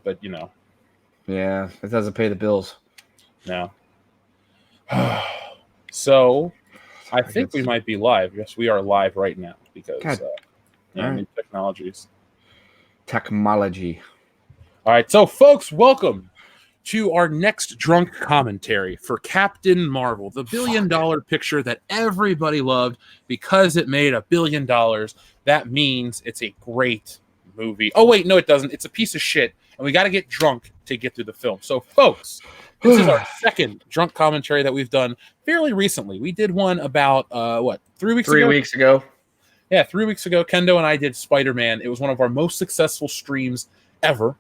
but Yeah, it doesn't pay the bills. no. So, I think we might be live. Yes, we are live right now because new technologies. Technology. All right, so folks, welcome to our next drunk commentary for Captain Marvel, the billion-dollar picture that everybody loved because it made $1 billion. That means it's a great movie. Oh, wait, no, it doesn't. It's a piece of shit, and we got to get drunk to get through the film. So, folks, this is our second drunk commentary that we've done fairly recently. We did one about, 3 weeks ago? 3 weeks ago. Yeah, 3 weeks ago, Kendo and I did Spider-Man. It was one of our most successful streams ever.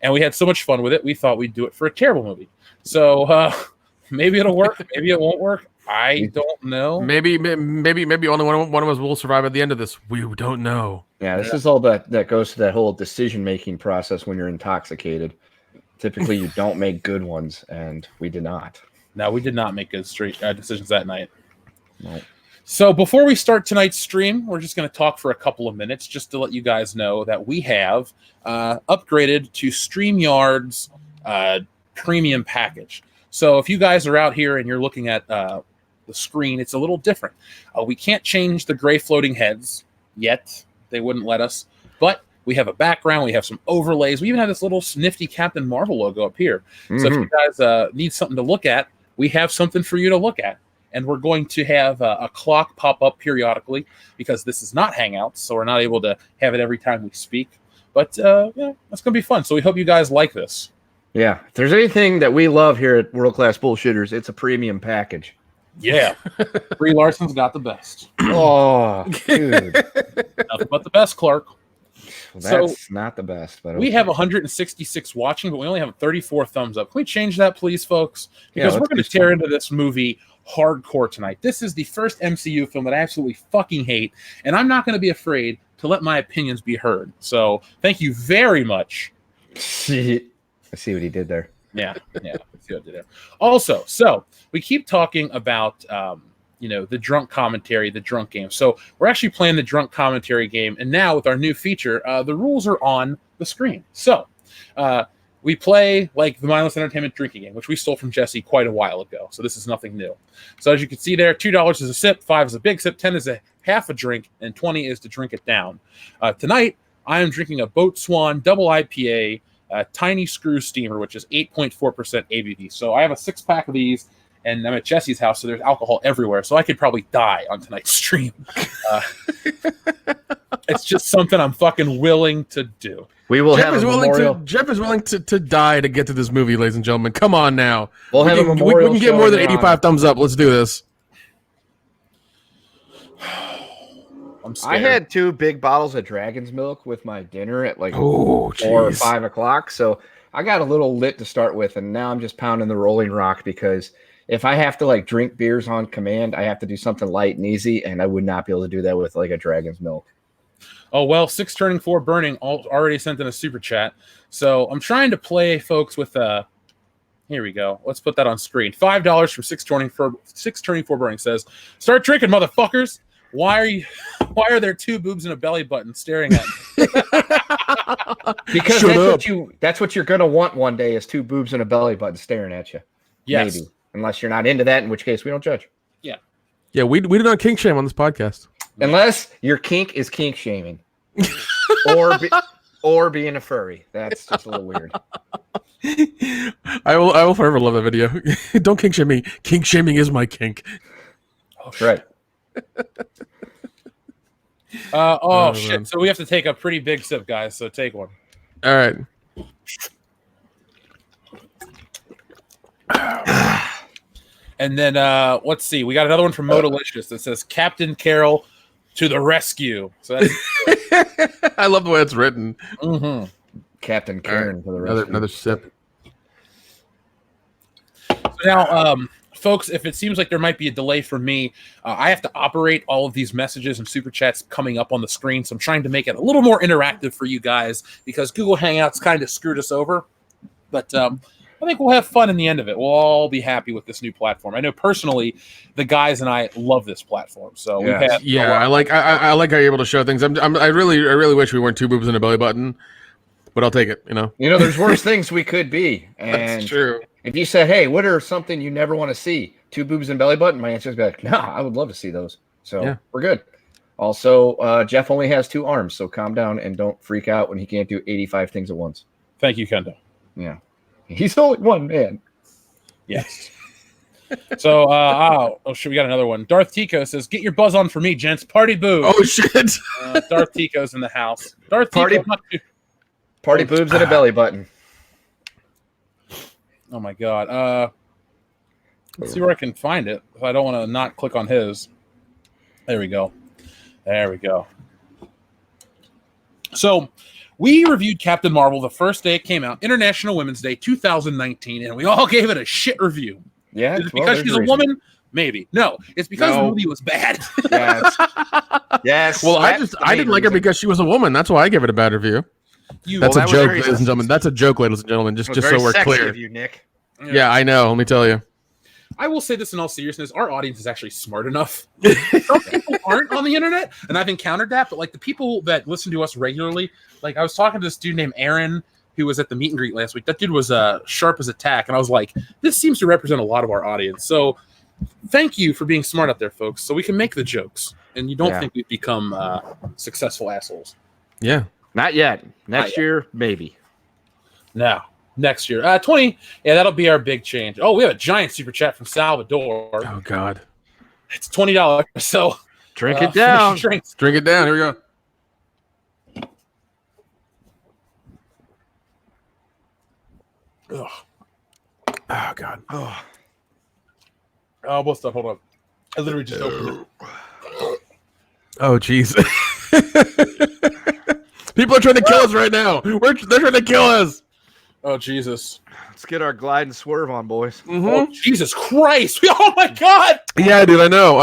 And we had so much fun with it, we thought we'd do it for a terrible movie. So maybe it'll work, maybe it won't work. I don't know. Maybe only one of us will survive at the end of this. We don't know. Yeah, this is all that goes to that whole decision-making process when you're intoxicated. Typically, you don't make good ones, and we did not. No, we did not make good decisions that night. No. So before we start tonight's stream, we're just going to talk for a couple of minutes just to let you guys know that we have upgraded to StreamYard's premium package. So if you guys are out here and you're looking at the screen, it's a little different. We can't change the gray floating heads yet. They wouldn't let us. But we have a background. We have some overlays. We even have this little nifty Captain Marvel logo up here. Mm-hmm. So if you guys need something to look at, we have something for you to look at. And we're going to have a clock pop up periodically because this is not Hangouts, so we're not able to have it every time we speak. But that's going to be fun. So we hope you guys like this. Yeah. If there's anything that we love here at World Class Bullshitters, it's a premium package. Yeah. Brie Larson's got the best. Oh, dude. Nothing but the best, Clark. Well, that's not the best. But we have 166 watching, but we only have 34 thumbs up. Can we change that, please, folks? Because we're going to tear into this movie hardcore tonight. This is the first MCU film that I absolutely fucking hate, and I'm not going to be afraid to let my opinions be heard. So thank you very much. I see what he did there. Yeah, I see what I did there. Also, so we keep talking about the drunk commentary, the drunk game. So we're actually playing the drunk commentary game, and now with our new feature, the rules are on the screen. So we play like the Mindless Entertainment drinking game, which we stole from Jesse quite a while ago. So this is nothing new. So as you can see there, $2 is a sip, 5 is a big sip, 10 is a half a drink, and 20 is to drink it down. Tonight, I am drinking a Boat Swan double IPA, Tiny Screw Steamer, which is 8.4% ABV. So I have a 6-pack of these, and I'm at Jesse's house, so there's alcohol everywhere. So I could probably die on tonight's stream. It's just something I'm fucking willing to do. We will have a memorial. Jeff is willing to die to get to this movie, ladies and gentlemen. Come on now. We'll have a memorial. We can get more than 85 thumbs up. Let's do this. I'm scared. I had 2 big bottles of Dragon's Milk with my dinner at like 4 or 5 o'clock. So I got a little lit to start with, and now I'm just pounding the Rolling Rock because if I have to like drink beers on command, I have to do something light and easy, and I would not be able to do that with like a Dragon's Milk. Oh, well, 6 turning 4 burning already sent in a super chat. So I'm trying to play folks with here we go. Let's put that on screen. $5 from 6 turning 4 burning says, "Start drinking, motherfuckers. Why are there 2 boobs and a belly button staring at me?" Because that's what you're gonna want one day is 2 boobs and a belly button staring at you. Yes. Maybe. Unless you're not into that, in which case we don't judge. Yeah. Yeah, we do not kink shame on this podcast. Unless your kink is kink shaming. or being a furry. That's just a little weird. I will forever love that video. Don't kink shame me. Kink shaming is my kink. Oh, right. Shit. Man. So we have to take a pretty big sip, guys. So take one. All right. And then let's see. We got another one from Modalicious that says Captain Carol to the rescue. So that's I love the way it's written. Mm-hmm. Captain Karen to the rescue. Another sip. So now, folks, if it seems like there might be a delay for me, I have to operate all of these messages and super chats coming up on the screen. So I'm trying to make it a little more interactive for you guys because Google Hangouts kind of screwed us over. But I think we'll have fun in the end of it. We'll all be happy with this new platform. I know personally, the guys and I love this platform. So we've had I like how you're able to show things. I really wish we weren't 2 boobs and a belly button. but I'll take it. There's worse things we could be. And That's true. if you said, hey, what are something you never want to see? 2 boobs and belly button? My answer is like, no, I would love to see those. So we're good. Also, Jeff only has 2 arms, so calm down and don't freak out when he can't do 85 things at once. Thank you, Kendo. Yeah. He's only one man. Yes. So, we got another one. Darth Tico says, "Get your buzz on for me, gents. Party boo." Oh shit! Darth Tico's in the house. Darth Party boobs and a belly button. Oh my god. Let's see where I can find it. I don't want to not click on his. There we go. So, we reviewed Captain Marvel the first day it came out, International Women's Day 2019, and we all gave it a shit review. Yeah, is it because she's a woman? Maybe. No, it's because the movie was bad. Yes. Well, I didn't like her because she was a woman. That's why I gave it a bad review. That's a joke, ladies and gentlemen. That's a joke, ladies and gentlemen. Just so we're clear. Of you, Nick. Yeah, I know. Let me tell you. I will say this in all seriousness: our audience is actually smart enough. Some people aren't on the internet, and I've encountered that. But like the people that listen to us regularly, like I was talking to this dude named Aaron, who was at the meet and greet last week. That dude was sharp as a tack, and I was like, this seems to represent a lot of our audience. So thank you for being smart out there, folks, so we can make the jokes, and you don't think we've become successful assholes. Yeah. Not yet. Next year, maybe. No. Next year. 20. Yeah, that'll be our big change. Oh, we have a giant super chat from Salvador. Oh, God. It's $20. So drink it down. Drink it down. Here we go. Ugh. Oh, God. Oh, almost done. Hold on. I literally just opened it. Oh, jeez. People are trying to kill us right now. They're trying to kill us. Oh, Jesus. Let's get our glide and swerve on, boys. Mm-hmm. Oh, Jesus Christ. Oh, my God. Yeah, dude, I know.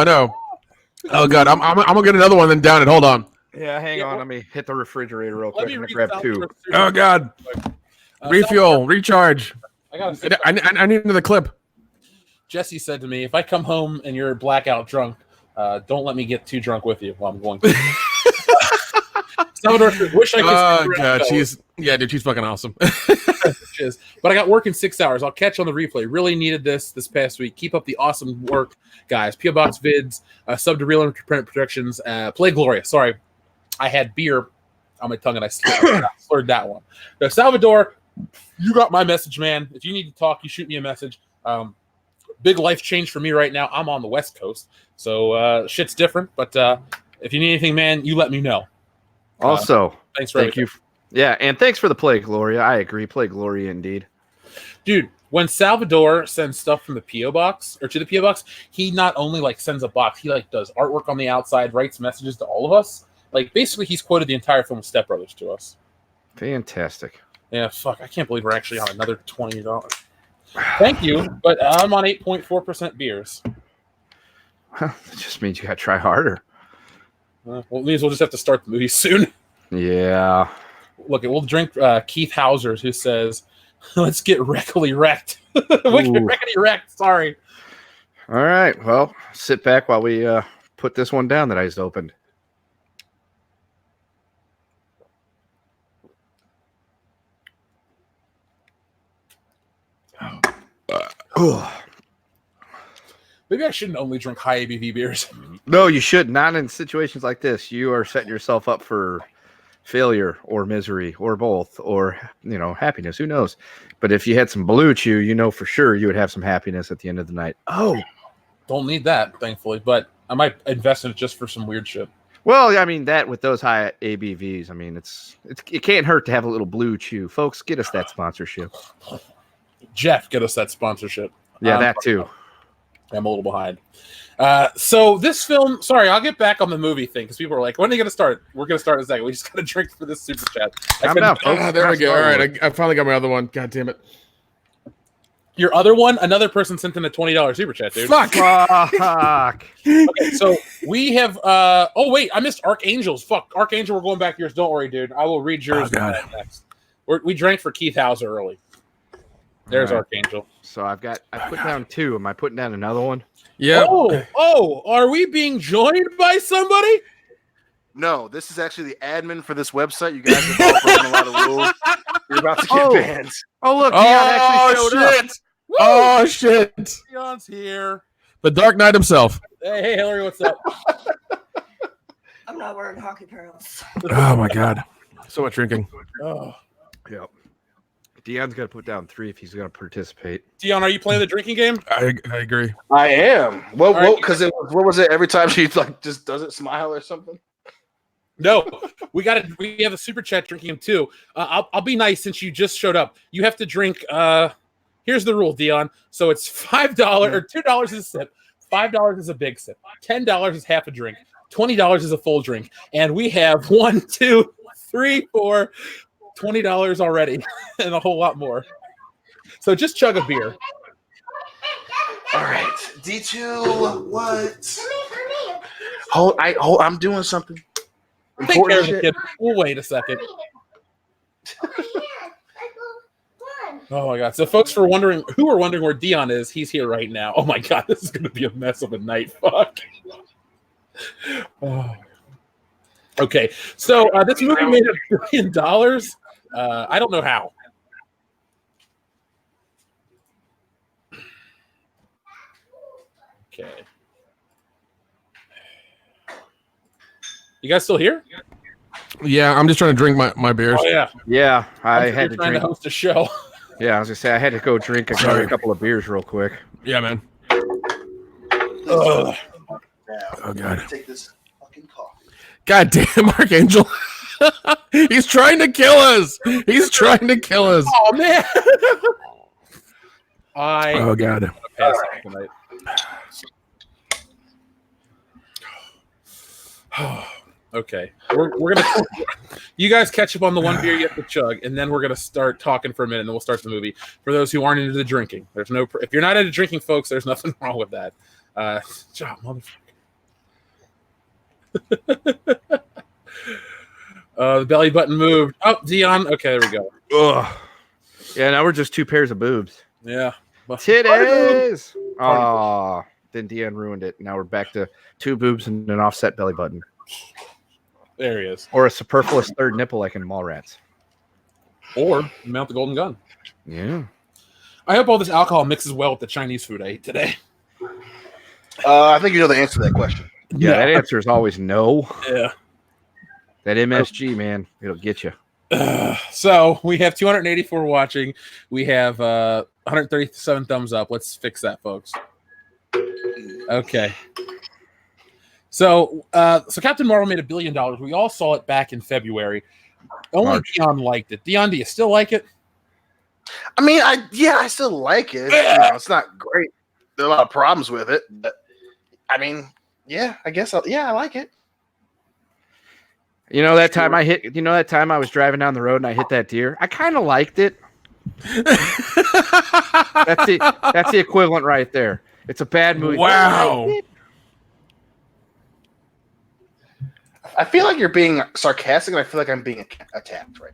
Oh, God. I'm going to get another one, then down it. Hold on. Yeah, hang on. Let me hit the refrigerator real quick. I'm going to grab 2. Oh, God. Refuel. Recharge. I need another clip. Jesse said to me, if I come home and you're blackout drunk, don't let me get too drunk with you while I'm going to. Salvador wish I could. Oh, God. She's fucking awesome. But I got work in 6 hours. I'll catch on the replay. Really needed this past week. Keep up the awesome work, guys. P.O. Box Vids, sub to Real Entertainment Productions, Play Gloria. Sorry, I had beer on my tongue and I slurred that one. So Salvador, you got my message, man. If you need to talk, you shoot me a message. Big life change for me right now. I'm on the West Coast, so shit's different. But if you need anything, man, you let me know. Also, thanks for everything. Yeah, and thanks for the Play Gloria. I agree. Play Gloria indeed. Dude, when Salvador sends stuff from the P.O. box or to the P.O. box, he not only like sends a box, he like does artwork on the outside, writes messages to all of us. Like basically he's quoted the entire film of Step Brothers to us. Fantastic. Yeah, fuck. I can't believe we're actually on another $20. Thank you, but I'm on 8.4% beers. Well, it just means you got to try harder. Well, it means we'll just have to start the movie soon. Yeah. Look, we'll drink Keith Hauser's, who says, let's get wreckily wrecked. We'll get wreckily wrecked. Sorry. All right. Well, sit back while we put this one down that I just opened. Maybe I shouldn't only drink high ABV beers. No, you should. Not in situations like this. You are setting yourself up for failure or misery or both or, happiness. Who knows? But if you had some Blue Chew, for sure you would have some happiness at the end of the night. Oh, don't need that, thankfully. But I might invest in it just for some weird shit. Well, I mean, that with those high ABVs, I mean, it can't hurt to have a little Blue Chew. Folks, get us that sponsorship. Jeff, get us that sponsorship. Yeah, that too. I'm a little behind. So this film, sorry, I'll get back on the movie thing because people are like, when are you going to start? We're going to start in a second. We just got to drink for this super chat. Calm down, folks. There we go. All right, I finally got my other one. God damn it. Your other one, another person sent in a $20 super chat, dude. Fuck. Okay, so we have, oh wait, I missed Archangel's. Fuck, Archangel, we're going back yours. Don't worry, dude. I will read yours next. We drank for Keith Hauser early. There's right. Archangel. So I put down 2. Am I putting down another one? Yeah. Oh, are we being joined by somebody? No, this is actually the admin for this website. You guys have all broken a lot of rules. You're about to get banned. Oh, look, Dion actually showed up. Oh, shit. Dion's here. The Dark Knight himself. Hey, Hillary, what's up? I'm not wearing hockey pants. Oh, my God. So much drinking. Oh. Yep. Dion's got to put down 3 if he's going to participate. Dion, are you playing the drinking game? I agree. I am. Well, All right. because what was it? Every time she like just doesn't smile or something. No, we have a super chat drinking game too. I'll be nice since you just showed up. You have to drink. Here's the rule, Dion. So it's $5 or $2 is a sip. $5 is a big sip. $10 is half a drink. $20 is a full drink. And we have $1, $2, $3, $4, $20 already, and a whole lot more. So just chug a beer. All right, D2. What? Hold, I'm doing something. Take care of the kid. We'll wait a second. Oh my God! So, folks, who are wondering where Dion is, he's here right now. Oh my God, this is going to be a mess of a night. Fuck. Oh. Okay, so this movie made $1 billion. I don't know how. Okay. You guys still here? Yeah, I'm just trying to drink my beers. Oh yeah, Yeah, I had to trying drink. to host a show. Yeah, I was gonna say I had to go drink a couple of beers real quick. Yeah, man. Ugh. Oh, God. Take this fucking coffee. God damn, Archangel. He's trying to kill us. He's trying to kill us. Oh man. Oh, God. Pass tonight. Okay, we're gonna. You guys catch up on the one beer you have to chug, and then we're gonna start talking for a minute, and then we'll start the movie. For those who aren't into the drinking, there's no. If you're not into drinking, folks, there's nothing wrong with that. Job, motherfucker. The belly button moved. Oh, Dion. Okay, there we go. Ugh. Yeah, now we're just 2 pairs of boobs. Yeah. Titties. Oh, then Dion ruined it. Now we're back to 2 boobs and an offset belly button. There he is. Or a superfluous third nipple like in Mallrats. Or mount the golden gun. Yeah. I hope all this alcohol mixes well with the Chinese food I ate today. I think you know the answer to that question. Yeah, that answer is always no. Yeah. That MSG, man, it'll get you. So we have 284 watching. We have 137 thumbs up. Let's fix that, folks. Okay. So Captain Marvel made $1 billion. We all saw it back in February. Only March. Dion liked it. Dion, do you still like it? I mean, I still like it. You know, it's not great. There are a lot of problems with it, but I mean, yeah, I guess I like it. You know that time I was driving down the road and I hit that deer? I kind of liked it. That's the equivalent right there. It's a bad movie. Wow. I feel like you're being sarcastic, and I feel like I'm being attacked right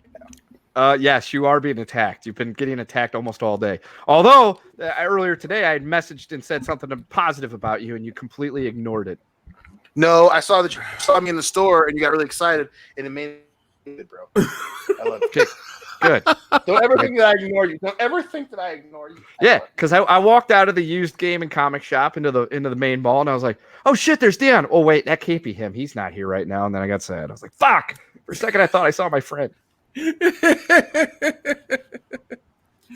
now. Yes, you are being attacked. You've been getting attacked almost all day. Although earlier today I had messaged and said something positive about you, and you completely ignored it. No, I saw that you saw me in the store, and you got really excited, and it made me good, bro. I love it. Good. Don't ever think that I ignore you. Don't ever think that I ignore you. Yeah, because I walked out of the used game and comic shop into the main mall, and I was like, oh shit, there's Dion. Oh wait, that can't be him. He's not here right now. And then I got sad. I was like, fuck. For a second, I thought I saw my friend.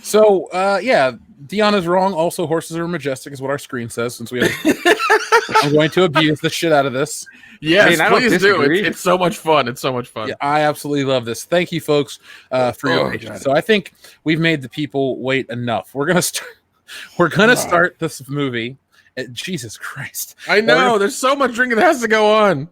So, yeah, Dion is wrong. Also, horses are majestic is what our screen says. Since we have, I'm going to abuse the shit out of this. Yes, I don't please do. disagree. It's so much fun. It's so much fun. Yeah, I absolutely love this. Thank you, folks, for your patience. So I think we've made the people wait enough. We're gonna start. We're gonna start this movie. Jesus Christ! I know. There's so much drinking that has to go on.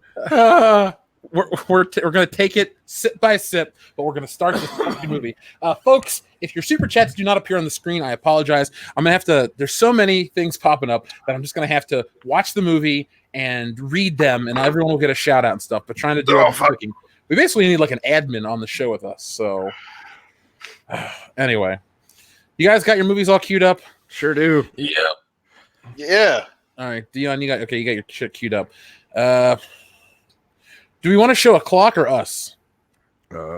We're going to take it sip by sip, but we're going to start this fucking movie. Folks, if your super chats do not appear on the screen, I apologize. I'm going to have to, there's so many things popping up that I'm just going to have to watch the movie and read them, and everyone will get a shout out and stuff, but trying to do all the cooking. We basically need like an admin on the show with us. So anyway, you guys got your movies all queued up? Sure do. Yeah. All right, Dion, you got your shit queued up. Do we want to show a clock or us? Probably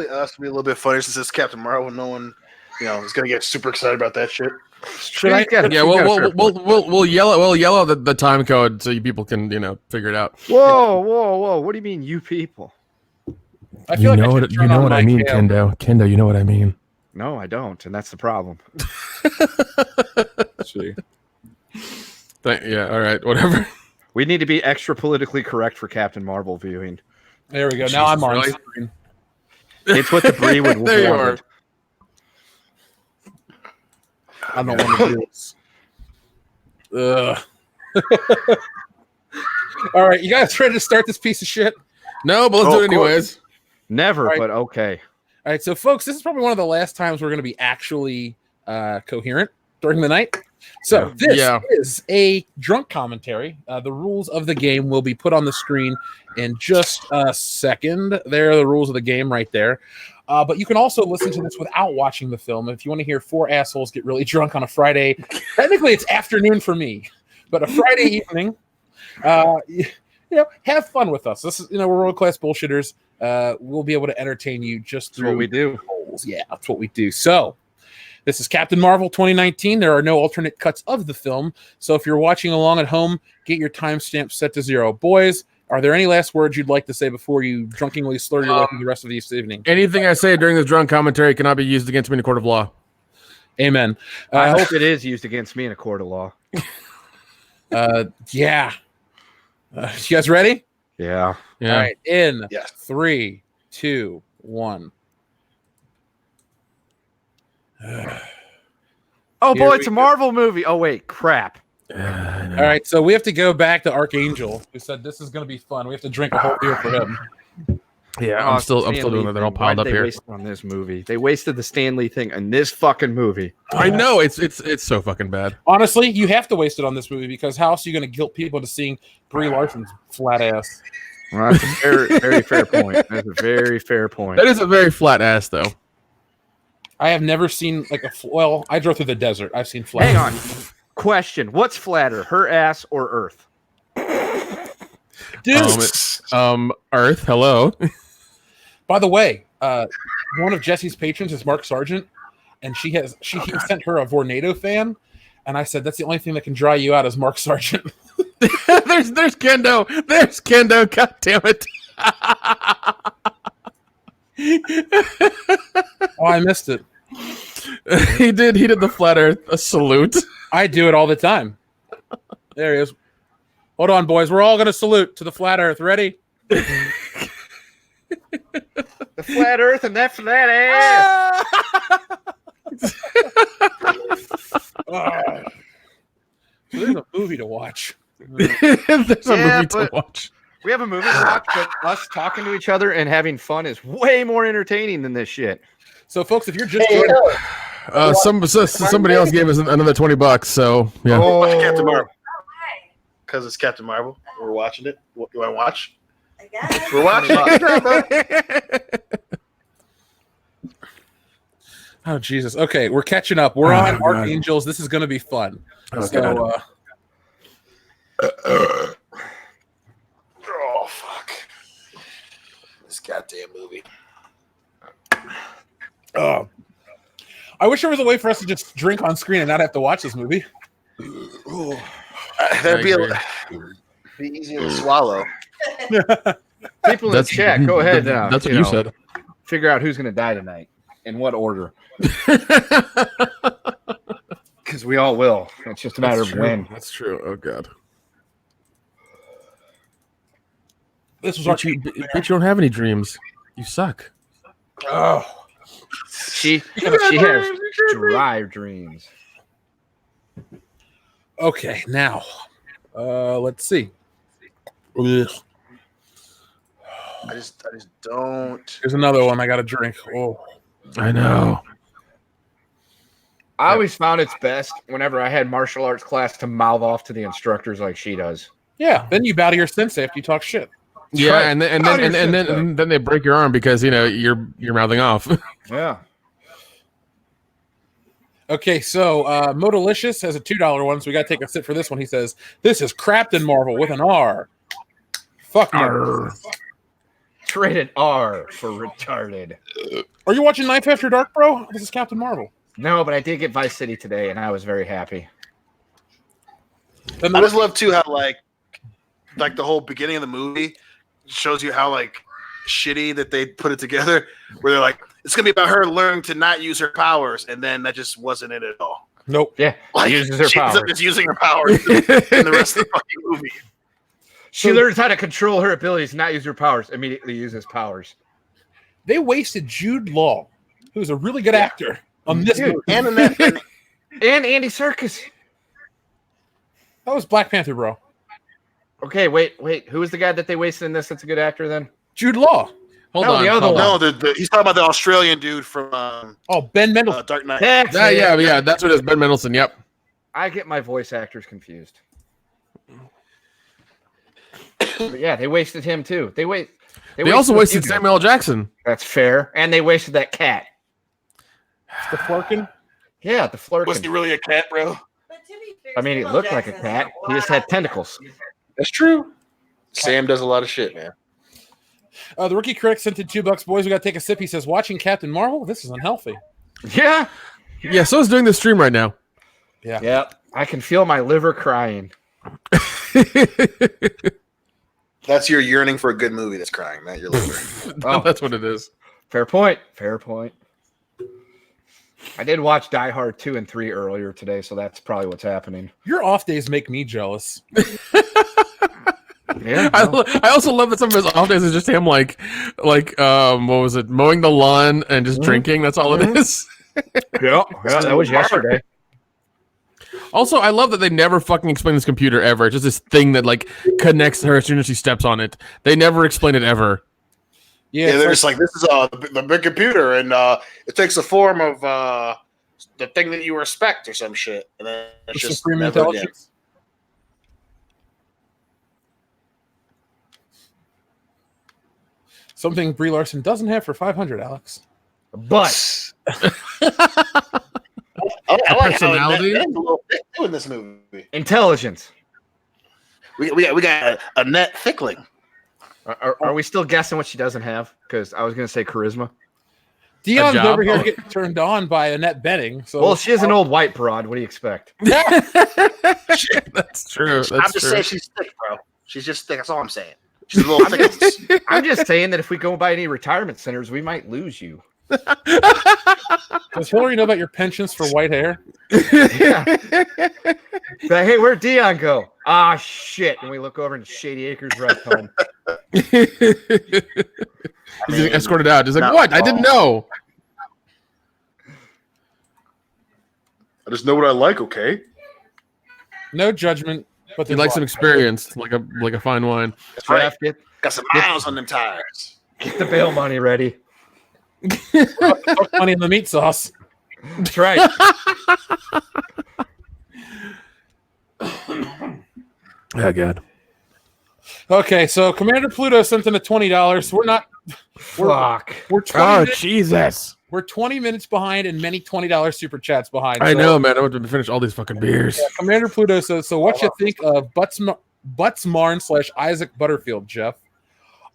us would be a little bit funny since it's Captain Marvel. No one, is gonna get super excited about that shit. Should I? Yeah, we'll yell the time code so you people can figure it out. Whoa! What do you mean, you people? I feel you know what I mean, Kendo. Kendo, you know what I mean. No, I don't, and that's the problem. See. Yeah, all right, whatever. We need to be extra politically correct for Captain Marvel viewing. There we go. Now I'm on really? screen. It's what the Bree would There you are. I don't want to do this. All right, you guys ready to start this piece of shit? No, but let's do it anyways. Never, Right. but okay. All right, so folks, this is probably one of the last times we're going to be actually coherent during the night. So this is a drunk commentary. The rules of the game will be put on the screen in just a second. There are the rules of the game right there. But you can also listen to this without watching the film. If you want to hear four assholes get really drunk on a Friday, technically it's afternoon for me, but a Friday evening, have fun with us. This is, we're world-class bullshitters. We'll be able to entertain you just through what we do. Goals. Yeah, that's what we do. So this is Captain Marvel 2019. There are no alternate cuts of the film. So if you're watching along at home, get your timestamp set to 0. Boys, are there any last words you'd like to say before you drunkenly slur your way through the rest of this evening? Anything I say during this drunk commentary cannot be used against me in a court of law. Amen. I hope it is used against me in a court of law. Yeah. You guys ready? Yeah. All right. In 3, 2, 1. Oh boy, it's a Marvel movie. Oh wait, crap. All right, so we have to go back to Archangel, who said this is going to be fun. We have to drink a whole beer for him. Yeah, I'm still doing that. They're all piled up here. Wasted on this movie. They wasted the Stan Lee thing on this fucking movie. I know it's so fucking bad. Honestly, you have to waste it on this movie because how else are you going to guilt people into seeing Brie Larson's flat ass? Well, that's a very, very fair point. That's a very fair point. That is a very flat ass, though. I have never seen I drove through the desert. I've seen flat. Hang on. Question: what's flatter, her ass or Earth? Dude. Earth. Hello. By the way, one of Jesse's patrons is Mark Sargent, and he sent her a Vornado fan, and I said that's the only thing that can dry you out is Mark Sargent. there's Kendo. There's Kendo. God damn it. Oh, I missed it. He did the flat Earth a salute. I do it all the time. There he is. Hold on, boys. We're all going to salute to the flat Earth. Ready? The flat Earth and that flat ass. So there's a movie to watch. There's a movie to watch. We have a movie to watch, but us talking to each other and having fun is way more entertaining than this shit. So, folks, if you're just joining, somebody else gave us another $20, so yeah. Watch Captain Marvel. Because it's Captain Marvel. We're watching it. What do I watch? I guess. We're watching it. Oh, Jesus. Okay, we're catching up. We're on Archangels. This is going to be fun. Oh, Oh, fuck. This goddamn movie. Oh. I wish there was a way for us to just drink on screen and not have to watch this movie. That'd be easier to swallow. People in the chat, go ahead. That's what you said. Figure out who's going to die tonight. In what order? Because we all will. It's just a matter of when. That's true. Oh, God. This was But you don't have any dreams. You suck. Oh. She has dry dreams. Okay, now, let's see. Ugh. I just don't. Here's another one I got to drink. Oh, I know. I always found it's best whenever I had martial arts class to mouth off to the instructors like she does. yeah. Then you bow to your sensei after you talk shit. Yeah, right. and then they break your arm because you're mouthing off. Yeah. Okay, so Modalicious has a $2 one, so we got to take a sip for this one. He says, "This is Crapton Marvel with an R." Fuck no. Rated R for retarded. Are you watching Knife After Dark, bro? This is Captain Marvel. No, but I did get Vice City today, and I was very happy. I just love too how like the whole beginning of the movie shows you how like shitty that they put it together, where they're like, it's gonna be about her learning to not use her powers, and then that just wasn't it at all. Nope. Yeah, Like, uses her she ends up powers. just using her powers in the rest of the fucking movie. She learns how to control her abilities, not use her powers. Immediately uses powers. They wasted Jude Law, who's a really good actor, on this movie. And in that, And Andy Serkis. That was Black Panther, bro. Okay, wait. Who was the guy that they wasted in this? That's a good actor then. Jude Law. Hold No, on. the other hold one. on. no, he's talking about the Australian dude from Ben Mendelsohn. Dark Knight. That's it. Yeah, that's what it is. Ben Mendelsohn. Yep. I get my voice actors confused. But yeah, they wasted him too. They also wasted a few Samuel L. Jackson. That's fair. And they wasted that cat. The Flurkin. Yeah, the Was he flirkin. really a cat, bro? But to be fair, I mean, he Samuel looked like a Jackson cat. has He just had tentacles. That's true. Sam does a lot of shit, man. The rookie critic sent in $2. Boys, we got to take a sip. He says, watching Captain Marvel? This is unhealthy. Yeah. Yeah, so is doing the stream right now. Yeah. Yep. I can feel my liver crying. That's your yearning for a good movie that's crying, not your liver. Oh. That's what it is. Fair point. Fair point. I did watch Die Hard 2 and 3 earlier today, so that's probably what's happening. Your off days make me jealous. Yeah. I also love that some of his off days is just him like what was it, mowing the lawn and just drinking. That's all it is. Yeah, that was yesterday. Also, I love that they never fucking explain this computer ever. It's just this thing that like connects her as soon as she steps on it. They never explain it ever. Yeah, they're just like, this is the big computer, and it takes the form of the thing that you respect or some shit, and then it's just Supreme never again. intelligence. Something Brie Larson doesn't have for 500, Alex. But I like how Personality? Annette's a little thick too in this movie. intelligence. We got a net thickling. Are we still guessing what she doesn't have? Because I was going to say charisma. Dion's job. over here Oh. getting turned on by Annette Bening. So Well, she is an old white broad. What do you expect? That's true. I'm That's just true. saying she's thick, bro. She's just thick. That's all I'm saying. She's a little thick. I'm just saying that if we go by any retirement centers, we might lose you. does Hillary know about your pensions for white hair? Yeah. But, hey, where'd Dion go? Ah, shit. And we look over and Shady Acres rest home. He's escorted out. He's like, not what? I at didn't all. know. I just know what I like. Okay. No judgment, but He likes some experience, like a fine wine. That's right. Jeff, get Got some miles on them tires. the bail money ready. money in the meat sauce. That's right. Oh god. Okay, so Commander Pluto sent in a $20. Fuck. We're 20 Oh minutes, Jesus! we're 20 minutes behind and many $20 super chats behind. I So, know, man. I want to finish all these fucking beers. Commander Pluto says, so what you think of Buttsmarn / Isaac Butterfield, Jeff?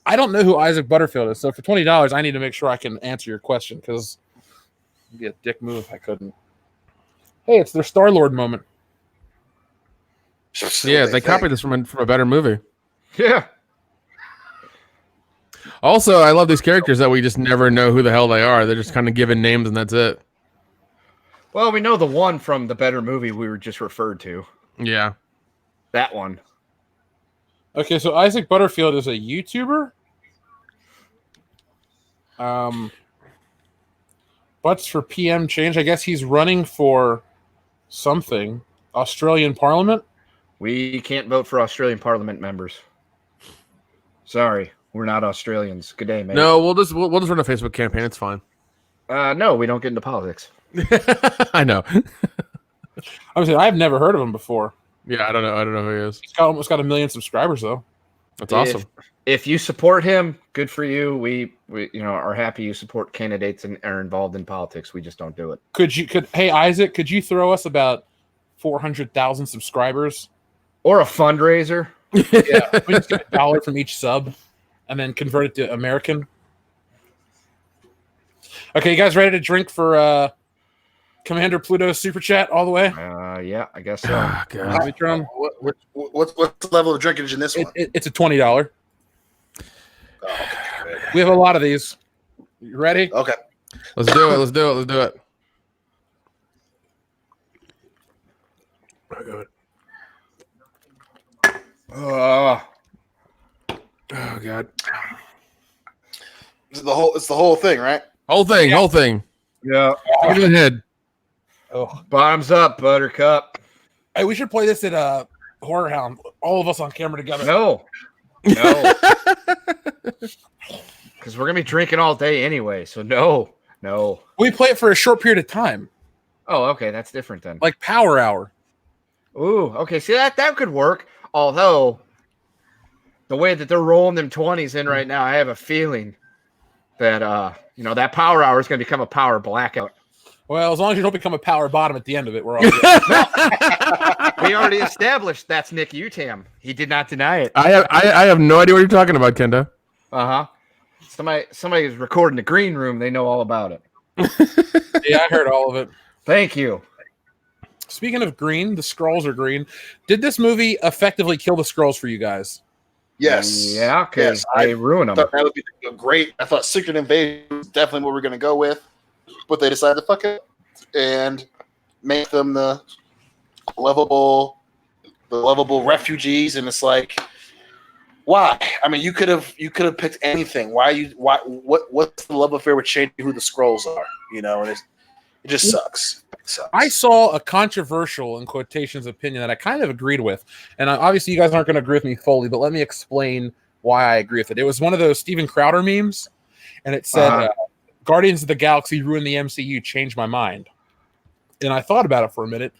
I don't know who Isaac Butterfield is, so for $20, I need to make sure I can answer your question because it'd be a dick move if I couldn't. Hey, it's their Star-Lord moment. Yeah, they copied this from a better movie. Yeah. Also, I love these characters that we just never know who the hell they are. They're just kind of given names and that's it. Well, we know the one from the better movie we were just referred to. Yeah. That one. Okay, so Isaac Butterfield is a YouTuber. Butts for PM change. I guess he's running for something. Australian Parliament. We can't vote for Australian Parliament members. Sorry, we're not Australians. Good day, mate. No, we'll just run a Facebook campaign. It's fine. No, we don't get into politics. I know. I was saying I've never heard of him before. Yeah, I don't know who he is. He's almost got 1 million subscribers though. That's awesome. If you support him, good for you. We are happy you support candidates and are involved in politics. We just don't do it. Hey Isaac, could you throw us about 400,000 subscribers? Or a fundraiser. Yeah, we just get $1 from each sub, and then convert it to American. Okay, you guys ready to drink for Commander Pluto's super chat all the way? Yeah, I guess so. Oh, God. What's the level of drinkage in this one? It's a $20. Oh, okay, good. We have a lot of these. You ready? Okay. Let's do it. Let's do it. Let's do it. Oh, God. It's the whole thing, right? Whole thing. Whole thing. yeah. Give it a head. Oh, Bottoms up, Buttercup. hey, we should play this at Horror Hound. All of us on camera together. No. Because we're gonna be drinking all day anyway. So no. We play it for a short period of time, Oh, okay, that's different then. like Power Hour. Ooh, okay. See that could work. Although the way that they're rolling them 20s in right now, I have a feeling that that power hour is gonna become a power blackout. Well, as long as you don't become a power bottom at the end of it, we're all good. We already established that's Nick Utam. He did not deny it. I have no idea what you're talking about, Kenda. Uh-huh. Somebody is recording the green room. They know all about it. Yeah, I heard all of it. Thank you. Speaking of green, the Skrulls are green. Did this movie effectively kill the Skrulls for you guys? Yes. Yeah, because Yes, they ruin them. thought that would be great. I thought Secret Invasion was definitely what we're going to go with, but they decided to fuck it and make them the lovable refugees, and it's like, why? I mean, you could have picked anything. What's the love affair with changing who the Skrulls are? And it just sucks. I saw a controversial, in quotations, opinion that I kind of agreed with. And obviously you guys aren't going to agree with me fully, but let me explain why I agree with it. It was one of those Steven Crowder memes, and it said, Guardians of the Galaxy ruined the MCU, changed my mind. And I thought about it for a minute,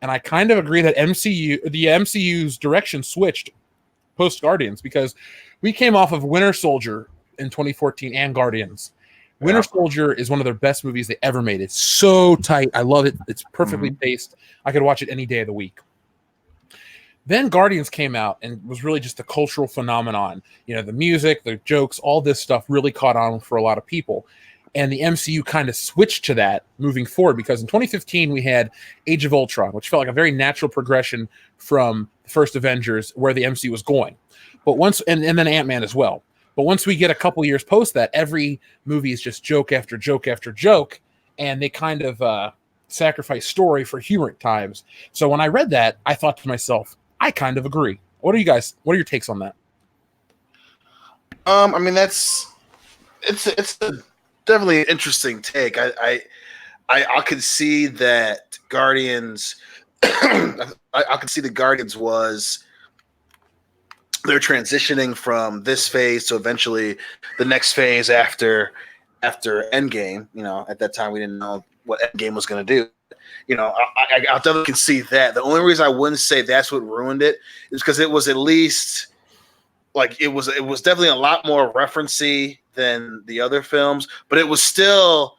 and I kind of agree that the MCU's direction switched post-Guardians, because we came off of Winter Soldier in 2014 and Guardians. Winter Soldier is one of their best movies they ever made. It's so tight. I love it. It's perfectly paced. I could watch it any day of the week. Then Guardians came out and was really just a cultural phenomenon. The music, the jokes, all this stuff really caught on for a lot of people. And the MCU kind of switched to that moving forward, because in 2015 we had Age of Ultron, which felt like a very natural progression from the first Avengers, where the MCU was going. But once, and then Ant-Man as well. But once we get a couple years post that, every movie is just joke after joke after joke, and they kind of sacrifice story for humor at times. So when I read that, I thought to myself, I kind of agree. What are your takes on that? I mean, it's definitely an interesting take. I could see that Guardians. I could see the Guardians was. They're transitioning from this phase to eventually the next phase after Endgame. At that time we didn't know what Endgame was going to do. I definitely can see that. The only reason I wouldn't say that's what ruined it is because it was at least like it was definitely a lot more referencey than the other films, but it was still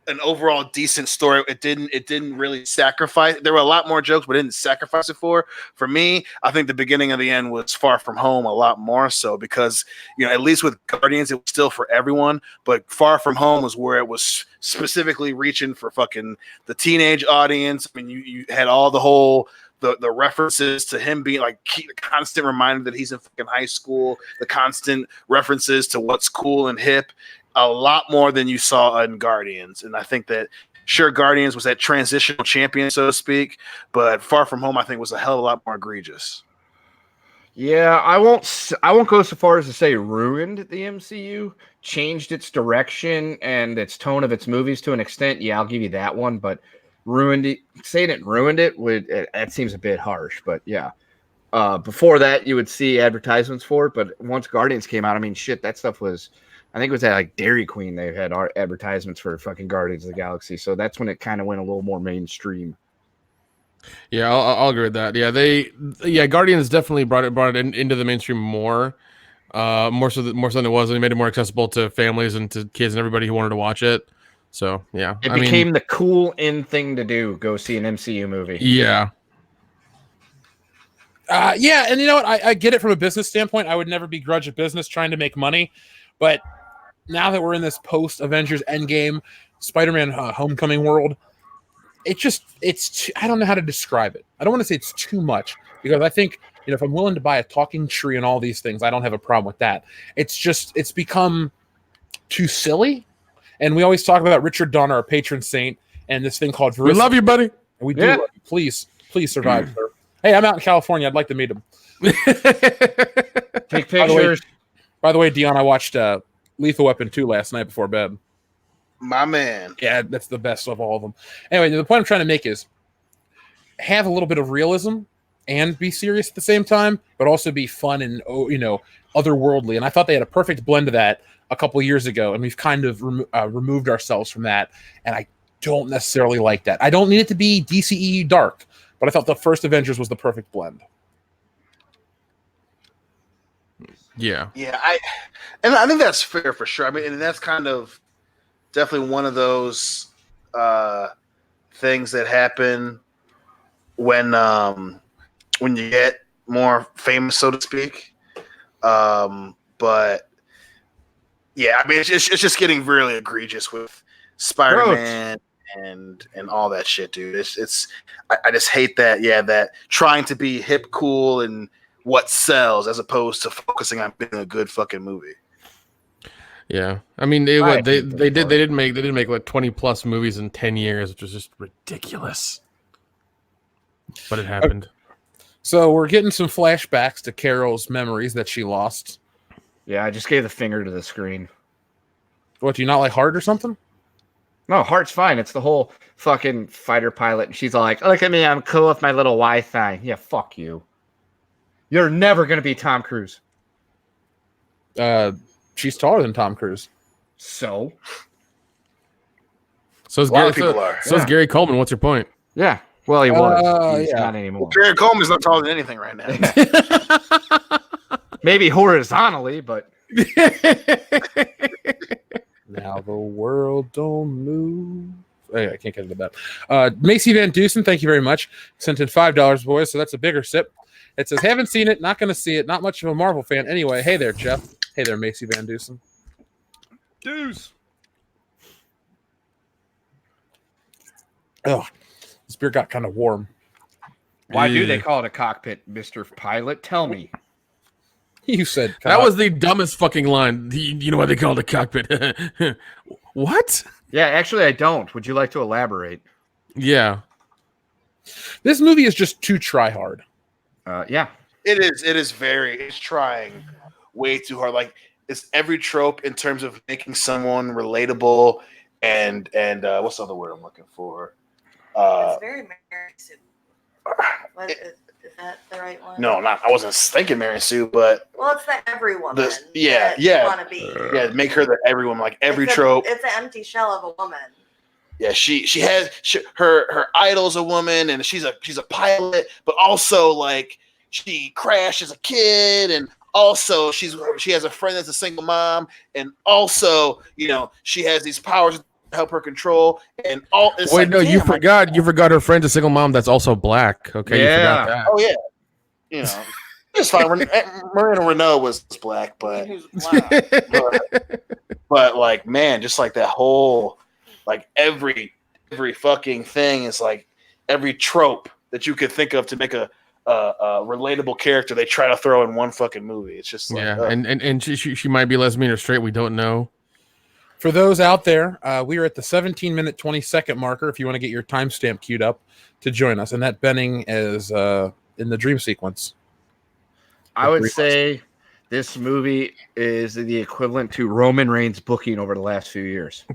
an overall decent story. It didn't really sacrifice. There were a lot more jokes, but it didn't sacrifice it for me. I think the beginning and the end was Far From Home a lot more so, because at least with Guardians it was still for everyone, but Far From Home was where it was specifically reaching for fucking the teenage audience. I mean, you had all the references to him being like the constant reminder that he's in fucking high school, the constant references to what's cool and hip. A lot more than you saw in Guardians. And I think that, sure, Guardians was that transitional champion, so to speak, but Far From Home, I think, was a hell of a lot more egregious. Yeah, I won't go so far as to say ruined the MCU, changed its direction and its tone of its movies to an extent. Yeah, I'll give you that one, but ruined it. Saying it ruined it that seems a bit harsh, but yeah. Before that, you would see advertisements for it, but once Guardians came out, I mean, shit, that stuff was. I think it was at like Dairy Queen. They had advertisements for fucking Guardians of the Galaxy. So that's when it kind of went a little more mainstream. Yeah, I'll agree with that. Yeah, Guardians definitely brought it into the mainstream more so than it was, and it made it more accessible to families and to kids and everybody who wanted to watch it. So yeah, it became the cool in thing to do. Go see an MCU movie. Yeah. Yeah, and you know what? I get it from a business standpoint. I would never begrudge a business trying to make money, but now that we're in this post Avengers Endgame, Spider-Man Homecoming world, I don't know how to describe it. I don't want to say it's too much because I think if I'm willing to buy a talking tree and all these things, I don't have a problem with that. It's become too silly, and we always talk about Richard Donner, our patron saint, and this thing called We love you, buddy. we do. Love you. Please survive, sir. Hey, I'm out in California. I'd like to meet him. Take pictures. By the way, Dion, I watched Lethal Weapon 2 last night before bed. My man. Yeah, that's the best of all of them. Anyway, the point I'm trying to make is have a little bit of realism and be serious at the same time, but also be fun and otherworldly. And I thought they had a perfect blend of that a couple of years ago, and we've kind of removed ourselves from that. And I don't necessarily like that. I don't need it to be DCEU dark, but I thought the first Avengers was the perfect blend. Yeah. Yeah, I think that's fair for sure. I mean, and that's kind of definitely one of those things that happen when you get more famous, so to speak. But yeah, I mean, it's just getting really egregious with Spider-Man and all that shit, dude. I just hate that. Yeah, that trying to be hip, cool, and what sells as opposed to focusing on being a good fucking movie. Yeah, I mean, they did make like 20+ movies in 10 years, which was just ridiculous. But it happened. So we're getting some flashbacks to Carol's memories that she lost. Yeah, I just gave the finger to the screen. What, do you not like Heart or something? No, Heart's fine. It's the whole fucking fighter pilot. And she's all like, look at me, I'm cool with my little Wi-Fi. Yeah, fuck you. You're never going to be Tom Cruise. She's taller than Tom Cruise. So? So is Gary Coleman. What's your point? Yeah. Well, he was. He's not anymore. Well, Gary Coleman's not taller than anything right now. Maybe horizontally, but... Now the world don't move. Hey, I can't get into that. Macy Van Dusen, thank you very much. Sent in $5, boys, so that's a bigger sip. It says, haven't seen it, not going to see it, not much of a Marvel fan. Anyway, hey there, Jeff. Hey there, Macy Van Dusen. Deuce. Oh, this beer got kind of warm. Why do they call it a cockpit, Mr. Pilot? Tell me. You said that was the dumbest fucking line. You know why they call it a cockpit? What? Yeah, actually, I don't. Would you like to elaborate? Yeah. This movie is just too try hard. Yeah. It is. It's trying way too hard. Like, it's every trope in terms of making someone relatable and what's the other word I'm looking for? It's very Mary Sue. Is that the right one? No, I wasn't thinking Mary Sue, but well, it's that every woman. Want to be. Yeah, make her the every woman, like every trope. It's an empty shell of a woman. Yeah, she has her idol's a woman, and she's a pilot, but also like she crashed as a kid, and also she has a friend that's a single mom, and also she has these powers to help her control, and all. Wait, no, you forgot her friend's a single mom that's also black. Okay, yeah. You forgot that. Oh yeah, it's fine. Marina Renault was black, but like, man, just like that whole. Like every fucking thing is like every trope that you could think of to make a relatable character they try to throw in one fucking movie. It's just like, and she might be lesbian or straight. We don't know. For those out there, we are at the 17-minute 20-second marker. If you want to get your timestamp queued up to join us, and that Benning is in the dream sequence. I would say this movie is the equivalent to Roman Reigns booking over the last few years.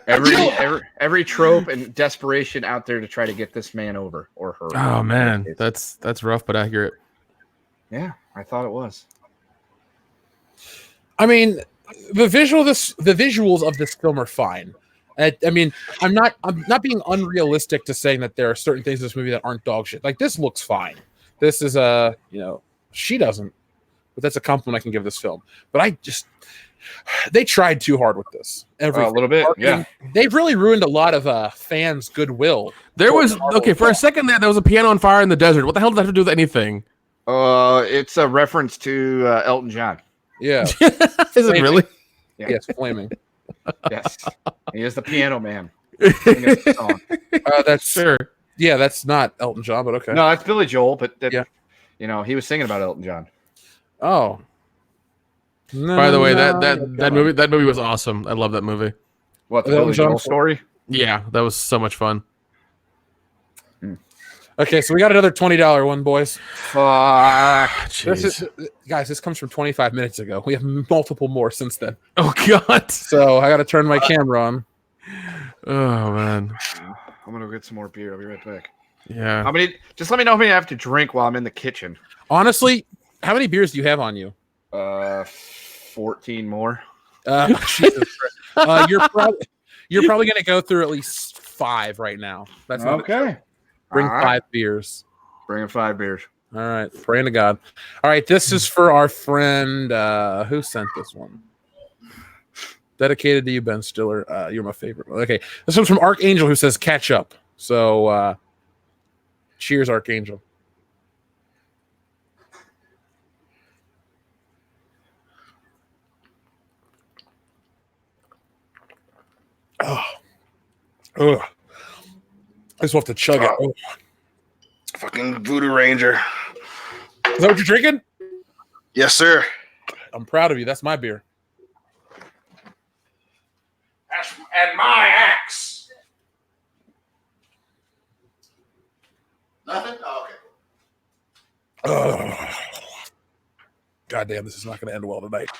every trope and desperation out there to try to get this man over or her. Oh man, that's rough but accurate. Yeah, I thought it was. I mean, the visuals of this film are fine. I mean, I'm not being unrealistic to saying that there are certain things in this movie that aren't dog shit. Like, this looks fine. This is she doesn't, but that's a compliment I can give this film. But They tried too hard with this. A little bit, yeah. They've really ruined a lot of fans' goodwill. There was for a second there was a piano on fire in the desert. What the hell does that have to do with anything? It's a reference to Elton John. Yeah. Is it really? Yeah. Yes, flaming. Yes, he is the piano man. That's Sure. Yeah, that's not Elton John, but okay. No, that's Billy Joel, but Yeah. He was singing about Elton John. Oh. By the way, that movie was awesome. I love that movie. What, the Elton Billy John Joel story? Yeah, that was so much fun. Okay, so we got another $20 one, boys. Fuck. This comes from 25 minutes ago. We have multiple more since then. Oh God. So I got to turn my camera on. Oh man. I'm gonna go get some more beer. I'll be right back. Yeah. Just let me know how many I have to drink while I'm in the kitchen. Honestly, how many beers do you have on you? 14 more. Jesus Christ. You're probably gonna go through at least 5 right now. That's not okay. Bring All right. 5 beers. Bringing 5 beers. All right, praying to God. All right, this is for our friend who sent this one. Dedicated to you, Ben Stiller. You're my favorite. Okay, this one's from Archangel, who says catch up. So, cheers, Archangel. Oh, I just have to chug it. Oh. Fucking Voodoo Ranger. Is that what you're drinking? Yes, sir. I'm proud of you. That's my beer. And my axe. Nothing? Oh, okay. God damn, this is not going to end well tonight.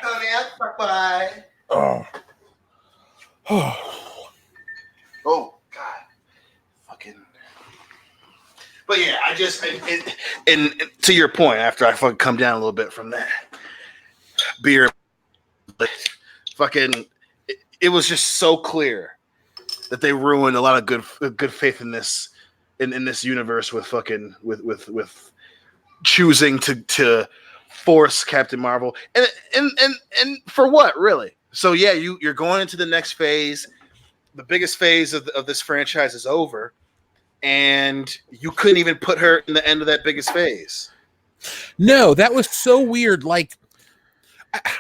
Oh, yeah. Bye. Oh. Oh, God. Fucking. But yeah, I just, and to your point, after I fucking come down a little bit from that beer, fucking, it was just so clear that they ruined a lot of good faith in this, in this universe with fucking, with choosing to force Captain Marvel. And for what, really? So yeah, you're going into the next phase. The biggest phase of this franchise is over, and you couldn't even put her in the end of that biggest phase. No, that was so weird. Like,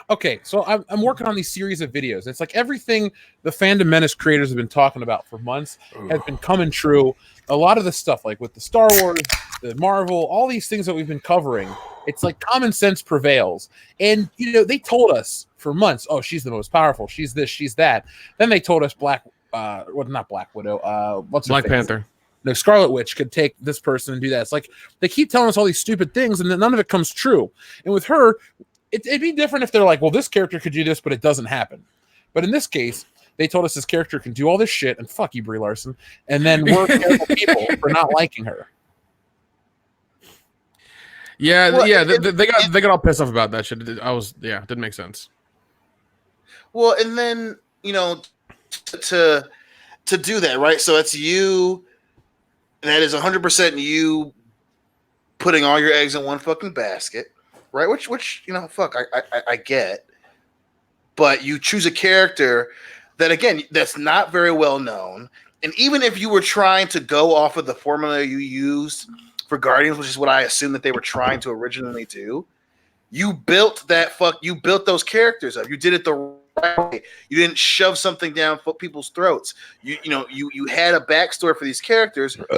okay, so I'm working on these series of videos. It's like everything the Fandom Menace creators have been talking about for months has been coming true. A lot of the stuff, like with the Star Wars, the Marvel, all these things that we've been covering, it's like common sense prevails. And, they told us for months, oh, she's the most powerful. She's this, she's that. Then they told us not Black Widow. What's her Black face? Panther. No, Scarlet Witch could take this person and do that. It's like they keep telling us all these stupid things, and then none of it comes true. And with her, it'd be different if they're like, well, this character could do this, but it doesn't happen. But in this case, they told us this character can do all this shit, and fuck you, Brie Larson, and then we're terrible people for not liking her. Yeah, well, yeah, they got all pissed off about that shit. Didn't make sense. Well, and then to do that, right? So it's you. That is 100% you putting all your eggs in one fucking basket, right? Which fuck, I get. But you choose a character that, again, that's not very well known. And even if you were trying to go off of the formula you used for Guardians, which is what I assume that they were trying to originally do, you built those characters up. You did it the right way. You didn't shove something down people's throats. You had a backstory for these characters, but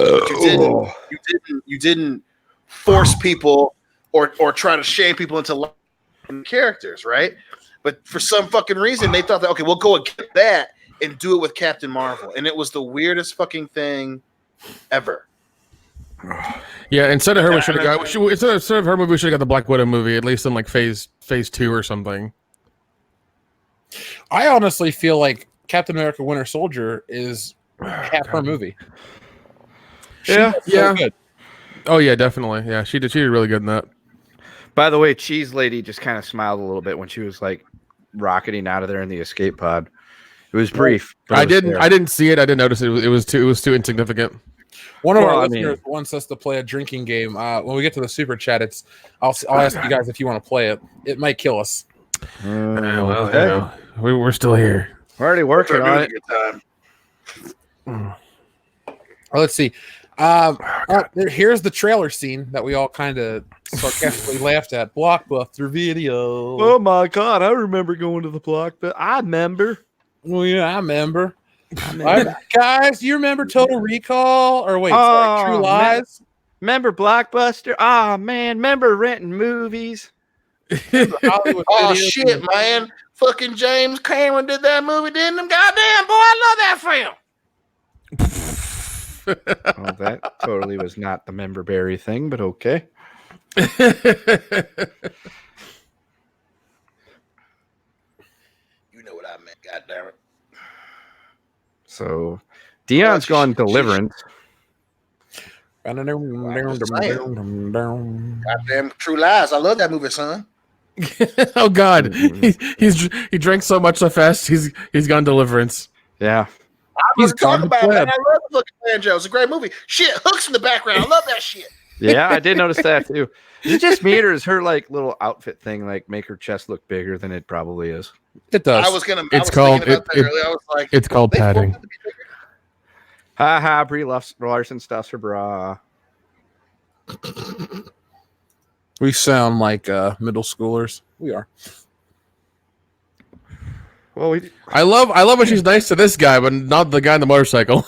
you didn't force people or try to shame people into liking characters, right? But for some fucking reason, they thought that, okay, we'll go and get that and do it with Captain Marvel. And it was the weirdest fucking thing ever. Yeah, instead of her, instead of her movie, we should have got the Black Widow movie, at least in like phase 2 or something. I honestly feel like Captain America Winter Soldier is half her movie. Yeah. Good. Oh yeah, definitely. Yeah, she did really good in that. By the way, Cheese Lady just kind of smiled a little bit when she was like rocketing out of there in the escape pod. It was brief. I didn't see it. I didn't notice it. It was too insignificant. One of our listeners wants us to play a drinking game. When we get to the super chat, I'll ask you guys if you want to play it. It might kill us. Well, we're still here. We're already working on it. Let's see. Here's the trailer scene that we all kind of sarcastically laughed at. Blockbuster video. Oh my God! I remember going to the Blockbuster. I remember. Oh yeah, I remember. Guys, do you remember Total Recall? Or wait, sorry, True Lies? Remember Blockbuster? Ah, man. Remember renting movies? Oh shit, man! Fucking James Cameron did that movie, didn't him? Goddamn, boy, I love that film. Oh, that totally was not the member berry thing, but okay. You know what I meant, goddamn it. So, Dion's gone Deliverance. Goddamn True Lies. I love that movie, son. Oh God, he drank so much so fast. He's gone Deliverance. Yeah. He's gone about it, man. I love the fucking banjo. It's a great movie. Shit, Hook's in the background. I love that shit. Yeah, I did notice that too. Is it just me, or is her like little outfit thing like make her chest look bigger than it probably is? It does. I was thinking about that earlier. I was like, it's called padding. Ha ha, Brie Larson stuffs her bra. We sound like middle schoolers. We are. Well, I love when she's nice to this guy, but not the guy on the motorcycle.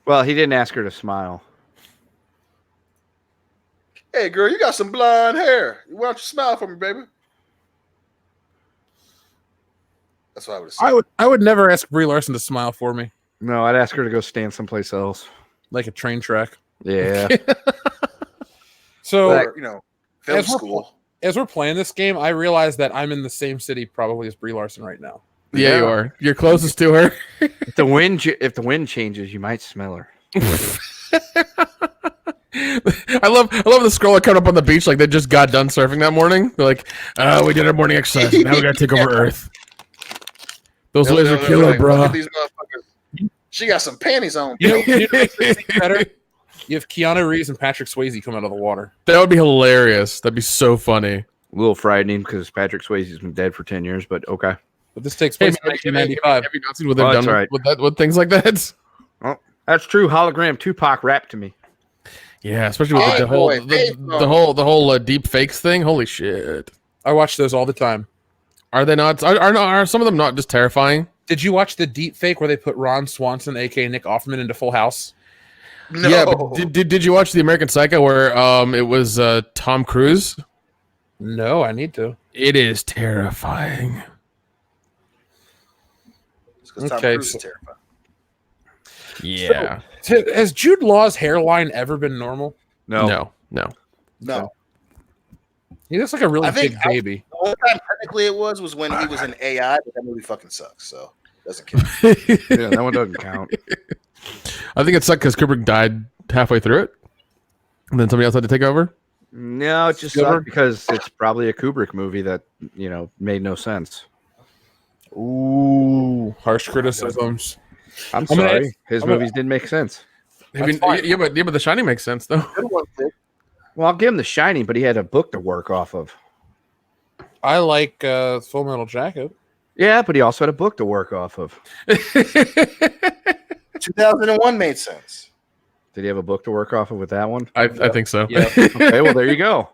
well, he didn't ask her to smile. hey, girl, you got some blonde hair. Why don't you smile for me, baby? That's what I would say. I would never ask Brie Larson to smile for me, No, I'd ask her to go stand someplace else. like a train track. Yeah. So, Or, film as we're- school. as we're playing this game, I realize that I'm in the same city probably as Brie Larson right now. Yeah, you are. You're closest to her. If the wind changes, you might smell her. I love the scroller coming up on the beach like they just got done surfing that morning. They're like, we did our morning exercise. Now we gotta take over Earth. Those waves are killer, bro. Look at these motherfuckers. She got some panties on. You know what makes this better? You have Keanu Reeves and Patrick Swayze come out of the water. That would be hilarious. That'd be so funny. A little frightening because Patrick Swayze's been dead for 10 years, but okay. But this takes place in 1995. Have you not seen what they've done with things like that? Well, that's true. Hologram Tupac rap to me. Yeah, especially with the whole deep fakes thing. Holy shit! I watch those all the time. Are they not? Are some of them not just terrifying? Did you watch the deep fake where they put Ron Swanson, aka Nick Offerman, into Full House? No. Yeah, but did you watch the American Psycho where it was Tom Cruise? No, I need to. It is terrifying. Tom Cruise is terrifying. Yeah. So, has Jude Law's hairline ever been normal? No. He looks like a really big baby. The only time technically it was when he was in AI, but that movie fucking sucks, so it doesn't count. Yeah, that one doesn't count. I think it sucked because Kubrick died halfway through it, and then somebody else had to take over. No, it just sucked because it's probably a Kubrick movie that made no sense. Ooh, harsh criticisms. I'm sorry, his movies didn't make sense. But The Shining makes sense though. Well, I'll give him The Shining, but he had a book to work off of. I like Full Metal Jacket. Yeah, but he also had a book to work off of. 2001 made sense. Did he have a book to work off of with that one? I think so. Yeah. Okay, well there you go.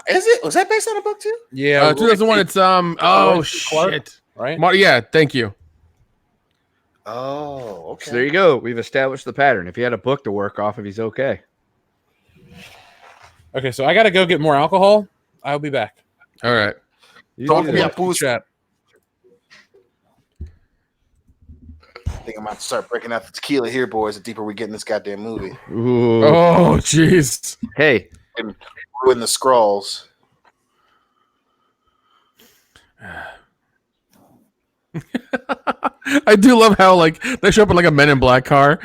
Is it? Was that based on a book too? Yeah, 2001. It's shit. Right? Yeah, thank you. Oh, okay. So there you go. We've established the pattern. If he had a book to work off of, he's okay. Okay, so I got to go get more alcohol. I'll be back. All right. Talk about food chat. I think I'm about to start breaking out the tequila here, boys. The deeper we get in this goddamn movie, Ooh. Oh, jeez. Hey, and ruin the scrolls. I do love how they show up in a Men in Black car.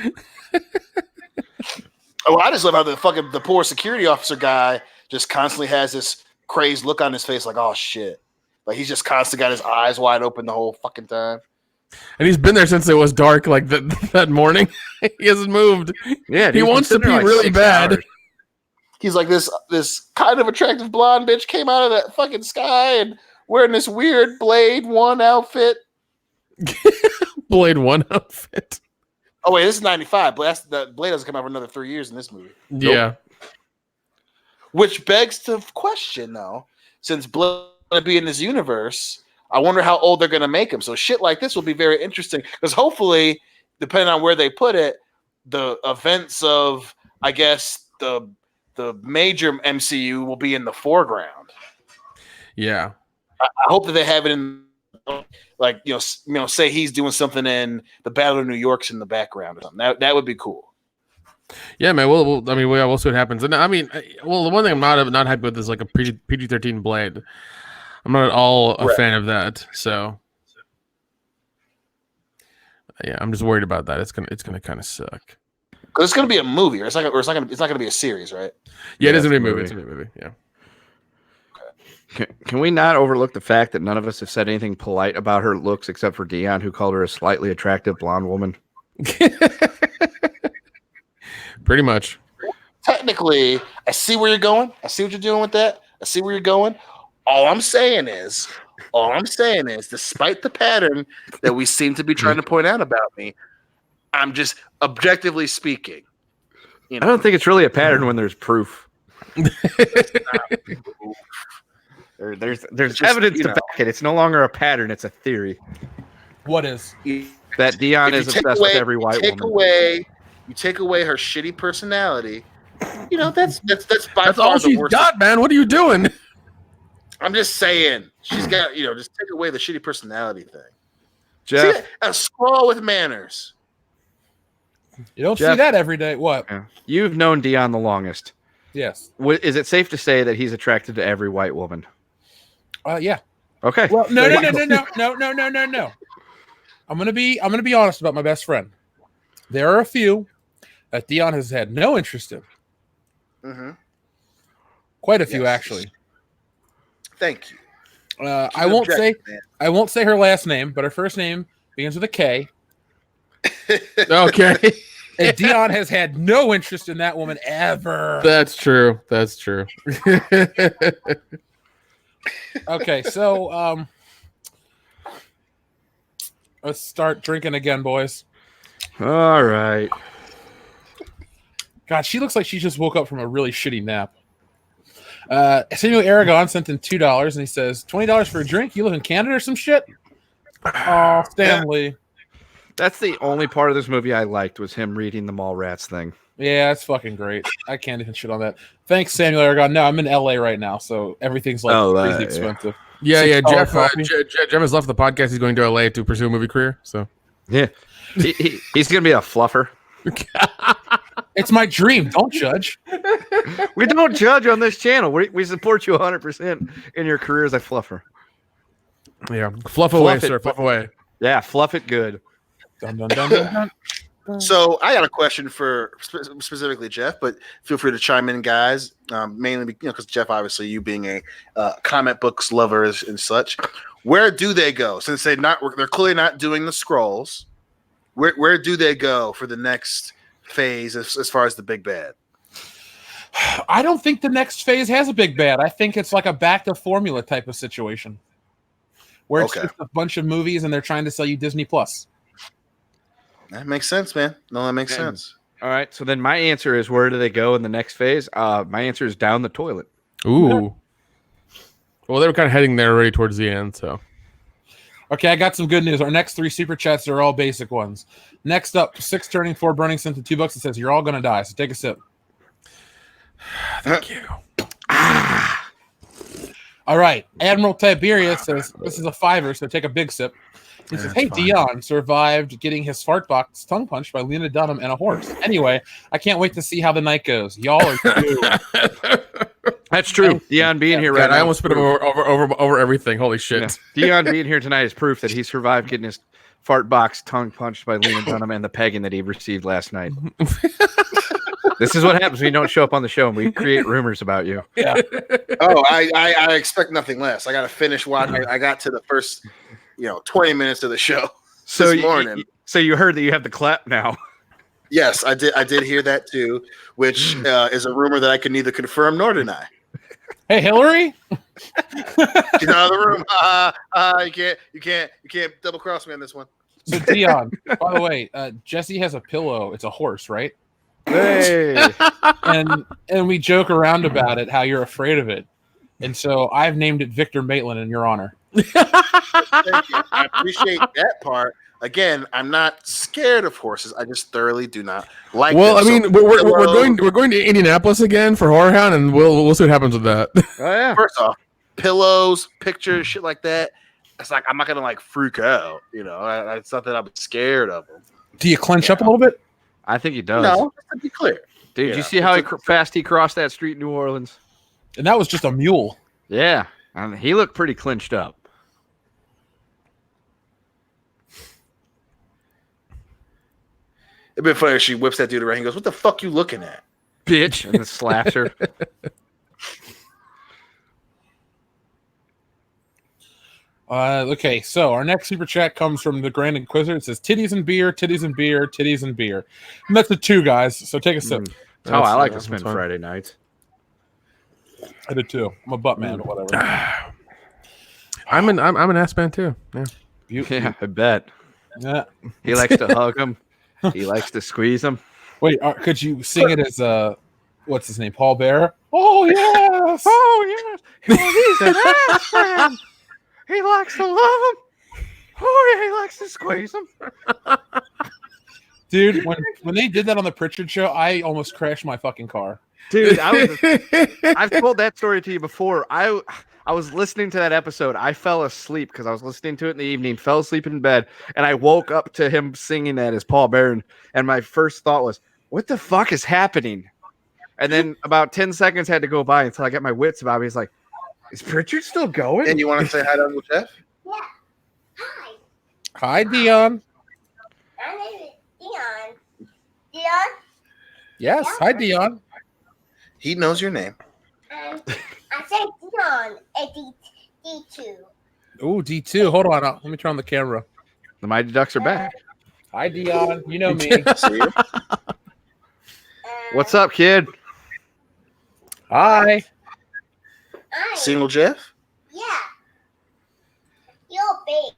Oh, I just love how the poor security officer guy just constantly has this crazed look on his face, like, oh shit, like he's just constantly got his eyes wide open the whole fucking time. And he's been there since it was dark, that morning. He hasn't moved. yeah, He wants to be really bad. Hours. he's like this kind of attractive blonde bitch came out of that fucking sky and wearing this weird Blade 1 outfit. Blade 1 outfit. Oh wait, this is 95. The Blade doesn't come out for another 3 years in this movie. Yeah. Nope. Which begs to question, though, since Blade going to be in this universe, I wonder how old they're going to make him. So shit like this will be very interesting because hopefully, depending on where they put it, the events of, I guess, the major MCU will be in the foreground. Yeah. I hope that they have it in, like, say he's doing something in the Battle of New York's in the background or something. That would be cool. Yeah, man. We'll see what happens. And I mean, the one thing I'm not happy with is like a PG-13 Blade. I'm not at all a fan of that. So, yeah, I'm just worried about that. It's gonna kind of suck. Because it's gonna be a movie, or it's not gonna be a series, right? Yeah, it is gonna be a movie. It's gonna be a movie. Yeah. Can we not overlook the fact that none of us have said anything polite about her looks except for Dion, who called her a slightly attractive blonde woman? Pretty much. Technically, I see where you're going. I see what you're doing with that. I see where you're going. All I'm saying is, despite the pattern that we seem to be trying to point out about me, I'm just objectively speaking. I don't think it's really a pattern when there's proof. There's evidence to back it. It's no longer a pattern. It's a theory. What is? That Dion is obsessed with every white woman. You take away her shitty personality. That's That's all she's got, man. What are you doing? I'm just saying, she's got, just take away the shitty personality thing. Jeff, see, a scroll with manners. You don't see that every day. What? Yeah. You've known Dion the longest. Yes. Is it safe to say that he's attracted to every white woman? Yeah. Okay. Well, no. I'm gonna be honest about my best friend. There are a few that Dion has had no interest in. Mm-hmm. Quite a few, actually. Thank you. I won't say her last name, but her first name begins with a K. Okay. And Dion has had no interest in that woman ever. That's true. Okay, so let's start drinking again, boys. All right. God, she looks like she just woke up from a really shitty nap. Samuel Aragon sent in $2, and he says, $20 for a drink? You live in Canada or some shit? Oh, Stanley. That's the only part of this movie I liked was him reading the Mallrats thing. Yeah, that's fucking great. I can't even shit on that. Thanks, Samuel Aragon. No, I'm in LA right now, so everything's crazy expensive. Yeah. Jeff has left the podcast. He's going to LA to pursue a movie career. So yeah, he's gonna be a fluffer. It's my dream. Don't judge. We don't judge on this channel. We support you 100% in your career as a fluffer. Yeah, fluff away, sir. Fluff away. Yeah, fluff it good. Dun, dun, dun, dun, dun. So I got a question for specifically Jeff, but feel free to chime in, guys. Mainly, because Jeff, obviously, you being a comic books lover and such. Where do they go since they're clearly not doing the scrolls? Where do they go for the next phase as far as the big bad? I don't think the next phase has a big bad. I think it's like a back to formula type of situation where it's just a bunch of movies and they're trying to sell you Disney Plus. That makes sense, man. No, that makes sense. All right. So then my answer is, where do they go in the next phase? My answer is down the toilet. Ooh. Well, they were kind of heading there already towards the end, so. Okay, I got some good news. Our next 3 super chats are all basic ones. Next up, 6 turning, 4 burning, sent to $2. It says, you're all going to die, so take a sip. Thank you. All right. Admiral Tiberius says, this is a $5, so take a big sip. He says, hey, Dion survived getting his fart box tongue punched by Lena Dunham and a horse. Anyway, I can't wait to see how the night goes. Y'all are cute. That's true. Dion being here right now. I almost put him over everything. Holy shit. Yeah. Dion being here tonight is proof that he survived getting his fart box tongue punched by Lena Dunham and the pegging that he received last night. This is what happens when you don't show up on the show and we create rumors about you. Yeah. Oh, I expect nothing less. I got to finish watching. I got to the first 20 minutes of the show this morning. So you heard that you have the clap now. Yes, I did. I did hear that too, which is a rumor that I can neither confirm nor deny. Hey, Hillary. She's out of the room. You can't double cross me on this one. So Dion, by the way, Jesse has a pillow. It's a horse, right? Hey. And we joke around about it, how you're afraid of it. And so I've named it Victor Maitland in your honor. Thank you. I appreciate that part. Again, I'm not scared of horses. I just thoroughly do not like. Well, them. I mean, we're going to Indianapolis again for Horror Hound, and we'll see what happens with that. Oh yeah. First off, pillows, pictures, shit like that. It's like I'm not gonna like freak out. You know, it's not that I'm scared of them. Do you clench up a little bit? I think he does. No, to be clear, Dude, Yeah. you see how fast he crossed that street in New Orleans? And that was just a mule. Yeah, he looked pretty clinched up. it'd be funny if she whips that dude around. He goes, "What the fuck you looking at?" Bitch, and then slaps her. Okay, so our next super chat comes from the Grand Inquisitor. It says titties and beer, titties and beer, titties and beer. And that's the two guys. So take a sip. Oh, I like to that's spend fine. Friday nights. I did too. I'm a butt man or whatever. I'm an ass man too. Yeah. Yeah, I bet. Yeah. He likes to hug him. He likes to squeeze him. Wait, could you sing it as what's his name? Paul Bear? Oh yes. Oh yes. Oh, he's an ass man. He likes to love him. Oh yeah, he likes to squeeze him. Dude, when they did that on the Pritchard show, I almost crashed my fucking car. Dude, I've told that story to you before. I was listening to that episode. I fell asleep because I was listening to it in the evening, fell asleep in bed, and I woke up to him singing that as Paul Barron. And my first thought was, what the fuck is happening? And then about 10 seconds had to go by until I got my wits about me. He's like, is Pritchard still going? And you want to say hi to Uncle Jeff? Yeah. Hi. Hi, Dion. My name is Dion. Dion? Yes, hi, Dion. He knows your name. I said Dion at D2. Oh, D2. Hold on. Let me turn on the camera. The Mighty Ducks are back. Hi, Dion. You know me. See? What's up, kid? Hi. Hi. Single Jeff? Yeah. You're big.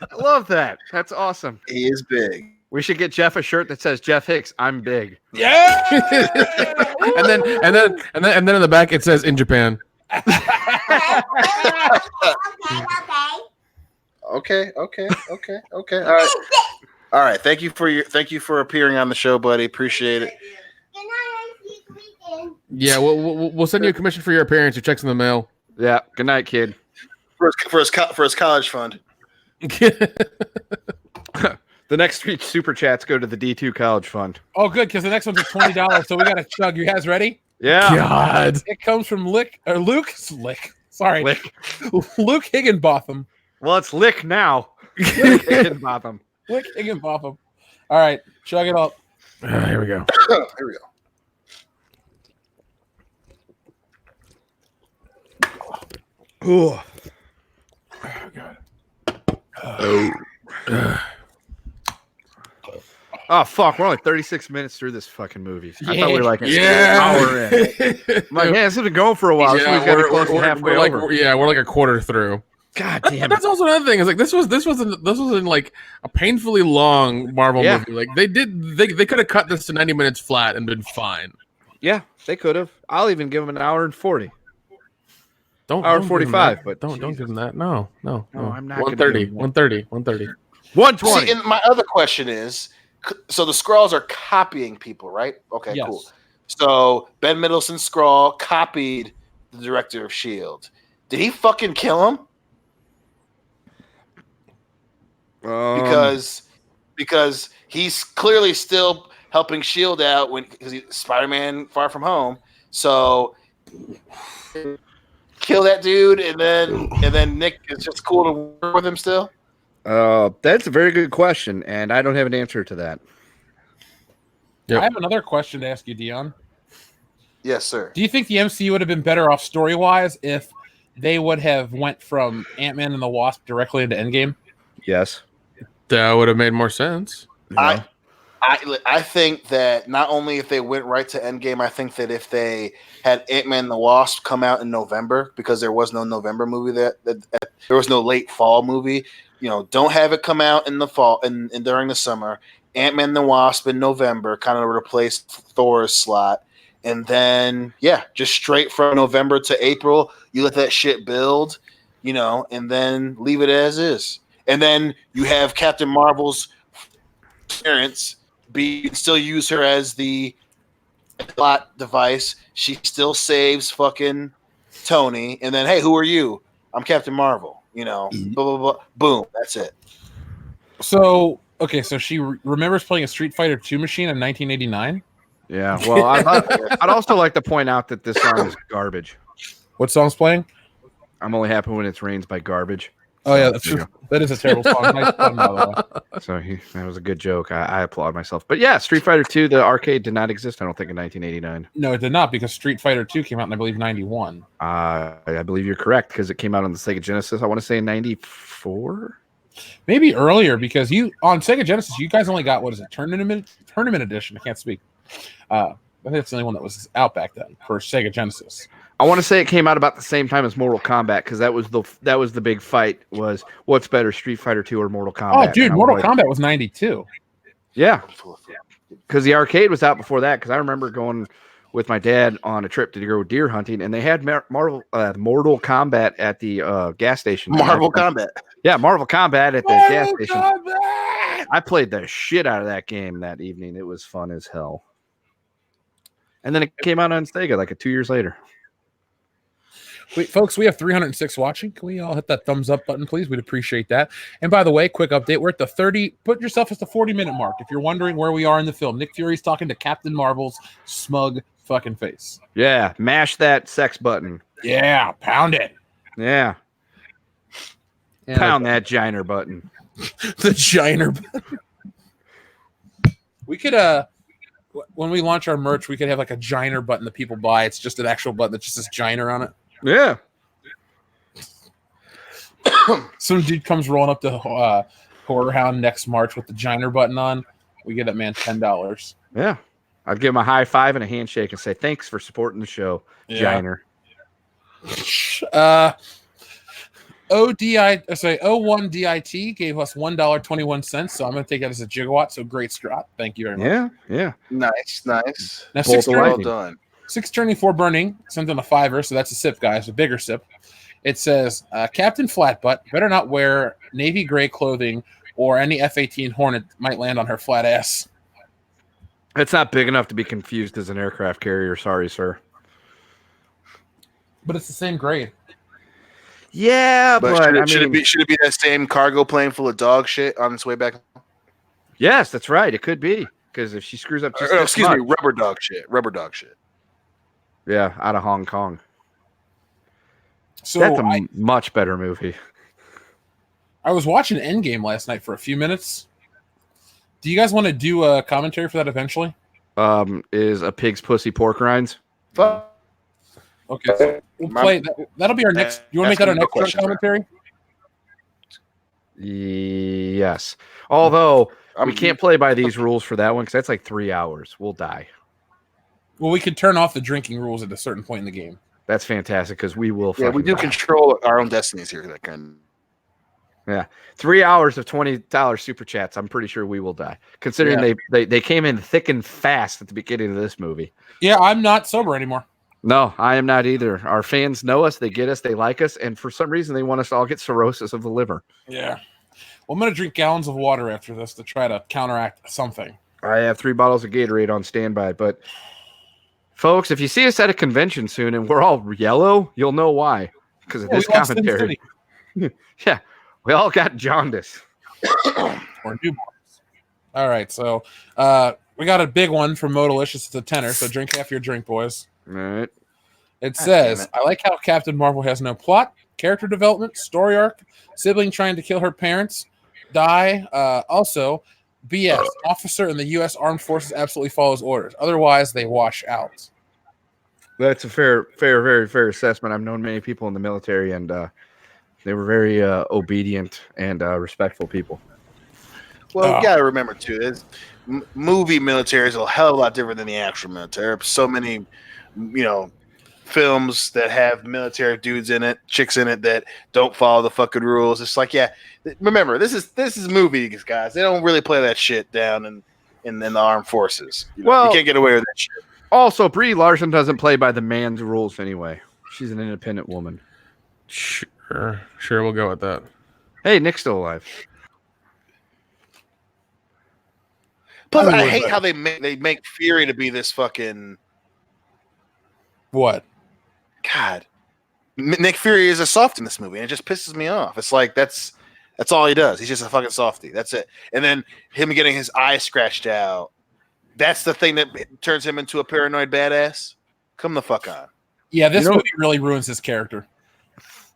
I love that. That's awesome. He is big. We should get Jeff a shirt that says Jeff Hicks, I'm big. Yeah. and then in the back it says in Japan. Okay. All right. Thank you for appearing on the show, buddy. Appreciate it. Good night. See you weekend. Yeah, we'll send you a commission for your appearance. Your check's in the mail. Yeah. Good night, kid. For his college fund. The next 3 super chats go to the D2 College Fund. Oh, good, because the next one's $20. So we got to chug. You guys ready? Yeah. God. It comes from Luke. Sorry. Lick. Luke Higginbotham. Well, it's Lick now. Lick Higginbotham. Luke Higginbotham. All right. Chug it up. Here we go. Here we go. Ooh. Oh, fuck. We're only 36 minutes through this fucking movie. I thought we were like an hour in. I'm like, yeah, this has been going for a while. Yeah, So we're halfway like, over. we're like a quarter through. God damn it. That's also another thing. Is like this wasn't like a painfully long Marvel Yeah. movie. Like they could have cut this to 90 minutes flat and been fine. Yeah, they could have. I'll even give them an hour and 40. Don't Hour give them 45, that. but don't Jesus. give them that. No, I'm not gonna 130, give them 130, 130. 120. See, and my other question is, so the Skrulls are copying people, right? Okay, Yes. cool. So Ben Mendelsohn's Skrull copied the director of S.H.I.E.L.D. Did he fucking kill him? Because he's clearly still helping S.H.I.E.L.D. out because he's Spider-Man Far From Home. So kill that dude, and then Nick is just cool to work with him still. That's a very good question, and I don't have an answer to that. Yep. I have another question to ask you, Dion. Yes, sir. Do you think the MCU would have been better off story-wise if they would have went from Ant-Man and the Wasp directly into Endgame? Yes. That would have made more sense. Yeah. I think that not only if they went right to Endgame, I think that if they had Ant-Man and the Wasp come out in November, because there was no November movie that there was no late fall movie. Don't have it come out in the fall and during the summer. Ant-Man and the Wasp in November, kind of replace Thor's slot, and then just straight from November to April, you let that shit build, and then leave it as is, and then you have Captain Marvel's parents. You can still use her as the plot device. She still saves fucking Tony, and then hey, who are you? I'm Captain Marvel. Blah blah blah. Boom. That's it. So so she remembers playing a Street Fighter 2 machine in 1989. Yeah. Well, I'd also like to point out that this song is garbage. What song's playing? I'm only happy when it's Rains by Garbage. Oh yeah, that's true. That is a terrible song. Nice pun, by the way. So that was a good joke. I applaud myself. But yeah, Street Fighter 2, the arcade did not exist, I don't think, in 1989. No, it did not, because Street Fighter 2 came out in, I believe, 91. I believe you're correct, because it came out on the Sega Genesis, I want to say, in 94? Maybe earlier, because on Sega Genesis, you guys only got, what is it, Tournament Edition? I can't speak. I think that's the only one that was out back then for Sega Genesis. I want to say it came out about the same time as Mortal Kombat, because that was the big fight, was what's better, Street Fighter 2 or Mortal Kombat? Oh, dude, Mortal Kombat was 92. Yeah, because the arcade was out before that, because I remember going with my dad on a trip to go deer hunting, and they had Mortal Kombat at the gas station. Marvel Kombat. Yeah, Marvel Kombat at the gas station. Kombat! I played the shit out of that game that evening. It was fun as hell. And then it came out on Sega like 2 years later. Wait, folks, we have 306 watching. Can we all hit that thumbs up button, please? We'd appreciate that. And by the way, quick update. We're at the 30. Put yourself at the 40-minute mark. If you're wondering where we are in the film, Nick Fury's talking to Captain Marvel's smug fucking face. Yeah, mash that sex button. Yeah, pound it. Yeah. Pound that Giner button. The Giner button. We could, when we launch our merch, we could have like a Giner button that people buy. It's just an actual button that just says Giner on it. Yeah. Some dude comes rolling up to Horror Hound next March with the Giner button on. We get that man $10. Yeah. I'd give him a high five and a handshake and say, thanks for supporting the show, Giner. O1DIT gave us $1.21, so I'm going to take that as a gigawatt. So great, Scott. Thank you very much. Yeah. Nice. Now, Well done. 624 burning, sent on a $5, so that's a sip, guys, a bigger sip. It says, Captain Flatbutt better not wear navy gray clothing or any F-18 Hornet might land on her flat ass. It's not big enough to be confused as an aircraft carrier. Sorry, sir. But it's the same grade. Yeah, but should it be that same cargo plane full of dog shit on its way back? Yes, that's right. It could be, because if she screws up, rubber dog shit. Yeah, out of Hong Kong. So that's a much better movie. I was watching Endgame last night for a few minutes. Do you guys want to do a commentary for that eventually? Is a pig's pussy pork rinds? Okay, so we'll play. That'll be our next. You want to make that our next commentary? Yes. Although we can't play by these rules for that one, because that's like 3 hours. We'll die. Well, we could turn off the drinking rules at a certain point in the game. That's fantastic, because we will. Yeah, we do control our own destinies here. That kind. Yeah, 3 hours of $20 super chats. I'm pretty sure we will die, considering they came in thick and fast at the beginning of this movie. Yeah, I'm not sober anymore. No, I am not either. Our fans know us, they get us, they like us, and for some reason they want us to all get cirrhosis of the liver. Yeah. Well, I'm going to drink gallons of water after this to try to counteract something. I have 3 bottles of Gatorade on standby, but folks, if you see us at a convention soon and we're all yellow, you'll know why, because of this commentary. Yeah, we all got jaundice. Or newborns. All right, so we got a big one from Modalicious. It's a tenner, so drink half your drink, boys. All right. It says, I like how Captain Marvel has no plot, character development, story arc, sibling trying to kill her parents, die. Also, BS, officer in the U.S. Armed Forces absolutely follows orders. Otherwise, they wash out. That's a very fair assessment. I've known many people in the military, and they were very obedient and respectful people. Well, you gotta remember too, movie military is a hell of a lot different than the actual military. There's so many, films that have military dudes in it, chicks in it that don't follow the fucking rules. It's like, yeah, remember this is movies, guys. They don't really play that shit down in the armed forces. You can't get away with that shit. Also, Brie Larson doesn't play by the man's rules anyway. She's an independent woman. Sure, we'll go with that. Hey, Nick's still alive. Plus, I hate how they make Fury to be this fucking what? God, Nick Fury is a soft in this movie, and it just pisses me off. It's like that's all he does. He's just a fucking softie. That's it. And then him getting his eye scratched out. That's the thing that turns him into a paranoid badass. Come the fuck on. Yeah, this movie really ruins his character.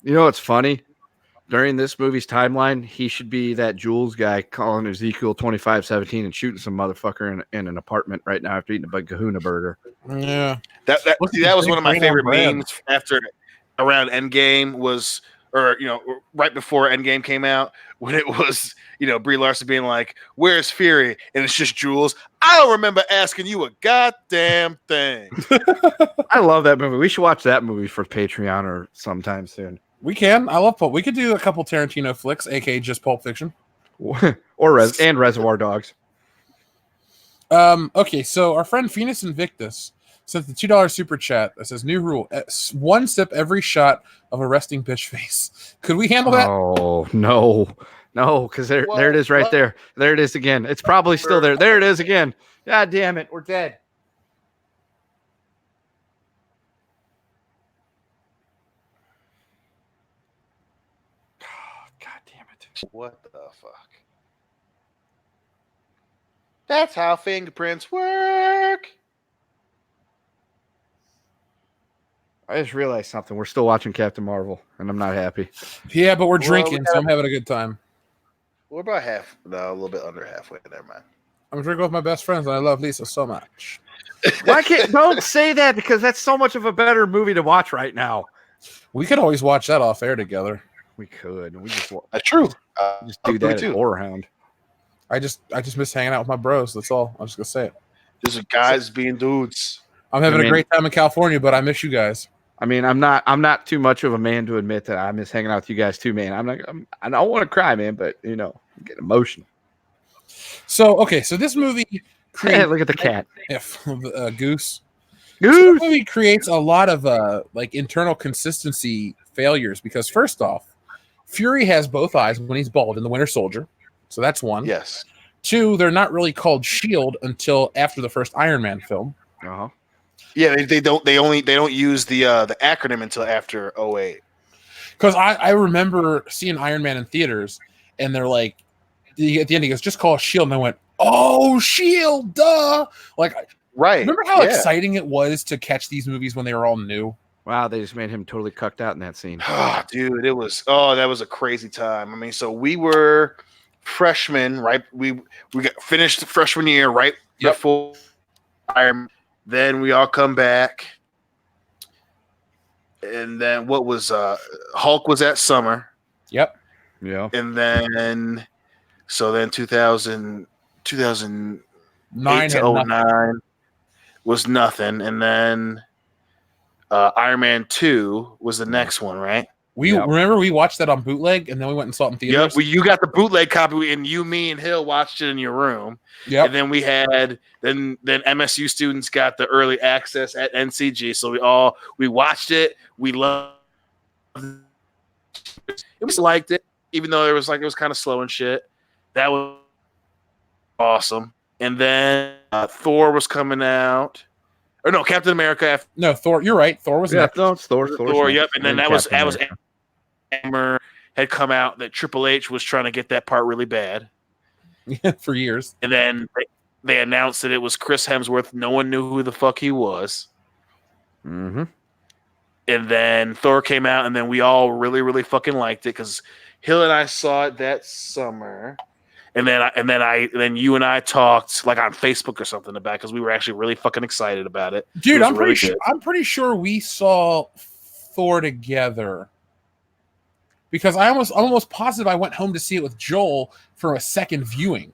You know what's funny? During this movie's timeline, he should be that Jules guy calling Ezekiel 25:17 and shooting some motherfucker in an apartment right now after eating a big kahuna burger. Yeah. That was one of my favorite memes after around Endgame was, or right before Endgame came out, when it was, Brie Larson being like, "Where's Fury?" And it's just Jules. I don't remember asking you a goddamn thing. I love that movie. We should watch that movie for Patreon or sometime soon. We can. I love Pulp. We could do a couple Tarantino flicks, aka just Pulp Fiction, or Reservoir Dogs. Okay, so our friend Phoenix Invictus sent the $2 super chat that says, "New rule: one sip every shot of a resting bitch face." Could we handle that? Oh no, because there it is right there. There it is again. It's probably still there. There it is again. God damn it, we're dead. What the fuck? That's how fingerprints work. I just realized something. We're still watching Captain Marvel, and I'm not happy. Yeah, but we're drinking, so I'm having a good time. We're about half. No, a little bit under halfway. Never mind. I'm drinking with my best friends, and I love Lisa so much. Why can't? Don't say that, because that's so much of a better movie to watch right now. We could always watch that off air together. We could. We just that's true. Just do that at Horrorhound. I just miss hanging out with my bros. That's all. I'm just gonna say it. Just guys being dudes. I'm having a great time in California, but I miss you guys. I mean, I'm not too much of a man to admit that I miss hanging out with you guys too, man. I don't want to cry, man, but I'm getting emotional. So this movie creates, look at the cat. Goose. Goose. So this movie creates a lot of internal consistency failures because first off, Fury has both eyes when he's bald in the Winter Soldier. So that's one. Yes. Two, they're not really called S.H.I.E.L.D. until after the first Iron Man film. Uh-huh. Yeah, they don't use the acronym until after 08. Because I remember seeing Iron Man in theaters, and they're like, at the end he goes, "Just call it S.H.I.E.L.D." And I went, "Oh, S.H.I.E.L.D. Duh!" Like, right? Remember how exciting it was to catch these movies when they were all new? Wow, they just made him totally cucked out in that scene. Dude, that was a crazy time. I mean, so we were freshmen, right? We got finished the freshman year right before Iron. Then we all come back, and then what was Hulk was that summer? Yep. Yeah. And then 2009 to 09 was nothing, and then Iron Man 2 was the next one, right? Remember we watched that on bootleg, and then we went and saw it in theaters. Yep, you got the bootleg copy, and you, me, and Hill watched it in your room. Yep. And then we had then MSU students got the early access at NCG, so we watched it. We loved it. We just liked it, even though it was kind of slow and shit. That was awesome. And then Thor was coming out. Or no, Captain America. No, Thor. You're right. Thor was next. No, it's Thor. Yep. And then that was Hammer had come out that Triple H was trying to get that part really bad for years. And then they announced that it was Chris Hemsworth. No one knew who the fuck he was. Mm-hmm. And then Thor came out, and then we all really, really fucking liked it because Hill and I saw it that summer. And then you and I talked like on Facebook or something about it because we were actually really fucking excited about it. Dude, I'm pretty sure we saw Thor together because I'm almost positive I went home to see it with Joel for a second viewing.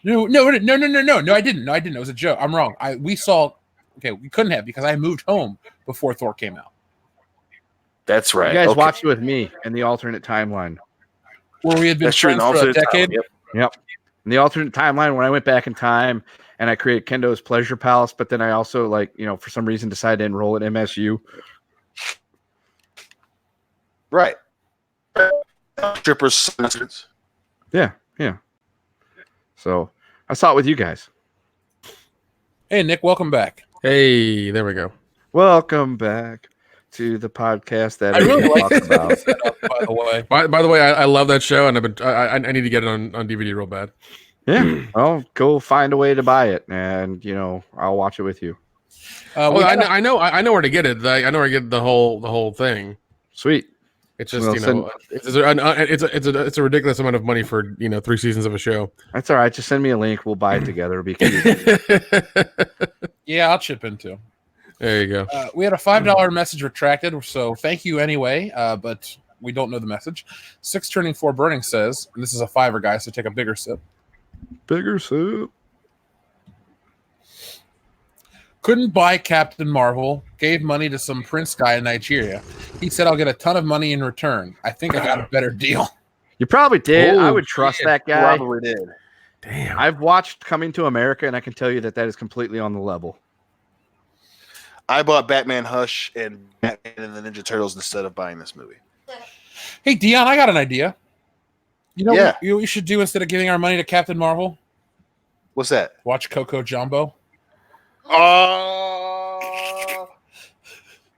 No, I didn't. It was a joke. I'm wrong. We couldn't have because I moved home before Thor came out. That's right. You guys watched it with me in the alternate timeline. Where we had been friends for a decade. Yep. In the alternate timeline, when I went back in time and I created Kendo's Pleasure Palace, but then I also, for some reason decided to enroll at MSU. Right. Strippers. Yeah. So I saw it with you guys. Hey, Nick, welcome back. Hey, there we go. Welcome back to the podcast that I really like talk about. By the way, By the way, I love that show, and I need to get it on DVD real bad. Yeah. Well, go find a way to buy it, and I'll watch it with you. I know where to get it. I know where to get the whole thing. Sweet. It's just it's a ridiculous amount of money for 3 seasons of a show. That's all right. Just send me a link. We'll buy it together. Because yeah, I'll chip in too. There you go. We had a $5 message retracted, so thank you anyway. But we don't know the message. 6 turning 4 burning says, and this is a $5, guys, so take a bigger sip. Bigger sip. Couldn't buy Captain Marvel. Gave money to some prince guy in Nigeria. He said, I'll get a ton of money in return. I think I got a better deal. You probably did. I would trust that guy. Probably did. Damn. I've watched Coming to America, and I can tell you that is completely on the level. I bought Batman Hush and Batman and the Ninja Turtles instead of buying this movie. Hey, Dion, I got an idea. You know Yeah. what we should do instead of giving our money to Captain Marvel? What's that? Watch Coco Jumbo. Oh,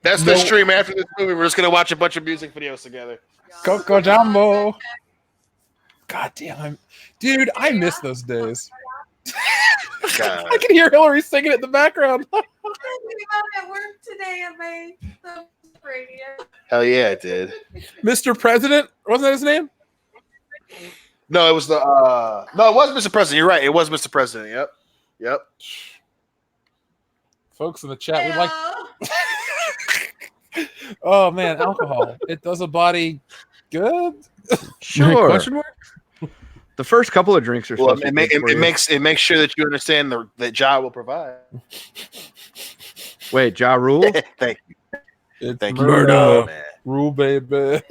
that's the stream after this movie. We're just gonna watch a bunch of music videos together. Coco Jumbo. God damn, dude, I miss those days. I can hear Hillary singing it in the background. I'm at work today at my radio. Hell yeah, it did. Mr. President, wasn't that his name? No, it was the no, it was Mr. President. You're right. It was Mr. President. Yep. Folks in the chat would like. Oh man, alcohol. It does a body good. Sure. Question mark? The first couple of drinks are Well, supposed it makes sure that you understand that Ja will provide. Wait, Ja Rule? Thank you. It's Thank murder. you. Man. Rule, baby.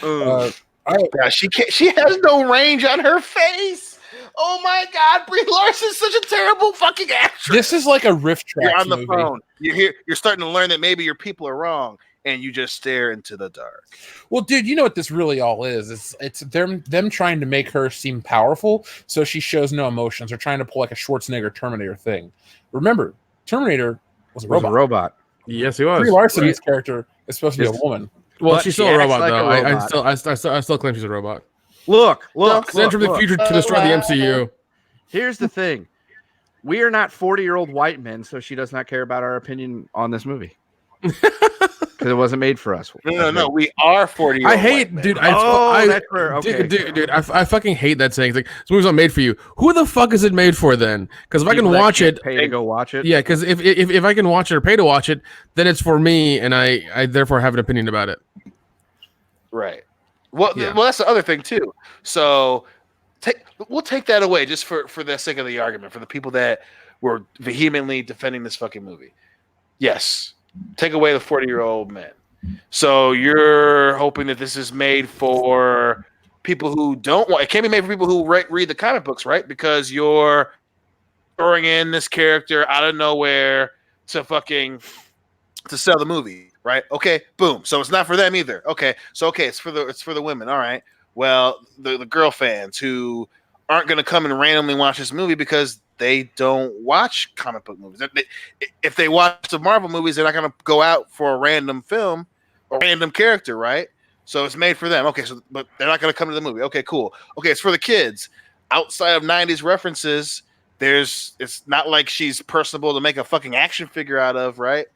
Yeah, she has no range on her face. Oh my God, Brie Larson's such a terrible fucking actress. This is like a riff track. You're on the movie. phone. You're starting to learn that maybe your people are wrong, and you just stare into the dark. Well, dude, you know what this really all is? It's them trying to make her seem powerful, so she shows no emotions. They're trying to pull like a Schwarzenegger Terminator thing. Remember, Terminator was a robot. Yes, he was. Brie Larson's character is supposed to be a woman. Well, But she's she still a acts robot like a though. robot. I still claim she's a robot. Look. Sent from the future to destroy the MCU. Here's the thing. We are not 40-year-old white men, so she does not care about our opinion on this movie. Because it wasn't made for us. No. We are 40. I hate, dude. That's where, okay. Dude, I fucking hate that saying. It's like, this movie's not made for you. Who the fuck is it made for then? Because if I can watch it, pay to go watch it. yeah. Because if I can watch it or pay to watch it, then it's for me, and I therefore have an opinion about it. Right. Well, Yeah. well, that's the other thing too. So we'll take that away just for the sake of the argument, for the people that were vehemently defending this fucking movie. Yes, take away the 40-year-old men. So you're hoping that this is made for people who don't want. It can't be made for people who read the comic books, right? Because you're throwing in this character out of nowhere to sell the movie, right? Okay, boom. So it's not for them either. Okay, it's for the women. All right. Well, the girl fans who aren't going to come and randomly watch this movie because they don't watch comic book movies. If they watch the Marvel movies, they're not going to go out for a random film or random character, right? So it's made for them. Okay, but they're not going to come to the movie. Okay, cool. Okay, it's for the kids. Outside of 90s references, it's not like she's personable to make a fucking action figure out of, right?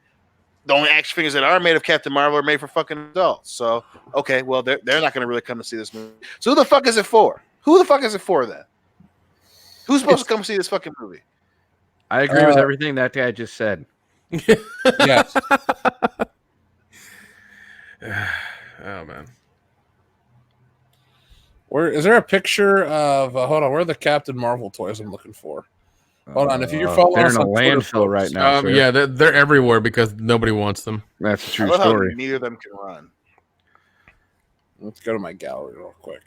The only action figures that are made of Captain Marvel are made for fucking adults. So, okay, well, they're not going to really come to see this movie. So who the fuck is it for? Who the fuck is it for then? Who's supposed to come see this fucking movie? I agree with everything that guy just said. Yes. Oh man. Where is there a picture of? Hold on, where are the Captain Marvel toys I'm looking for? Hold on, if you're following they're us in a on Twitter, landfill right now. Sir. Yeah, they're everywhere because nobody wants them. That's a I true love story. how neither of them can run. Let's go to my gallery real quick.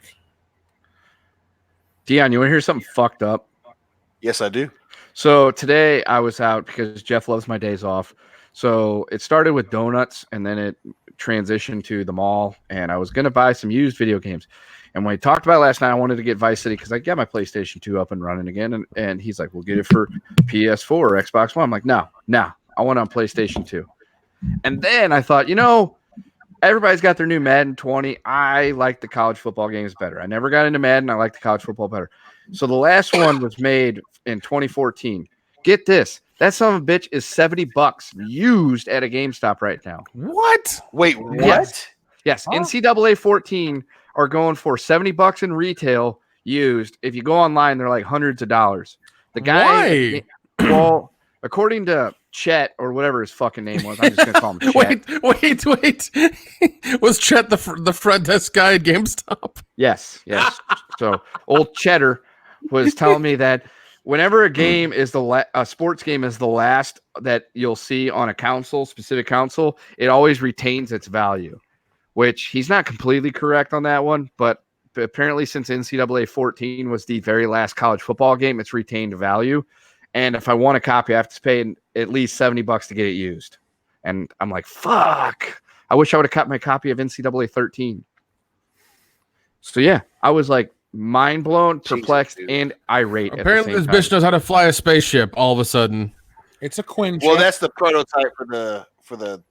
Dion, you want to hear something fucked up? Yes, I do. So today I was out because Jeff loves my days off. So it started with donuts and then it transitioned to the mall. And I was going to buy some used video games. And when we talked about it last night, I wanted to get Vice City because I got my PlayStation 2 up and running again. And he's like, we'll get it for PS4 or Xbox One. I'm like, no, I want it on PlayStation 2. And then I thought, everybody's got their new Madden 20. I like the college football games better. I never got into Madden. I like the college football better. So the last one was made in 2014. Get this. That son of a bitch is $70 used at a GameStop right now. What? Wait, what? Yes. Huh? NCAA 14 are going for $70 in retail used. If you go online, they're like hundreds of dollars. The guy, well, according to Chet or whatever his fucking name was, I'm just gonna call him Chet. Wait. Was Chet the front desk guy at GameStop? Yes. So old Cheddar was telling me that whenever a game is a sports game is the last that you'll see on a specific console, it always retains its value. Which he's not completely correct on that one, but apparently since NCAA 14 was the very last college football game, it's retained value. And if I want a copy, I have to pay at least $70 to get it used. And I'm like, fuck. I wish I would have got my copy of NCAA 13. So yeah, I was like mind blown, perplexed, and irate. Apparently, this bitch knows how to fly a spaceship. All of a sudden, It's a Quinjet. Well, that's the prototype for the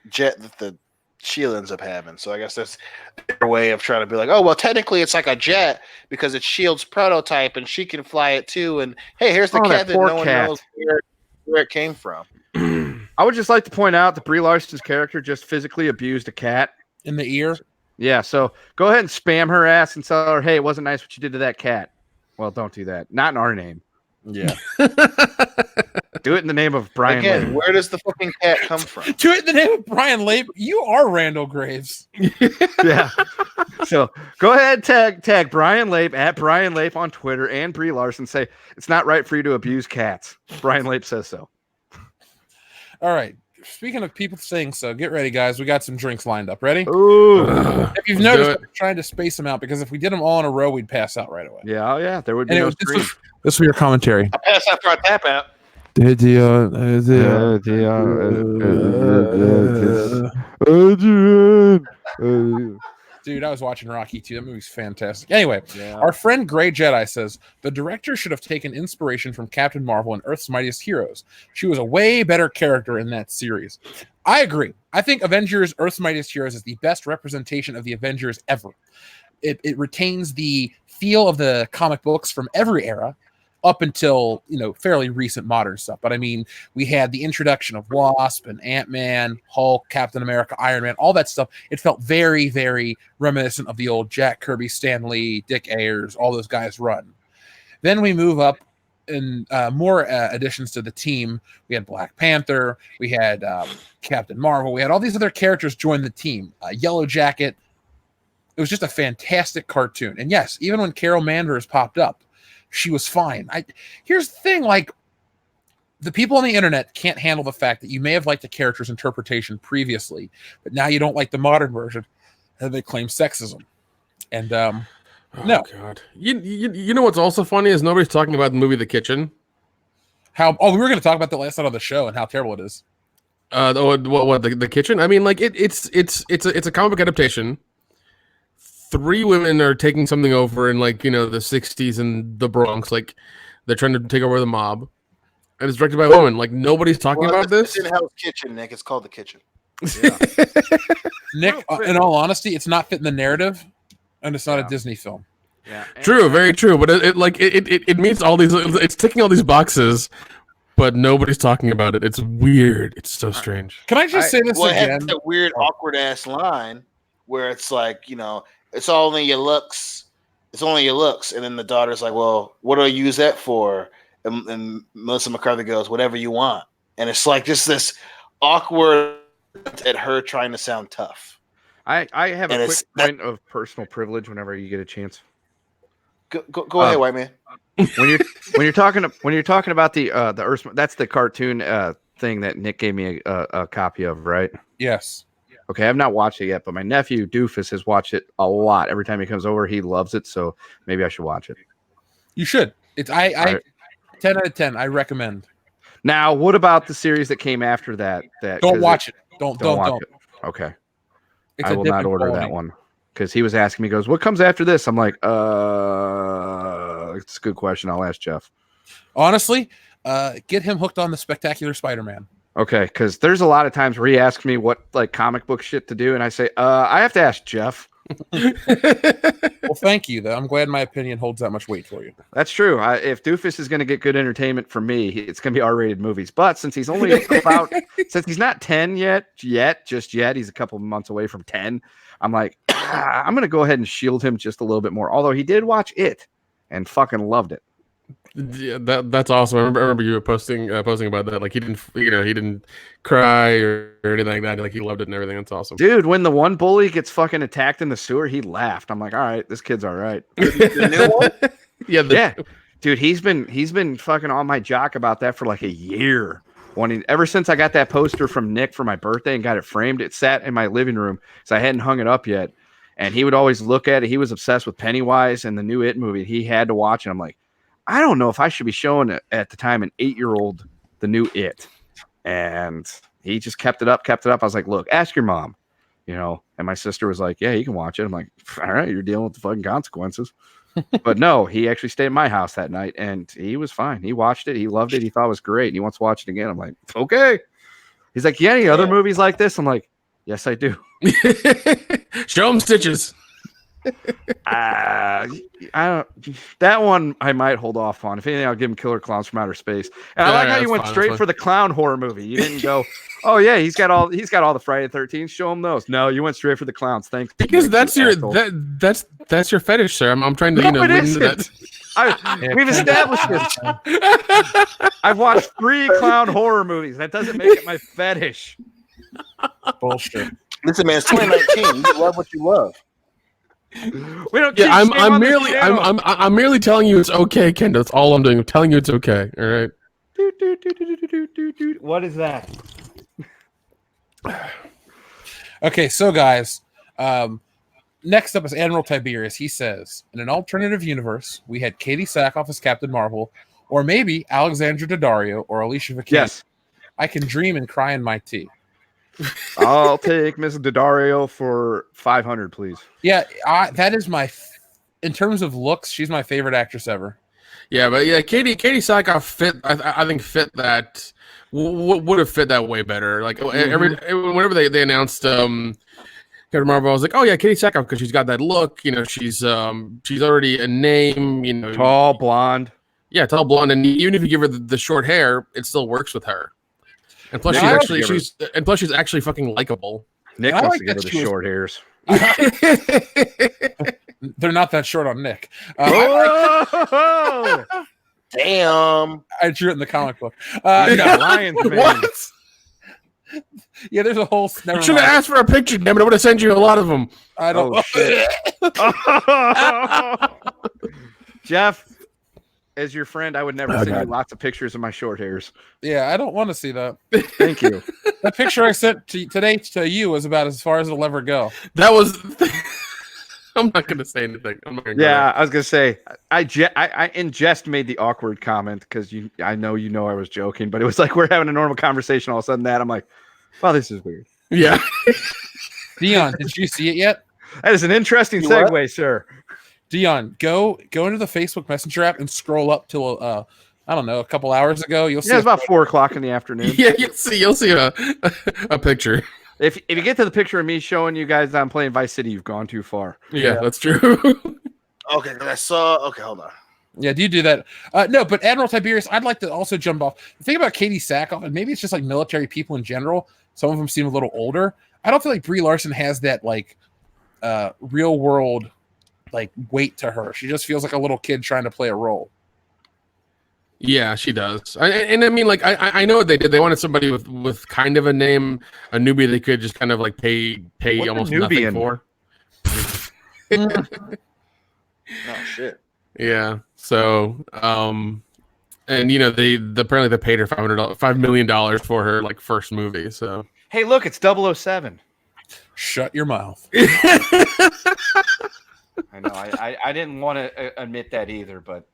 jet that the Shield ends up having. So I guess that's their way of trying to be like, oh, well, technically it's like a jet because it's Shield's prototype and she can fly it too. And hey, here's the cat that no one knows where it came from. I would just like to point out that Brie Larson's character just physically abused a cat in the ear. Yeah, so go ahead and spam her ass and tell her, hey, it wasn't nice what you did to that cat. Well, don't do that. Not in our name. Yeah. Do it in the name of Brian Again, Lape. where does the fucking cat come from? Do it in the name of Brian Lape. You are Randall Graves. Yeah. So go ahead, tag Brian Lape at Brian Lape on Twitter and Brie Larson. Say it's not right for you to abuse cats. Brian Lape says so. All right. Speaking of people saying so, get ready, guys. We got some drinks lined up. Ready? Ooh. If you've noticed, we're trying to space them out because if we did them all in a row, we'd pass out right away. Yeah, yeah. There would be no screen. This was your commentary. I pass after I tap out. Dude, I was watching Rocky too. That movie's fantastic. Anyway, Our friend Grey Jedi says the director should have taken inspiration from Captain Marvel and Earth's Mightiest Heroes. She was a way better character in that series. I agree. I think Avengers Earth's Mightiest Heroes is the best representation of the Avengers ever. It retains the feel of the comic books from every era up until, fairly recent modern stuff. But I mean, we had the introduction of Wasp and Ant-Man, Hulk, Captain America, Iron Man, all that stuff. It felt very, very reminiscent of the old Jack Kirby, Stan Lee, Dick Ayers, all those guys run. Then we move up in more additions to the team. We had Black Panther, we had Captain Marvel, we had all these other characters join the team. Yellow Jacket. It was just a fantastic cartoon. And yes, even when Carol Danvers popped up, she was fine. Here's the thing, the people on the internet can't handle the fact that you may have liked the character's interpretation previously, but now you don't like the modern version, and they claim sexism. And no. God. You know what's also funny is nobody's talking about the movie The Kitchen. We were going to talk about that last night on the show and how terrible it is. The Kitchen? I mean, it's a comic book adaptation. 3 women are taking something over in the 60s in the Bronx. They're trying to take over the mob. And it's directed by a woman. Nobody's talking about this. It's in Hell's Kitchen, Nick. It's called The Kitchen. Yeah. Nick, in all honesty, it's not fitting the narrative, and it's not a Disney film. Yeah. True, very true. But it meets all these. It's ticking all these boxes, but nobody's talking about it. It's weird. It's so strange. Can I just say this again? It has that weird, awkward ass line where it's it's only your looks. It's only your looks. And then the daughter's like, well, what do I use that for? And Melissa McCarthy goes, whatever you want. And it's just this awkward at her trying to sound tough. I have And a it's quick point of personal privilege whenever you get a chance. Go ahead, white man. When you're talking about the Earth, that's the cartoon thing that Nick gave me a copy of, right? Yes. Okay, I've not watched it yet, but my nephew Doofus has watched it a lot. Every time he comes over, he loves it. So maybe I should watch it. You should. It's I Right. 10 out of 10. I recommend. Now, what about the series that came after that? Don't watch it. Don't watch it. Okay, It's I will not order that one because he was asking me. He goes, what comes after this? I'm like, it's a good question. I'll ask Jeff. Honestly, get him hooked on the Spectacular Spider-Man. Okay, because there's a lot of times where he asks me what like comic book shit to do, and I say, I have to ask Jeff. Well, thank you. Though I'm glad my opinion holds that much weight for you. That's true. If Doofus is going to get good entertainment from me, it's going to be R-rated movies. But since he's only since he's not 10 yet, he's a couple months away from 10. I'm like, I'm going to go ahead and shield him just a little bit more. Although he did watch it and fucking loved it. Yeah, that's awesome. I remember you were posting about that. Like he didn't cry or anything like that. Like he loved it and everything. That's awesome, dude. When the one bully gets fucking attacked in the sewer, he laughed. I'm like, all right, this kid's all right. The new one? Yeah, dude. He's been fucking on my jock about that for like a year. Ever since I got that poster from Nick for my birthday and got it framed, it sat in my living room because I hadn't hung it up yet. And he would always look at it. He was obsessed with Pennywise and the new It movie. He had to watch it. I'm like, I don't know if I should be showing it at the time an 8-year-old the new It. And he just kept it up. I was like, look, ask your mom, And my sister was like, yeah, you can watch it. I'm like, all right, you're dealing with the fucking consequences. But no, he actually stayed at my house that night and he was fine. He watched it. He loved it. He thought it was great. And he wants to watch it again. I'm like, okay. He's like, yeah, any other movies like this? I'm like, yes, I do. Show him Stitches. I don't. That one I might hold off on. If anything, I'll give him Killer Clowns from Outer Space. And I like how you went straight for the clown horror movie. You didn't go, oh yeah, he's got all the Friday the 13th. Show him those. No, you went straight for the clowns. Thanks. Because that's your fetish, sir. I'm trying to lead into that. We've established this. I've watched 3 clown horror movies. That doesn't make it my fetish. Bullshit. Listen, man, it's 2019. You love what you love. We don't. Yeah, I'm merely telling you it's okay, Ken. That's all I'm doing. I'm telling you it's okay. All right. What is that? Okay, so guys, next up is Admiral Tiberius. He says, in an alternative universe, we had Katie Sackhoff as Captain Marvel, or maybe Alexandra Daddario or Alicia Vikander. Yes. I can dream and cry in my tea. I'll take Mrs. Daddario for 500, please. Yeah, that is in terms of looks, she's my favorite actress ever. Yeah, but yeah, Katie Sackhoff I think fit that would have fit that way better. Like whenever they announced Captain Marvel, I was like, oh yeah, Katie Sackhoff because she's got that look. She's already a name. Tall, blonde. Yeah, tall, blonde, and even if you give her the short hair, it still works with her. And plus, she's actually fucking likable. Nick wants to give her the short hairs. They're not that short on Nick. Damn! I drew it in the comic book. Lions, man. What? Yeah, there's a whole. You should have asked for a picture, damn it! I would have sent you a lot of them. I don't. Oh, shit. Jeff, as your friend, I would never send you lots of pictures of my short hairs. Yeah, I don't want to see that. Thank you. That picture I sent today to you was about as far as it'll ever go. That was. I'm not going to say anything. I was going to say, I in jest made the awkward comment because I know I was joking, but it was like we're having a normal conversation. All of a sudden, I'm like, wow, this is weird. Yeah. Dion, did you see it yet? That is an interesting segue, sir. Dion, go into the Facebook Messenger app and scroll up till I don't know, a couple hours ago. You'll see. Yeah, it's about 4:00 in the afternoon. Yeah, you'll see a picture. If you get to the picture of me showing you guys that I'm playing Vice City, you've gone too far. Yeah, that's true. Okay, I saw. Okay, hold on. Yeah, do you do that? No, but Admiral Tiberius, I'd like to also jump off. The thing about Katie Sackhoff, and maybe it's just like military people in general. Some of them seem a little older. I don't feel like Brie Larson has that like real world like weight to her. She just feels like a little kid trying to play a role. Yeah, she does. And I mean, like, I know what they did. They wanted somebody with kind of a name, a newbie they could just kind of like pay What's a almost nothing Nubian? for. Oh shit. Yeah. So, and you know, apparently they paid her $5 million for her like first movie. So, Hey, look, it's 007. Shut your mouth. I know. I didn't want to admit that either, but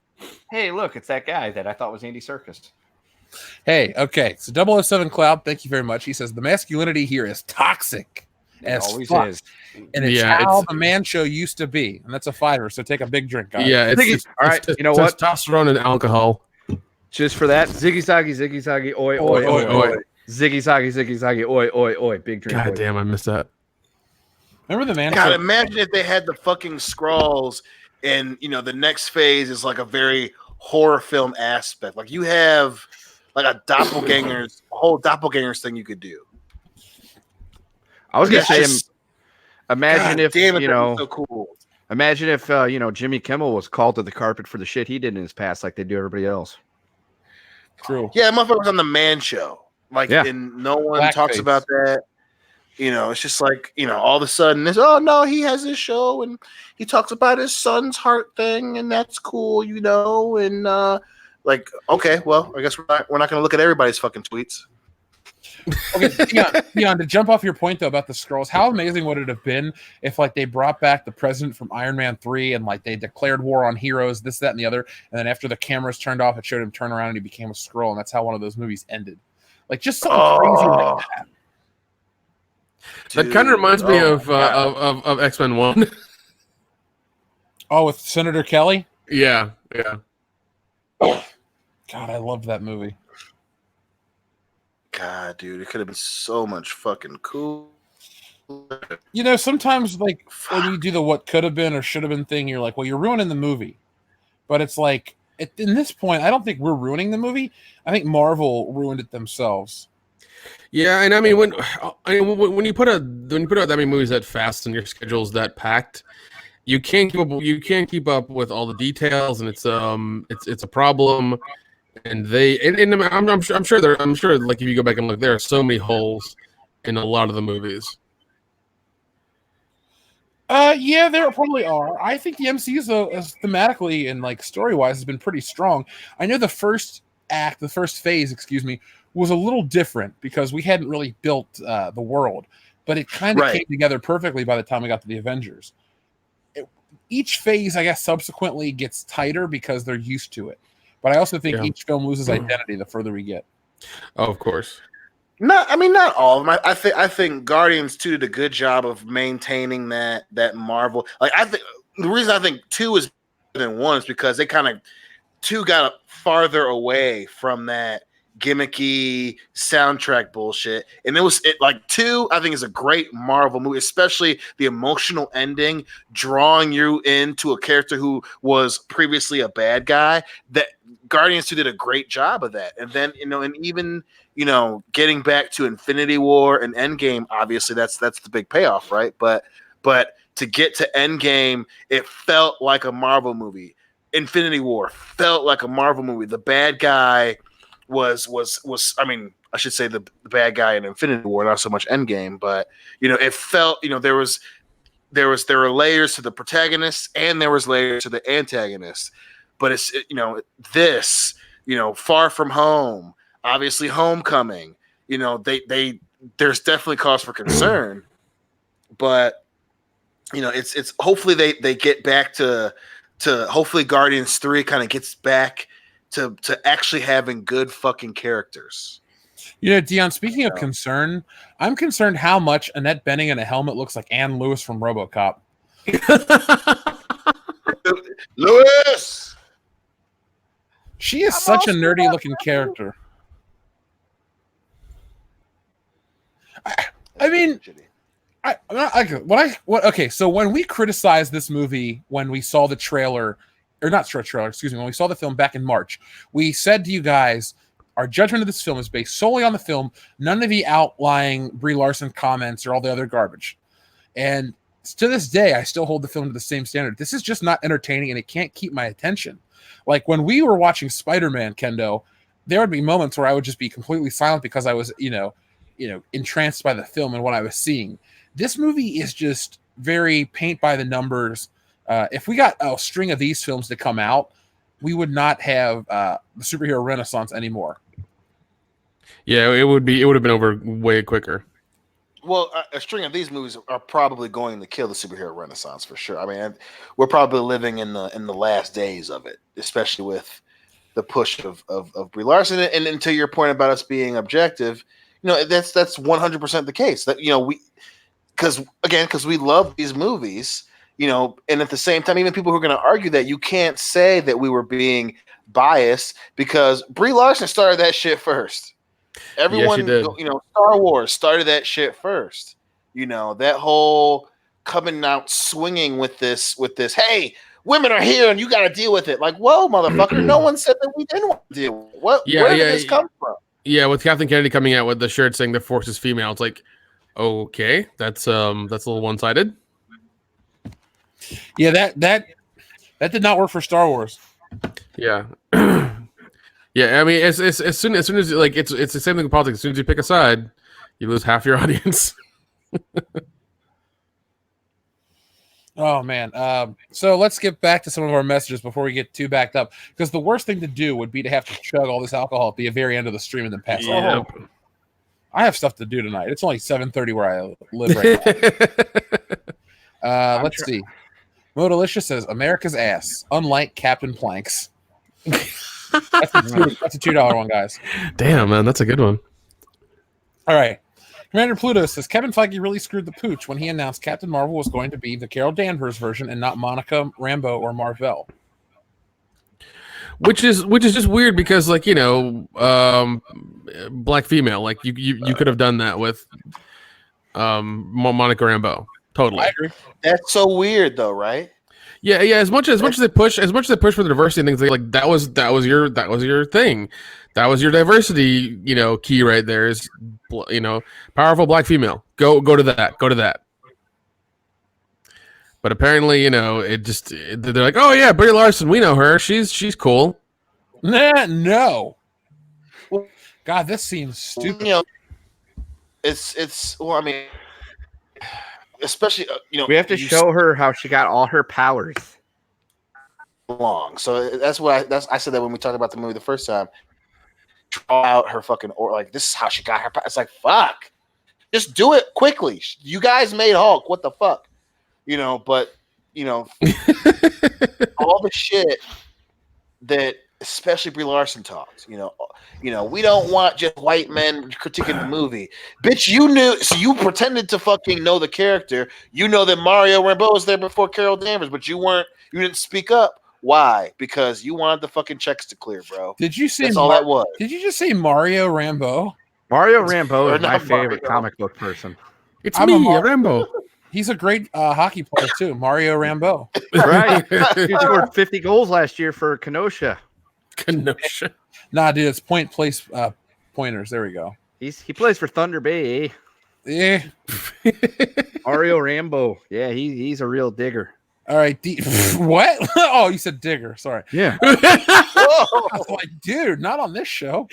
hey, look, it's that guy that I thought was Andy Serkis. Hey, okay. So 007 Cloud, thank you very much. He says the masculinity here is toxic. It As always fuck. is. And it's Yeah, how it's- the man show used to be. And that's a fiver. So take a big drink, guys. yeah, it's All right, it's you know what? testosterone and alcohol. Just for that, ziggy zaggy, oi, oi, oi, oi. Ziggy zaggy, oi, oi, oi. Big drink. God boys. damn, I missed that. Remember the man God, show? imagine if they had the fucking Skrulls, and the next phase is like a very horror film aspect. Like you have like a whole doppelgangers thing you could do. I was gonna It's say, just- imagine God if damn it, you that'd know, be so cool. imagine if Jimmy Kimmel was called to the carpet for the shit he did in his past, like they do everybody else. True. Yeah, motherfucker was on the Man Show. Like, Yeah. and no one Blackface. talks about that. It's just like, all of a sudden it's, oh no, he has his show and he talks about his son's heart thing, and that's cool, and like, okay, well, I guess we're not going to look at everybody's fucking tweets. Okay, Dion, to jump off your point though about the Skrulls, how amazing would it have been if like they brought back the president from Iron Man 3 and like they declared war on heroes, this, that, and the other, and then after the cameras turned off, it showed him turn around and he became a Skrull, and that's how one of those movies ended. Like just something crazy like that. That kind of reminds me Oh, of X-Men 1. Oh, with Senator Kelly? yeah. God, I loved that movie. God, dude, it could have been so much fucking cool. Sometimes like when you do the what could have been or should have been thing, you're like, well, you're ruining the movie. But it's like in this point, I don't think we're ruining the movie. I think Marvel ruined it themselves. Yeah, and I mean when you put out that many movies that fast and your schedule's that packed, you can't keep up with all the details, and it's a problem. And I'm sure like if you go back and look, there are so many holes in a lot of the movies. Yeah, there probably are. I think the MCU is thematically and like story wise has been pretty strong. I know the first phase, excuse me, was a little different because we hadn't really built the world, but it kind of came together perfectly by the time we got to the Avengers. Each phase, I guess, subsequently gets tighter because they're used to it. But I also think each film loses identity the further we get. Oh, of course. Not all of them. I think Guardians 2 did a good job of maintaining that Marvel. Like I think the reason I think 2 is better than 1 is because they kind of 2 got farther away from that gimmicky soundtrack bullshit, and like 2 I think is a great Marvel movie, especially the emotional ending, drawing you into a character who was previously a bad guy. That Guardians 2 did a great job of that. And then and even getting back to Infinity War and Endgame, obviously that's the big payoff, right? But to get to Endgame, it felt like a Marvel movie. Infinity War felt like a Marvel movie. The bad guy was I mean, I should say the bad guy in Infinity War, not so much Endgame, but it felt there were layers to the protagonist and there was layers to the antagonist. But it's this Far From Home, obviously Homecoming, there's definitely cause for concern, but it's hopefully they get back to hopefully Guardians 3 kind of gets back to actually having good fucking characters. Dion, speaking of concern, I'm concerned how much Annette Bening in a helmet looks like Ann Lewis from RoboCop. Lewis! She is such a nerdy looking character. I mean, okay, so when we criticized this movie, when we saw the trailer, or not trailer, excuse me, when we saw the film back in March, we said to you guys, our judgment of this film is based solely on the film, none of the outlying Brie Larson comments or all the other garbage. And to this day, I still hold the film to the same standard. This is just not entertaining, and it can't keep my attention. Like when we were watching Spider-Man, Kendo, there would be moments where I would just be completely silent because I was, entranced by the film and what I was seeing. This movie is just very paint by the numbers. If we got a string of these films to come out, we would not have the superhero renaissance anymore. Yeah, it would have been over way quicker. Well, a string of these movies are probably going to kill the superhero renaissance for sure. I mean, we're probably living in the last days of it, especially with the push of Brie Larson. And to your point about us being objective, that's 100% the case. That because we love these movies, and at the same time, even people who are going to argue that, you can't say that we were being biased because Brie Larson started that shit first. Everyone, Star Wars started that shit first. That whole coming out swinging with this. Hey, women are here and you got to deal with it. Like, whoa, motherfucker! No one said that we didn't want to deal with it. Where did this come from? Yeah, with Kathleen Kennedy coming out with the shirt saying the Force is female, it's like, okay, that's a little one-sided. Yeah, that did not work for Star Wars. Yeah. Yeah, I mean, as soon as like it's the same thing with politics. As soon as you pick a side, you lose half your audience. Oh man. So let's get back to some of our messages before we get too backed up. Because the worst thing to do would be to have to chug all this alcohol at the very end of the stream and then pass out. I have stuff to do tonight. It's only 7:30 where I live right now. Let's see. Modalicious says America's ass, unlike Captain Planks. That's a $2 one, guys. Damn, man, that's a good one. All right. Commander Pluto says Kevin Feige really screwed the pooch when he announced Captain Marvel was going to be the Carol Danvers version and not Monica Rambeau or Marvel. Which is just weird because, like, black female, like you could have done that with Monica Rambeau. Totally. I agree. That's so weird, though, right? Yeah. As much as they push for the diversity and things, like that was your thing, that was your diversity, key right there is, powerful black female. Go to that. But apparently, they're like, oh yeah, Brie Larson, we know her. She's cool. No. God, this seems stupid. It's well, I mean, especially we have to show her how she got all her powers. Long, so I said that when we talked about the movie the first time. Draw out her fucking this is how she got her powers. It's like, fuck, just do it quickly. You guys made Hulk. What the fuck, But all the shit that especially Brie Larson talks. We don't want just white men critiquing the movie. Bitch, you knew, so you pretended to fucking know the character. You know that Mario Rambeau was there before Carol Danvers, but you didn't speak up. Why? Because you wanted the fucking checks to clear, bro. Did you say that's all that was? Did you just say Mario Rambeau? Mario Rambeau is my favorite comic book person. It's Rambeau. He's a great hockey player too, Mario Rambeau. Right. He scored 50 goals last year for Kenosha. Nah, dude, it's point place pointers. There we go. He plays for Thunder Bay. Yeah. Mario Rambeau. Yeah, he's a real digger. All right. What? Oh, you said digger. Sorry. Yeah. I was like, dude, not on this show.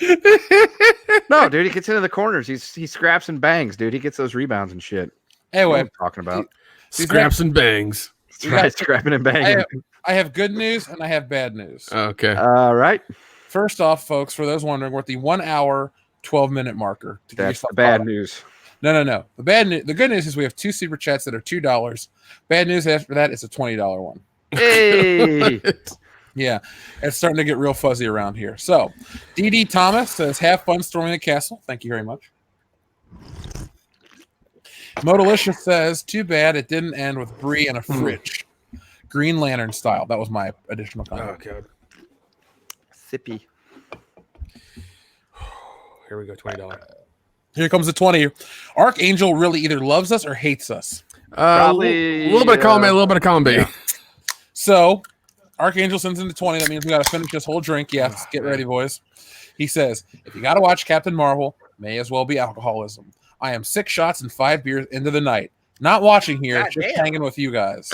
No, dude, he gets into the corners. He scraps and bangs, dude. He gets those rebounds and shit. Anyway, I'm talking about scraps and bangs. Right, scrapping and banging. I have good news and I have bad news. Okay. All right. First off, folks, for those wondering, we're at the 1 hour, 12-minute marker. That's the bad news. No. The good news is we have 2 super chats that are $2. Bad news after that is a $20 one. Hey. Yeah, it's starting to get real fuzzy around here. So, DD Thomas says, "Have fun storming the castle." Thank you very much. Modalicious says, "Too bad it didn't end with Brie and a fridge, Green Lantern style." That was my additional comment. Oh god. Sippy. Here we go. $20. Here comes the 20. Archangel really either loves us or hates us. Probably a little bit of column A, a little bit of column B. Yeah. So, Archangel sends in the 20. That means we got to finish this whole drink. Yes, get ready, boys. He says, "If you got to watch Captain Marvel, may as well be alcoholism. I am 6 shots and 5 beers into the night. Not watching here, just hanging with you guys."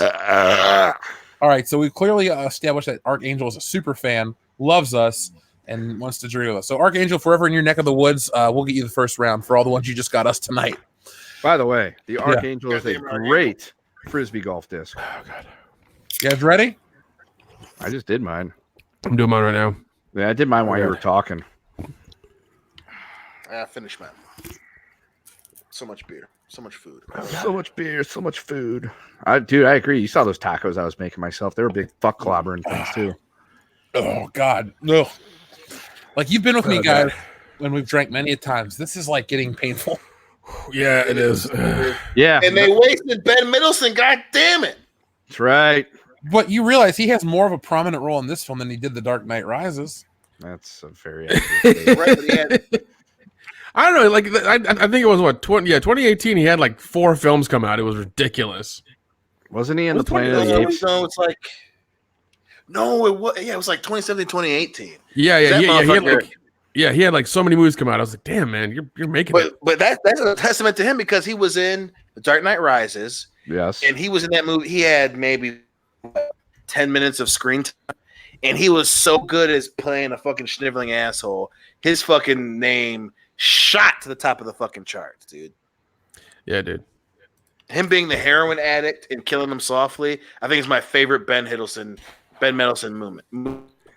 All right, so we've clearly established that Archangel is a super fan, loves us, and wants to drink with us. So Archangel, forever in your neck of the woods, we'll get you the first round for all the ones you just got us tonight. By the way, the Archangel is a great frisbee golf disc. Oh god. You guys ready? I just did mine. I'm doing mine right now. Yeah, I did mine while you were talking. I finished mine. So much beer, so much food. So much beer, so much food. Dude, I agree. You saw those tacos I was making myself. They were big fuck clobbering things too. Oh God, no! Like you've been with me, guys, when we've drank many a times. This is like getting painful. Yeah, it is. Yeah, And they wasted Ben Mendelsohn. God damn it! that's right. But you realize he has more of a prominent role in this film than he did The Dark Knight Rises. That's a very Right, but he had, I don't know. Like I think it was what 2018. He had like 4 films come out. It was ridiculous. Wasn't he in the Was Planet of the Apes? no, it's like no, it was it was like 2017, 2018. Yeah. That He had motherfucker- he had like so many movies come out. I was like, damn man, you're making it. But that's a testament to him because he was in The Dark Knight Rises, Yes. and he was in that movie. He had maybe 10 minutes of screen time, and he was so good as playing a fucking schniveling asshole. His fucking name shot to the top of the fucking charts, dude. Yeah, dude. Him being the heroin addict and killing him softly, I think is my favorite Ben Mendelsohn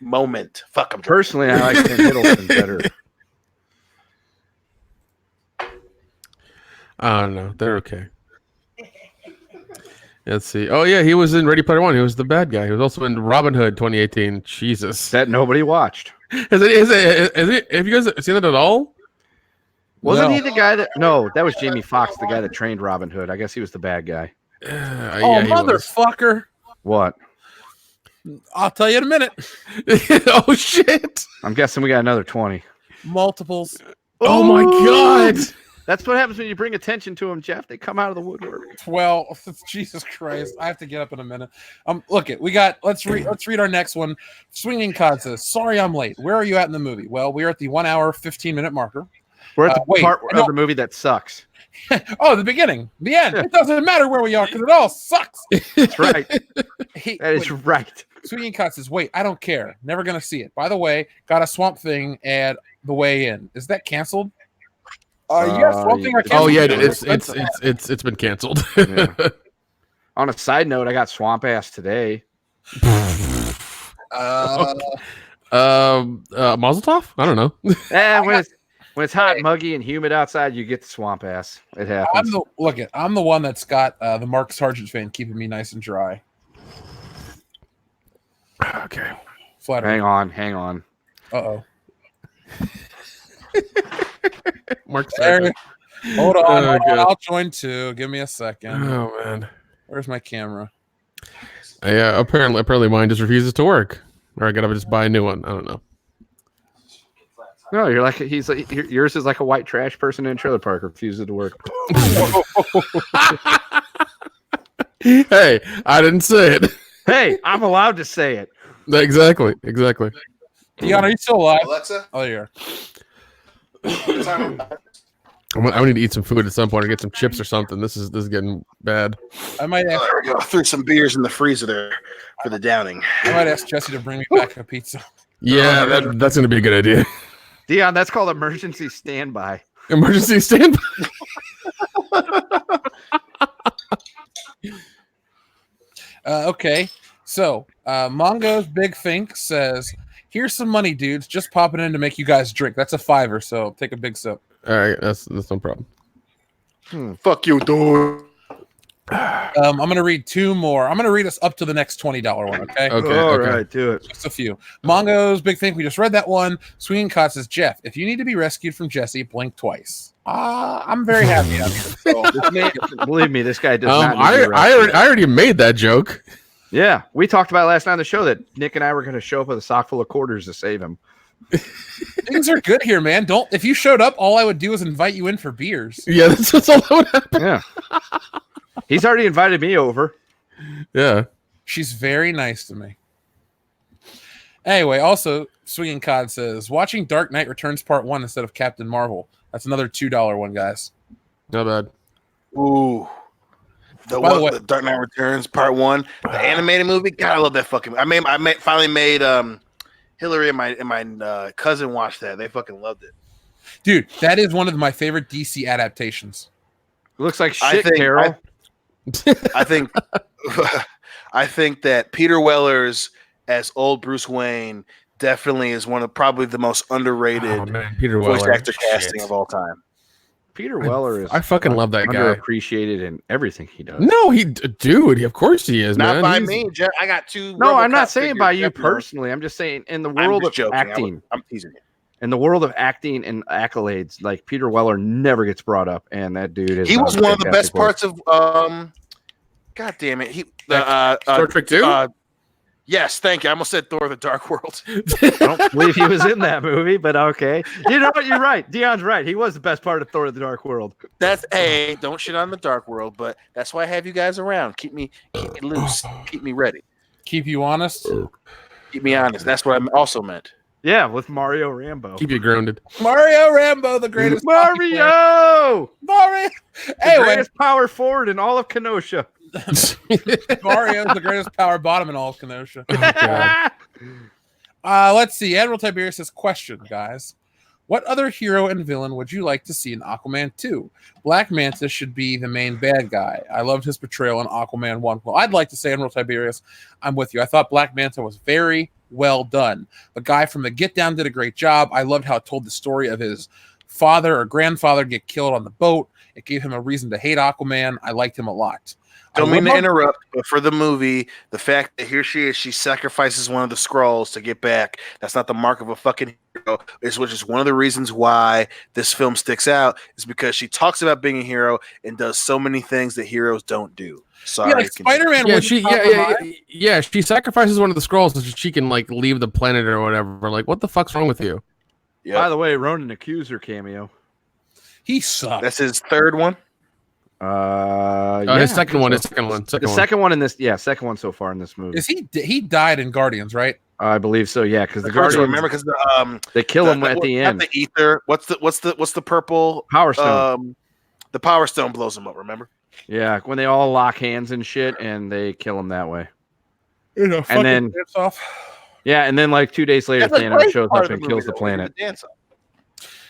moment. Fuck, I'm drunk. Personally, I like Tim Hiddleston better. I don't know. They're okay. Let's see. Oh yeah, he was in Ready Player One. He was the bad guy. He was also in Robin Hood 2018. Jesus. That nobody watched. Have you guys seen that at all? Wasn't No. he the guy that? No, that was Jamie Foxx, the guy that trained Robin Hood. I guess he was the bad guy. Oh, Yeah, he was. motherfucker! What? I'll tell you in a minute. Oh shit! I'm guessing we got another 20. Multiples. Oh my god! That's what happens when you bring attention to them, Jeff. They come out of the woodwork. Well, Jesus Christ! I have to get up in a minute. Look it. We got. Let's read our next one. Swinging Cod says, "Sorry, I'm late. Where are you at in the movie?" Well, we're at the 1 hour 15-minute marker. We're at the Wait, part no. of the movie that sucks. Oh, the beginning, the end. It doesn't matter where we are because it all sucks. That's right. That is right. Swinging Cod says, "Wait, I don't care. Never gonna see it. By the way, got a Swamp Thing at the way in. Is that canceled?" Yes, Swamp Thing are canceled. Oh yeah, it's been canceled. Yeah. On a side note, I got swamp ass today. Mazel tov? I don't know. When it's hot, muggy, and humid outside, you get the swamp ass. It happens. I'm the one that's got the Mark Sargent fan keeping me nice and dry. Okay. Flattery. Hang on. Uh-oh. Mark There- Sargent. Hold on. God. I'll join too. Give me a second. Oh man. Where's my camera? Yeah. Apparently mine just refuses to work, or I gotta just buy a new one. I don't know. No, you're like yours is like a white trash person in a trailer park refuses to work. Hey, I didn't say it. Hey, I'm allowed to say it. Exactly. Dion, are you still alive? Alexa, Oh, you're. what time? I need to eat some food at some point or get some chips or something. This is getting bad. I might ask. There we go. I threw some beers in the freezer there for the downing. I might ask Jesse to bring me back a pizza. Yeah, that's gonna be a good idea. Dion, that's called emergency standby. Emergency standby. Okay, so Mongo's Big Think says, "Here's some money, dudes. Just popping in to make you guys drink. That's a $5, so take a big sip." All right, that's no problem. Fuck you, dude. I'm gonna read 2 more. I'm gonna read us up to the next $20 one. Okay. Okay. All okay. right, do it. Just a few. Mongo's Big Think. We just read that one. Swinging Cot says, "Jeff, if you need to be rescued from Jesse, blink twice." I'm very happy out here. So, This man, believe me, this guy does not. Need I to be rescued. already made that joke. Yeah, we talked about last night on the show that Nick and I were going to show up with a sock full of quarters to save him. things are good here, man. If you showed up, all I would do is invite you in for beers. Yeah, that's all that would happen. Yeah, he's already invited me over. Yeah. She's very nice to me. Anyway, also, Swinging Cod says, "Watching Dark Knight Returns Part 1 instead of Captain Marvel." That's another $2 one, guys. Not bad. Ooh. The Dark Knight Returns Part 1, the animated movie. God, I love that fucking. Finally made Hillary and my cousin watched that. They fucking loved it. Dude, that is one of my favorite DC adaptations. It looks like shit, Carol. I think I think that Peter Weller's as old Bruce Wayne definitely is one of probably the most underrated voice actor casting of all time. Peter Weller is. I fucking love that guy. Underappreciated in everything he does. No, of course he is. Not man. by me, Jeff. I got two. No, I'm not saying by you personally. I'm just saying in the world of acting. I'm teasing you. In the world of acting and accolades, like Peter Weller never gets brought up, and that dude is. He was one of the best parts of. God damn it! Star Trek 2. Yes, thank you. I almost said Thor: The Dark World. I don't believe he was in that movie, but okay. You know what? You're right. Dion's right. He was the best part of Thor: The Dark World. Don't shit on the Dark World, but that's why I have you guys around. Keep me loose. Keep me ready. Keep you honest. Keep me honest. That's what I also meant. Yeah, with Mario Rambo. Keep you grounded. Mario Rambo, the greatest. Mario! Hey, greatest power forward in all of Kenosha. Mario's the greatest power bottom in all of Kenosha. Oh, Let's see. Admiral Tiberius says, question, guys. What other hero and villain would you like to see in Aquaman 2? Black Manta should be the main bad guy. I loved his portrayal in Aquaman 1. Well, I'd like to say, Admiral Tiberius, I'm with you. I thought Black Manta was very well done. The guy from The Get Down did a great job. I loved how it told the story of his father or grandfather get killed on the boat. It gave him a reason to hate Aquaman. I liked him a lot. Don't mean to interrupt, but for the movie, the fact that here she sacrifices one of the Skrulls to get back, that's not the mark of a fucking hero. Which is one of the reasons why this film sticks out, is because she talks about being a hero and does so many things that heroes don't do. Sorry, yeah, like Spider-Man. She sacrifices one of the Skrulls so she can like leave the planet or whatever. Like, what the fuck's wrong with you? Yep. By the way, Ronan Accuser cameo. He sucks. That's his third one. His second one. The second one in this, second one so far in this movie. Is he died in Guardians, right? I believe so. Yeah, because the Guardians. Remember, because they kill him at the end. The ether. What's the purple Power Stone? The Power Stone blows him up. Remember? Yeah, when they all lock hands and shit, and they kill him that way. And then yeah, and then like 2 days later, Thanos shows up and kills the planet.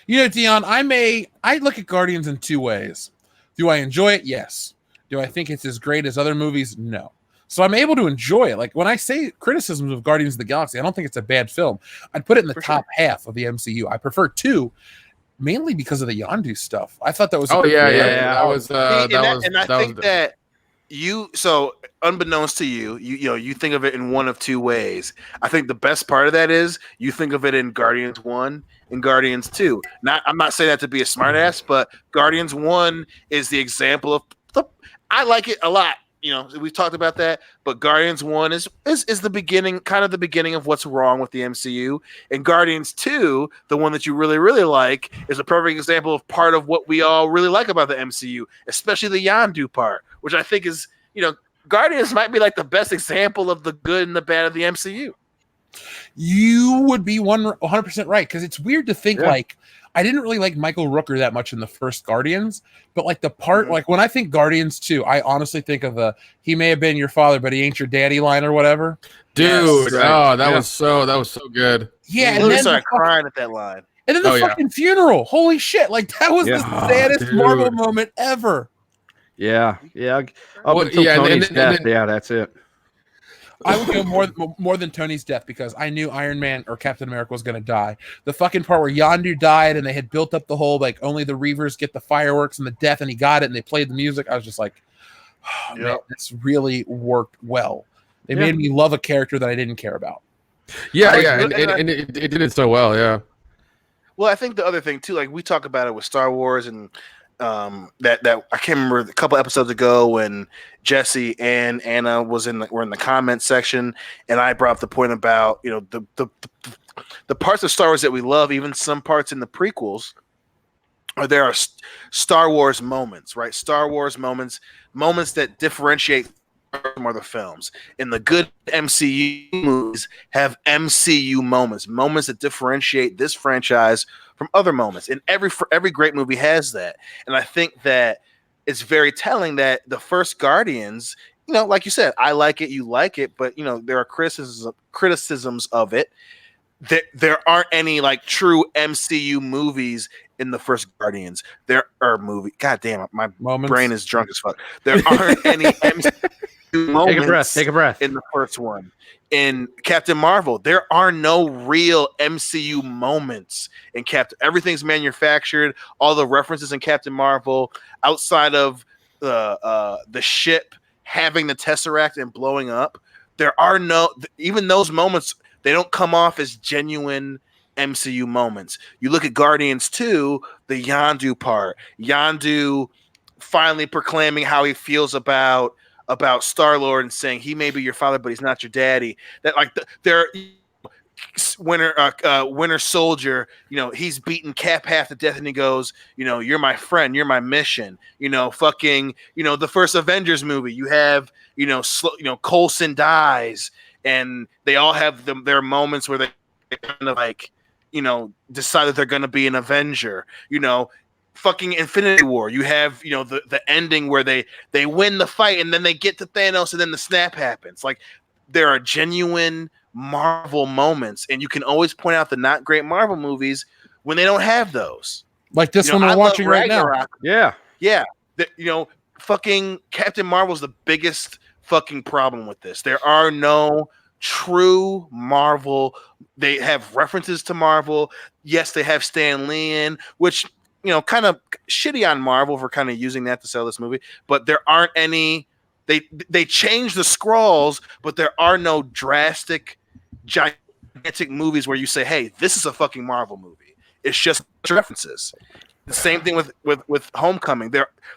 You know, Dion, I look at Guardians in two ways. Do I enjoy it? Yes. Do I think it's as great as other movies? No. So I'm able to enjoy it. Like when I say criticisms of Guardians of the Galaxy, I don't think it's a bad film. I'd put it in the top half of the MCU. I prefer 2, mainly because of the Yondu stuff. I thought that was. So unbeknownst to you, you think of it in one of two ways. I think the best part of that is you think of it in Guardians 1 and Guardians 2. I'm not saying that to be a smartass, but Guardians 1 is the example of I like it a lot. We've talked about that, but Guardians 1 is the beginning, kind of the beginning of what's wrong with the MCU. And Guardians 2, the one that you really, really like, is a perfect example of part of what we all really like about the MCU, especially the Yondu part, which I think is, Guardians might be like the best example of the good and the bad of the MCU. You would be 100% right, because it's weird to think like I didn't really like Michael Rooker that much in the first Guardians, but like the part like when I think Guardians 2, I honestly think of he may have been your father, but he ain't your daddy line or whatever. Dude, that was so good. Yeah, and then started crying at that line. And then the fucking funeral. Holy shit! Like that was the saddest Marvel moment ever. Yeah. Up until Tony's death. Yeah, that's it. I would go more than Tony's death because I knew Iron Man or Captain America was going to die. The fucking part where Yondu died and they had built up the whole like only the Reavers get the fireworks and the death, and he got it and they played the music. I was just like, oh, man, this really worked well. They made me love a character that I didn't care about. Yeah, and it did it so well. Yeah. Well, I think the other thing too, like we talk about it with Star Wars and. That I can't remember a couple episodes ago when Jesse and Anna were in the comment section, and I brought up the point about the parts of Star Wars that we love, even some parts in the prequels, there are Star Wars moments, right? Star Wars moments that differentiate from other films. And the good MCU movies have MCU moments that differentiate this franchise from other moments. And every great movie has that. And I think that it's very telling that the first Guardians, like you said, I like it, you like it, but there are criticisms of it. There aren't any like true MCU movies in the first Guardians. There are God damn it, my brain is drunk as fuck. There aren't any MCU moments. Take a breath. In the first one. In Captain Marvel, there are no real MCU moments in Captain. Everything's manufactured. All the references in Captain Marvel, outside of the ship having the Tesseract and blowing up, there are even those moments. They don't come off as genuine MCU moments. You look at Guardians 2, the Yondu part. Yondu finally proclaiming how he feels about Star-Lord and saying he may be your father, but he's not your daddy. That Winter Soldier, he's beaten Cap half to death and he goes, you're my friend, you're my mission. The first Avengers movie, you have, Coulson dies. And they all have their moments where they kind of like, decide that they're going to be an Avenger. Fucking Infinity War. You have, the ending where they win the fight and then they get to Thanos and then the snap happens. Like, there are genuine Marvel moments, and you can always point out the not great Marvel movies when they don't have those. Like this one we're watching right now. Yeah. Fucking Captain Marvel's the biggest fucking problem with this. There are no true Marvel. They have references to Marvel. Yes, they have Stan Lee in, which kind of shitty on Marvel for kind of using that to sell this movie. But there aren't any. They change the scrolls, but there are no drastic, gigantic movies where you say, "Hey, this is a fucking Marvel movie." It's just references. The same thing with Homecoming.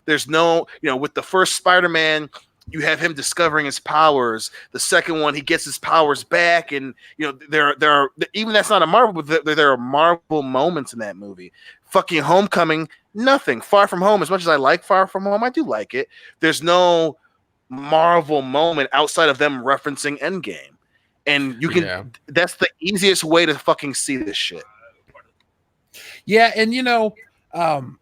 There's no, with the first Spider-Man. You have him discovering his powers. The second one, he gets his powers back, and there are even that's not a Marvel, but there are Marvel moments in that movie. Fucking Homecoming, nothing. Far From Home, as much as I like Far From Home, I do like it. There's no Marvel moment outside of them referencing Endgame, and you can. That's the easiest way to fucking see this shit. Yeah, and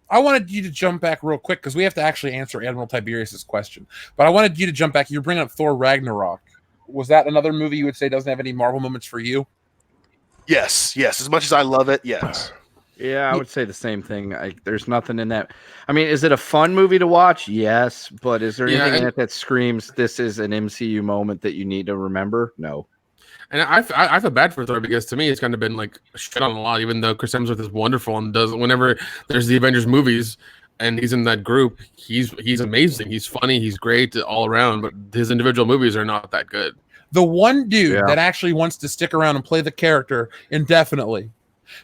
I wanted you to jump back real quick because we have to actually answer Admiral Tiberius's question. But I wanted you to jump back. You're bringing up Thor Ragnarok. Was that another movie you would say doesn't have any Marvel moments for you? Yes. As much as I love it, yes. Yeah, I would say the same thing. There's nothing in that. I mean, is it a fun movie to watch? Yes, but is there anything in it that screams this is an MCU moment that you need to remember? No. And I feel bad for Thor because to me it's kind of been like shit on a lot, even though Chris Hemsworth is wonderful and does whenever there's the Avengers movies and he's in that group, he's amazing. He's funny, he's great all around, but his individual movies are not that good. The one dude that actually wants to stick around and play the character indefinitely,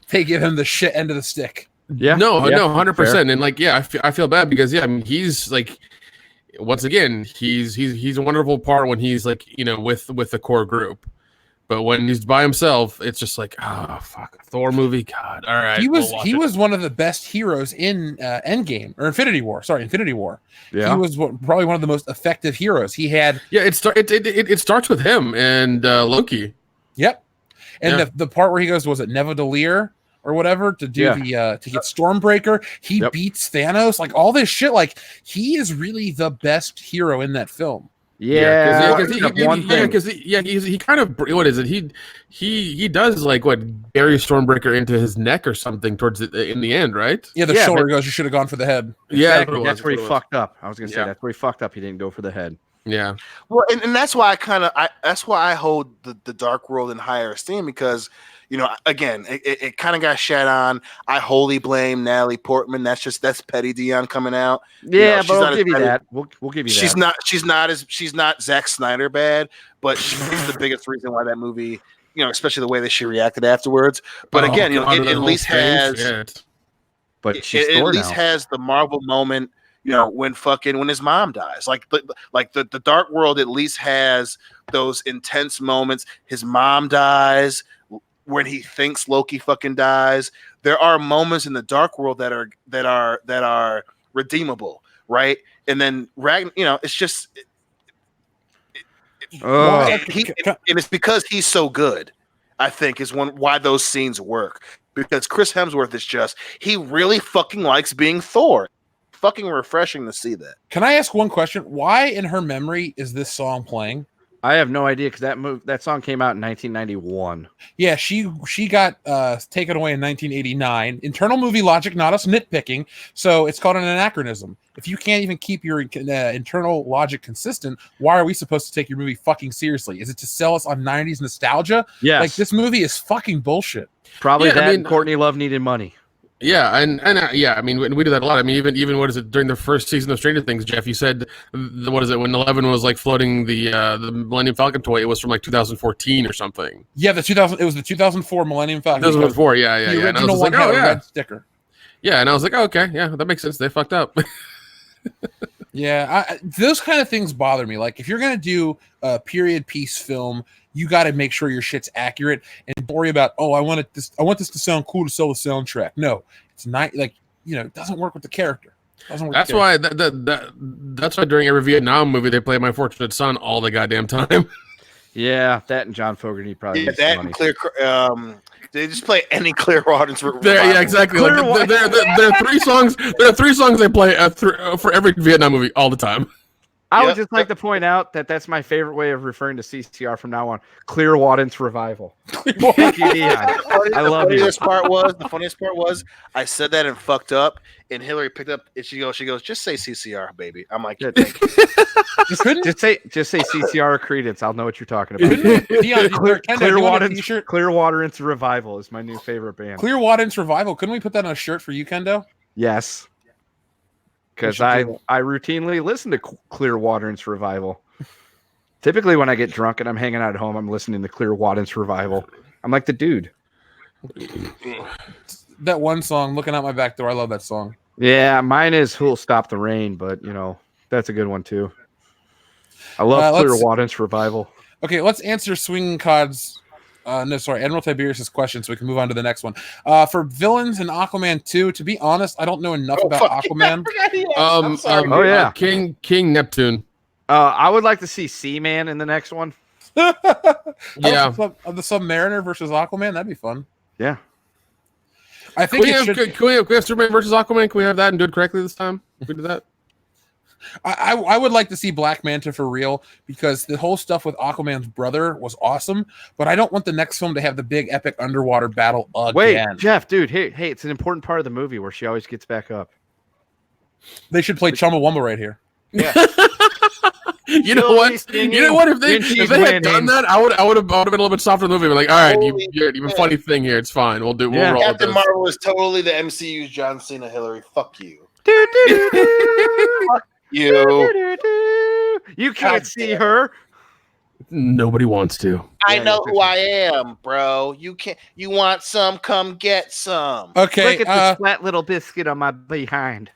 they give him the shit end of the stick. Yeah, no, 100%. And like, I feel bad because I mean, he's like, once again, he's a wonderful part when he's like, with the core group. But when he's by himself, it's just like, oh fuck, Thor movie, God. All right, he was one of the best heroes in Endgame or Infinity War. Sorry, Infinity War. Yeah, he was probably one of the most effective heroes. He had it starts with him and Loki. Yep, and the part where he goes, was it Nevodalir or whatever to do to get Stormbreaker? He beats Thanos, like all this shit. Like he is really the best hero in that film. Yeah, because he kind of, what is it? He does like what, bury Stormbreaker into his neck or something towards in the end, right? Yeah, the shoulder goes. You should have gone for the head. Yeah, that's where he fucked up. I was gonna say that's where he fucked up. He didn't go for the head. Yeah. Well, and that's why that's why I hold the Dark World in higher esteem because. Again, it kind of got shat on. I wholly blame Natalie Portman. That's Petty Dion coming out. Yeah, but I'll give you that. We'll give you that. She's not Zack Snyder bad, but she's the biggest reason why that movie, especially the way that she reacted afterwards. But again, it at least has. Yeah. But she's it at least has the Marvel moment. When his mom dies, like the Dark World at least has those intense moments. His mom dies. When he thinks Loki fucking dies, there are moments in the Dark World that are redeemable, right? And then it's just, and it's because he's so good. I think is why those scenes work because Chris Hemsworth is he really fucking likes being Thor. fucking refreshing to see that. Can I ask one question? Why in her memory is this song playing? I have no idea because that song came out in 1991. Yeah, she got taken away in 1989. Internal movie logic, not us nitpicking. So it's called an anachronism. If you can't even keep your internal logic consistent, why are we supposed to take your movie fucking seriously? Is it to sell us on 90s nostalgia? Yes. Like, this movie is fucking bullshit. Probably and Courtney Love needed money. Yeah, and yeah, I mean, we do that a lot. I mean, even what is it during the first season of Stranger Things, Jeff? You said what is it when 11 was like floating the Millennium Falcon toy? It was from like 2014 or something. Yeah, it was the 2004 Millennium Falcon. 2004, yeah. The original one had a red sticker. Yeah, and I was like, oh, okay, yeah, that makes sense. They fucked up. Yeah, those kind of things bother me. Like, if you're gonna do a period piece film, you got to make sure your shit's accurate and don't worry about, I want this to sound cool to sell the soundtrack. No, it's not, like, it doesn't work with the character. That's why that's why during every Vietnam movie they play My Fortunate Son all the goddamn time. Yeah, that and John Fogerty probably. Yeah, that and Clear. They just play any Clearwater's Revival. Yeah, exactly. There are 3 songs. There are 3 songs they play for every Vietnam movie all the time. I would just like to point out that that's my favorite way of referring to CCR from now on. Clearwater's Revival. I love you. The funniest part was I said that and fucked up, and Hillary picked up and she goes, just say CCR, baby. I'm like, yeah, thank you. just say CCR or Credence. I'll know what you're talking about. Clearwater's Revival is my new favorite band. Clearwater's Revival. Couldn't we put that on a shirt for you, Kendo? Yes. Because I routinely listen to Clearwater's Revival. Typically, when I get drunk and I'm hanging out at home, I'm listening to Clearwater's Revival. I'm like the dude. That one song, Looking Out My Back Door, I love that song. Yeah, mine is Who'll Stop the Rain, but, that's a good one, too. I love Clearwater's Revival. Okay, let's answer Swinging Cod's... Admiral Tiberius' question, so we can move on to the next one. For villains in Aquaman 2, to be honest, I don't know enough about Aquaman. King Neptune. I would like to see Seaman in the next one. Yeah. The Submariner versus Aquaman, that'd be fun. Yeah. I think can we have Superman versus Aquaman? Can we have that and do it correctly this time? If we do that? I would like to see Black Manta for real, because the whole stuff with Aquaman's brother was awesome, but I don't want the next film to have the big epic underwater battle again. Wait, Jeff, dude, hey, it's an important part of the movie where she always gets back up. They should play Chumbawamba right here. Yeah. You know what? If they had done that, I would have been a little bit softer in the movie. Like, all right, you have a funny thing here. It's fine. We'll roll Captain with this. Marvel is totally the MCU's John Cena. Hillary, fuck you. Fuck you. You can't see her. Nobody wants to. I know who I am, bro. You can't. You want some? Come get some. Okay. Look at the flat little biscuit on my behind.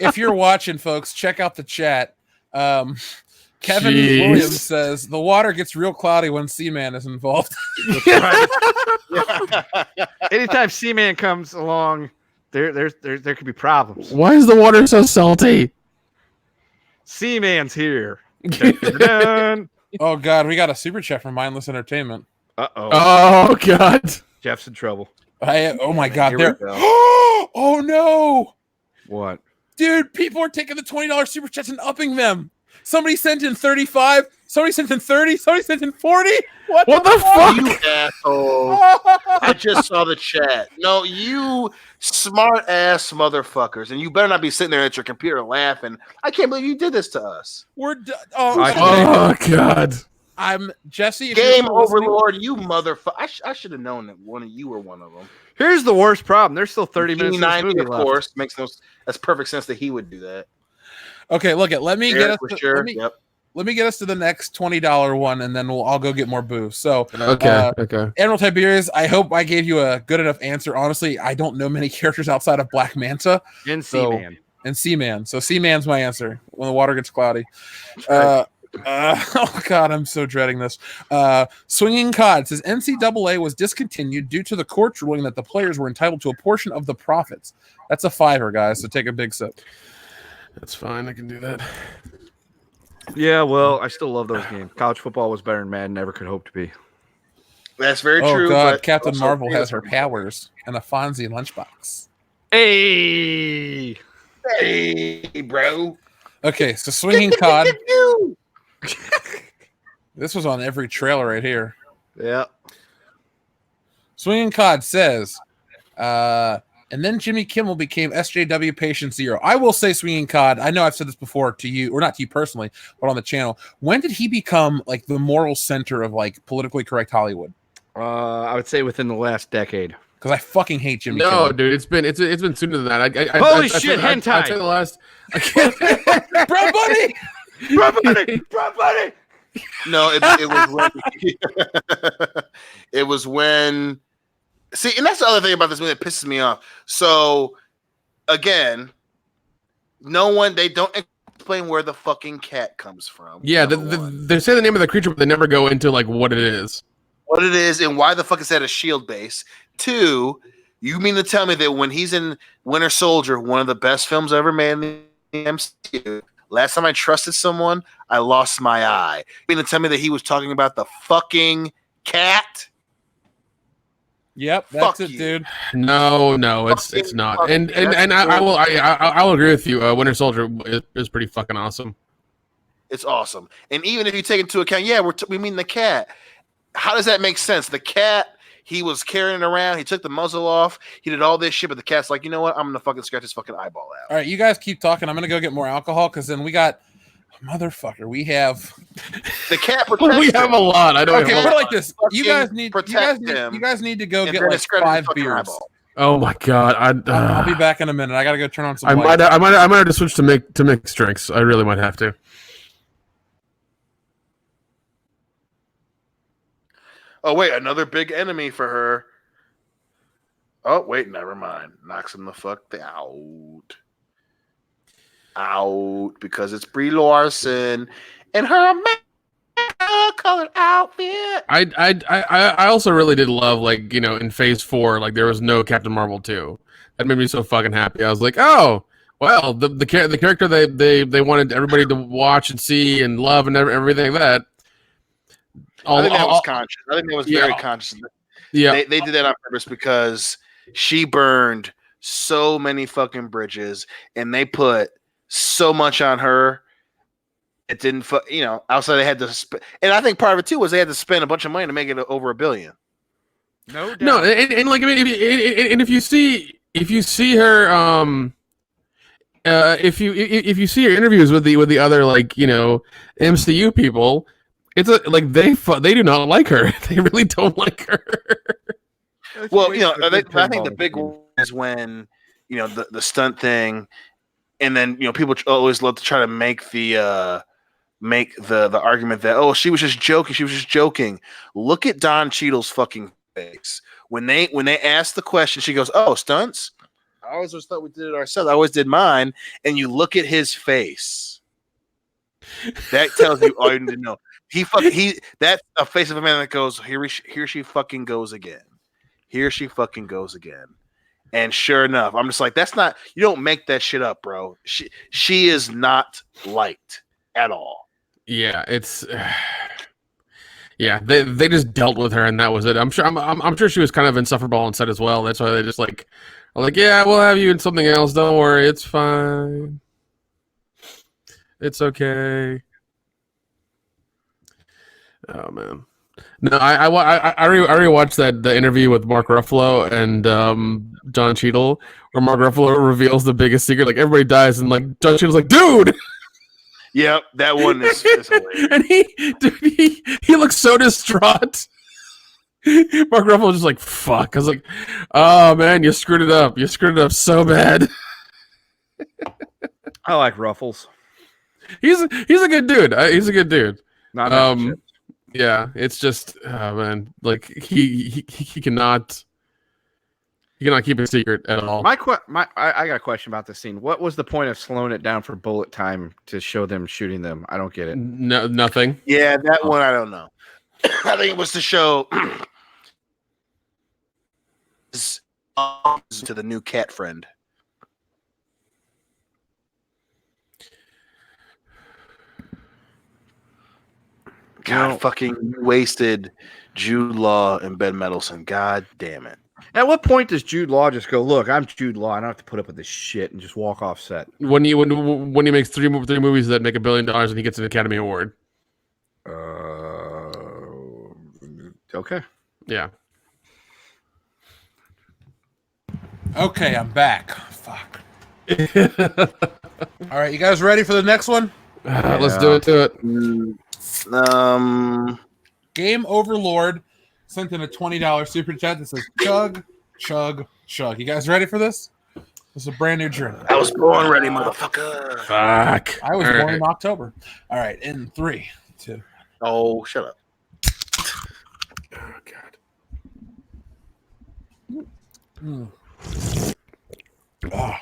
If you're watching, folks, check out the chat. Kevin Williams says the water gets real cloudy when Seaman is involved. Anytime Seaman comes along, there could be problems. Why is the water so salty? Seaman's here. Dun. Oh God, we got a super chat from Mindless Entertainment. Oh God, Jeff's in trouble. Oh my God, there. Oh no! What? Dude, people are taking the $20 super chats and upping them. Somebody sent in 35. Somebody sent in 30. Somebody sent in 40. What the fuck? You asshole. I just saw the chat. No, you smart ass motherfuckers. And you better not be sitting there at your computer laughing. I can't believe you did this to us. We're done. Oh God. I'm Jesse. Game Overlord, you motherfucker. I should have known that one of you were one of them. Here's the worst problem. There's still 30 minutes. 90, of course. That's perfect sense that he would do that. Okay, look at. Let me get us. Let me get us to the next $20 one, and then I'll go get more booze. So, okay. Admiral Tiberius, I hope I gave you a good enough answer. Honestly, I don't know many characters outside of Black Manta and Seaman. So Seaman's my answer when the water gets cloudy. Oh God, I'm so dreading this. Swinging Cod says NCAA was discontinued due to the court's ruling that the players were entitled to a portion of the profits. That's a $5, guys. So take a big sip. That's fine. I can do that. Yeah, well, I still love those games. College football was better than Madden never could hope to be. That's very true. Oh God, Captain Marvel has her powers and a Fonzie lunchbox. Hey, bro. Okay, so Swinging Cod. This was on every trailer right here. Yeah. Swinging Cod says, and then Jimmy Kimmel became SJW Patient Zero. I will say, Swinging Cod, I know I've said this before to you, or not to you personally, but on the channel. When did he become like the moral center of like politically correct Hollywood? I would say within the last decade. Because I fucking hate Jimmy No, Kimmel. dude, it's been sooner than that. Holy shit, hentai! I'd say the last. I can't. Bro, buddy! Bro, buddy! No, it was when it was when. See, and that's the other thing about this movie that pisses me off. So, again, they don't explain where the fucking cat comes from. Yeah, they say the name of the creature, but they never go into like what it is. What it is, and why the fuck is that a shield base? 2, you mean to tell me that when he's in Winter Soldier, one of the best films ever made in the MCU, last time I trusted someone, I lost my eye. You mean to tell me that he was talking about the fucking cat? Yep, that's Fuck it, you. dude. No, it's not. And I will agree with you. Winter Soldier is pretty fucking awesome. It's awesome. And even if you take into account, yeah, we mean the cat. How does that make sense? The cat, he was carrying it around. He took the muzzle off. He did all this shit, but the cat's like, you know what? I'm going to fucking scratch his fucking eyeball out. All right, you guys keep talking. I'm going to go get more alcohol because then we got... Motherfucker, we have... The cat protects We have a lot. I don't Okay, have put a it like this. You guys need to go and get then like it scratches 5 his fucking beers. eyeball. Oh my god! I'll be back in a minute. I got to go turn on some I lights. might have to switch to mix drinks. I really might have to. Oh, wait, another big enemy for her. Oh, wait, never mind. Knocks him the fuck out. Out, because it's Brie Larson and her colored outfit. I also really did love, like, you know, in Phase 4, like there was no Captain Marvel 2. That made me so fucking happy. I was like, oh, well, the character they wanted everybody to watch and see and love and everything like that. I think that was conscious. I think that was very conscious. Yeah, they did that on purpose because she burned so many fucking bridges, and they put so much on her. It didn't, outside they had to, and I think part of it too was they had to spend a bunch of money to make it over $1 billion. No doubt. No, and like, I mean, if you see her, if you see her interviews with the other, like, you know, MCU people, it's like they do not like her. They really don't like her. Well, I think the big one is when, the stunt thing, and then people always love to try to make the argument that she was just joking. Look at Don Cheadle's fucking face when they asked the question. She goes, "Oh, stunts? I always just thought we did it ourselves. I always did mine." And you look at his face. That tells you all you need to know. That's a face of a man that goes, here she fucking goes again. Here she fucking goes again. And sure enough, I'm just like, that's not, you don't make that shit up, bro. She is not liked at all. Yeah, it's they just dealt with her and that was it. I'm sure she was kind of insufferable on set as well. That's why they just are like, yeah, we'll have you in something else. Don't worry, it's fine. It's okay. Oh man, no, I rewatched the interview with Mark Ruffalo and Don Cheadle, where Mark Ruffalo reveals the biggest secret. Like, everybody dies, and like Don Cheadle's like, dude. Yep, that one is hilarious. And he looks so distraught. Mark Ruffalo was just like, fuck. I was like, oh man, you screwed it up. You screwed it up so bad. I like Ruffles. He's a good dude. He's a good dude. Not yeah, it's just, oh man, like he cannot keep a secret at all. I got a question about this scene. What was the point of slowing it down for bullet time to show them shooting them? I don't get it. No, nothing. Yeah, that one I don't know. I think it was to show to the new cat friend. God, fucking wasted Jude Law and Ben Mendelsohn. God damn it. At what point does Jude Law just go, look, I'm Jude Law. I don't have to put up with this shit and just walk off set? When he makes three movies that make $1 billion and he gets an Academy Award. Okay. Yeah. Okay, I'm back. Fuck. All right, you guys ready for the next one? Let's do it. Game Overlord sent in a $20 super chat that says chug, chug, chug. You guys ready for this? This is a brand new drink. I was born ready, motherfucker. Fuck. I was born in October. All right, in 3, 2. Oh, shut up. Oh, God. Mm. Oh,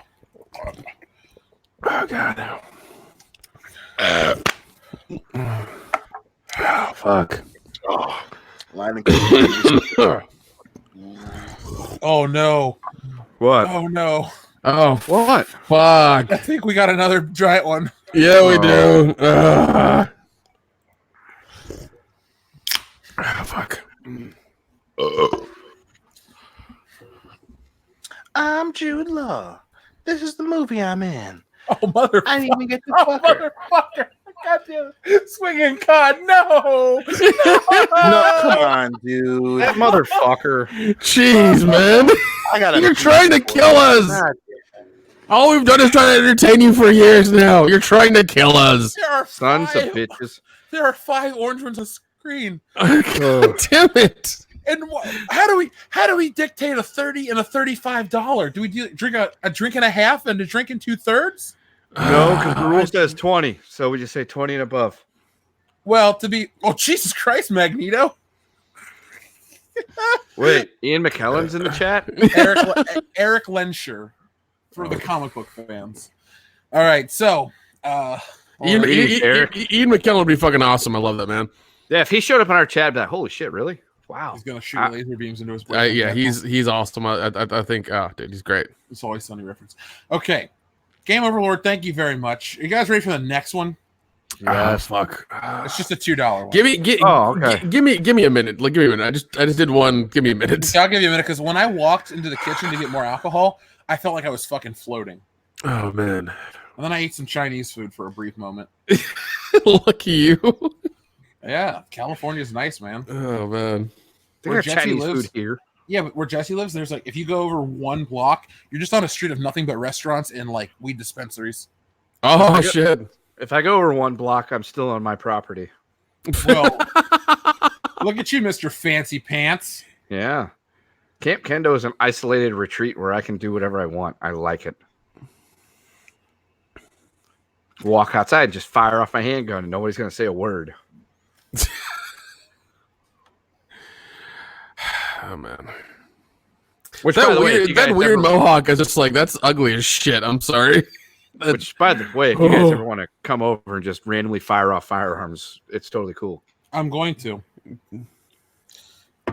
God. Oh, fuck. Oh, line and cookies. Oh, no. What? Oh, no. Oh, What? fuck. I think we got another giant one. Yeah, we do. Oh, fuck. I'm Jude Law. This is the movie I'm in. Oh, motherfucker. I didn't even get the Oh, fucker. motherfucker. Goddamn. Swinging cod. No. No, come on, dude. That motherfucker. Jeez, man. I gotta. You're trying to kill us. God. All we've done is try to entertain you for years now. You're trying to kill us. There are Sons of 5 bitches. There are 5 orange ones on screen. God damn it. And how do we dictate a $30 and a $35? Do we drink a drink and a half and a drink and 2/3? No, because the rule says 20. So we just say 20 and above. Well, Jesus Christ, Magneto. Wait, Ian McKellen's in the chat? Eric Lensher for the comic book fans. All right, so Ian Eric. McKellen would be fucking awesome. I love that, man. Yeah, if he showed up in our chat, I'd be like, holy shit, really? Wow. he's gonna shoot laser beams into his brain. Yeah, he's awesome. I think, dude, he's great. It's always Sunny reference. Okay, Game Overlord, thank you very much. Are you guys ready for the next one? Yes. Fuck. It's just a $2 one. Give me a minute. Like, give me a minute. I just did one. Give me a minute. I'll give you a minute because when I walked into the kitchen to get more alcohol, I felt like I was fucking floating. Oh man. And then I ate some Chinese food for a brief moment. Lucky you. Yeah, California's nice, man. Oh man. They Where got Jesse Chinese lives- food here. Yeah, but where Jesse lives, there's like if you go over one block, you're just on a street of nothing but restaurants and like weed dispensaries. Oh shit. If I go over one block, I'm still on my property. Well, look at you, Mr. Fancy Pants. Yeah. Camp Kendo is an isolated retreat where I can do whatever I want. I like it. Walk outside, just fire off my handgun, and nobody's going to say a word. Oh man. Which, That by the way, if you weird, guys weird ever- mohawk is just like, that's ugly as shit. I'm sorry. Which, by the way, if you guys ever want to come over and just randomly fire off firearms, it's totally cool. I'm going to.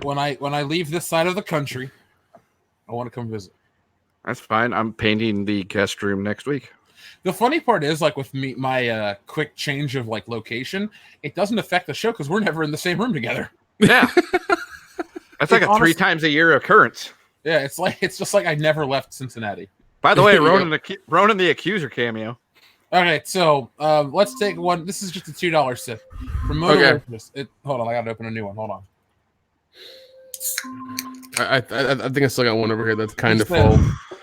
When I leave this side of the country, I want to come visit. That's fine. I'm painting the guest room next week. The funny part is, like with me, my quick change of like location, it doesn't affect the show because we're never in the same room together. Yeah. That's like a honestly- 3 times a year occurrence. Yeah, it's just like I never left Cincinnati. By the way, Ronan the Accuser cameo. Okay, so let's take one. This is just a $2 sip from Motor. Okay. Hold on, I gotta open a new one. Hold on. I think I still got one over here that's kind of full.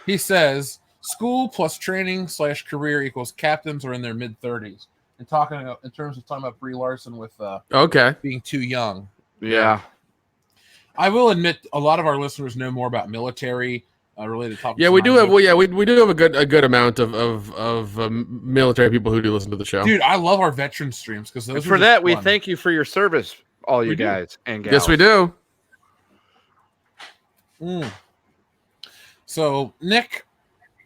He says school plus training / career equals captains are in their mid-30s. And talking in terms of talking about Brie Larson with Okay. being too young. Yeah. I will admit a lot of our listeners know more about military related topics. Yeah, we do have. Well, yeah, we do have a good amount of military people who do listen to the show. Dude, I love our veteran streams because those. And for that, we thank you for your service, all you guys and gals. Yes, we do. So, Nick,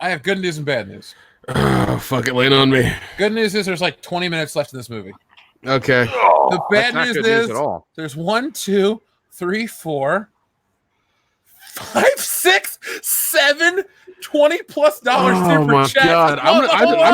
I have good news and bad news. Oh, fuck it, lay it on me. Good news is there's like 20 minutes left in this movie. Okay. The bad That's not news good is news at all. there's 1, 2, 3, 4, 5, 6, 7, $20+ Oh super my chat. god! I'm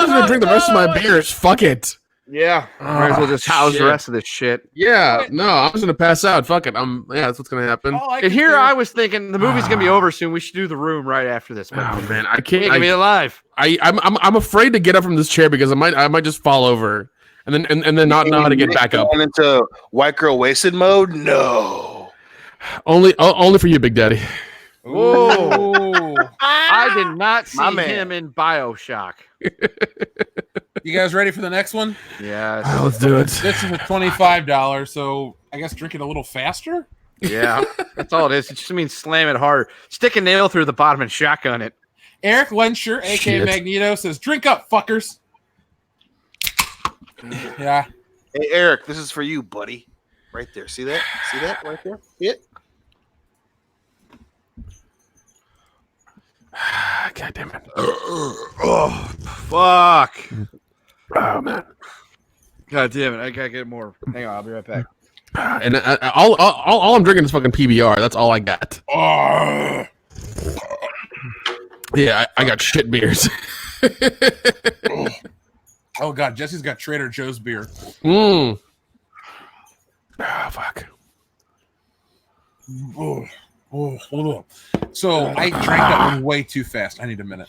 just gonna drink the rest of my beers. Fuck it. Yeah, might as well just house shit. the rest of this shit. Yeah, no, I'm just gonna pass out. Fuck it. That's what's gonna happen. And here I was thinking the movie's gonna be over soon. We should do The Room right after this. But Oh man, I can't. making me alive. I'm afraid to get up from this chair because I might just fall over and then not know how to get back up. Going into white girl wasted mode? No. Only for you, Big Daddy. Whoa! I did not see him in BioShock. You guys ready for the next one? Yeah, Let's do it. This is a $25, so I guess drink it a little faster. yeah, that's all it is. It just means slam it hard. Stick a nail through the bottom and shotgun it. Eric Lenscher, aka Shit. Magneto, says, "Drink up, fuckers." Yeah. Hey, Eric, this is for you, buddy. Right there. See that? See that right there? See it? God damn it. Oh, fuck. Oh man. God damn it. I gotta get more. Hang on, I'll be right back. And all I'm drinking is fucking PBR. That's all I got. Yeah, I got shit beers. Oh god, Jesse's got Trader Joe's beer. Oh fuck. Hold on. So I drank that one way too fast. I need a minute.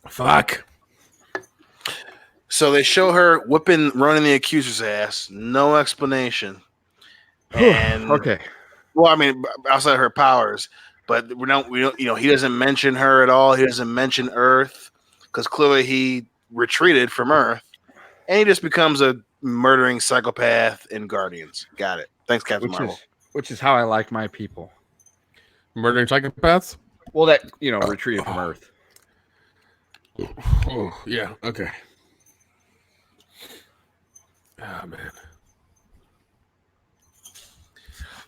Fuck. So they show her running the accuser's ass. No explanation. And Okay. well, I mean, outside her powers, but we don't. You know, he doesn't mention her at all. He doesn't mention Earth because clearly he retreated from Earth, and he just becomes a murdering psychopath in Guardians. Got it. Thanks, Captain Marvel. Which is how I like my people. Murdering psychopaths? Well, that retreated from Earth. Oh, yeah, okay. Oh man.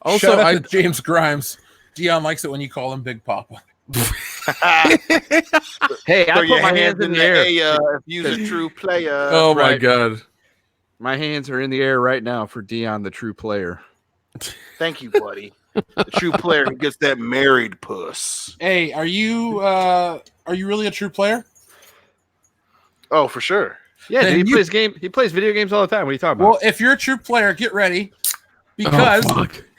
Also, Shout out to James Grimes. Dion likes it when you call him Big Papa. Hey, I put my hands in the air. If you're a true player. Oh my Right. god. My hands are in the air right now for Dion, the true player. Thank you, buddy. The true player who gets that married puss. Hey, are you really a true player? Oh, for sure. Yeah, Then dude, he plays video games all the time. What are you talking about? Well, if you're a true player, get ready. Because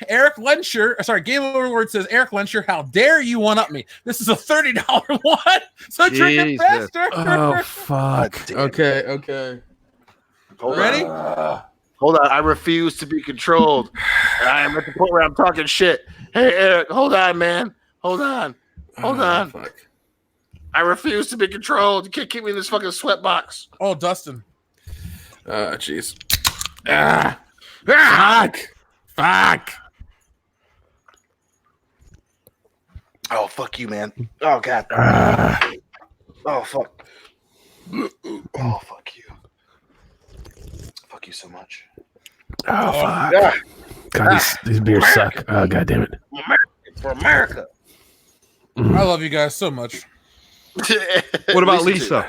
Eric Lenscher, Game Overlord says, Eric Lenscher, how dare you one-up me? This is a $30 one, so drink it Jesus. faster. Oh fuck. Okay. Hold Ready? on. Hold on. I refuse to be controlled. I am at the point where I'm talking shit. Hey, Eric, hold on, man. Hold on. Fuck. I refuse to be controlled. You can't keep me in this fucking sweatbox. Oh, Dustin. Jeez. Fuck. Oh, fuck you, man. Oh, God. Oh, fuck. Oh, fuck you. Fuck you so much. Oh fuck. Ah, God, these beers suck. Oh god damn it. for America. I love you guys so much. What about Lisa?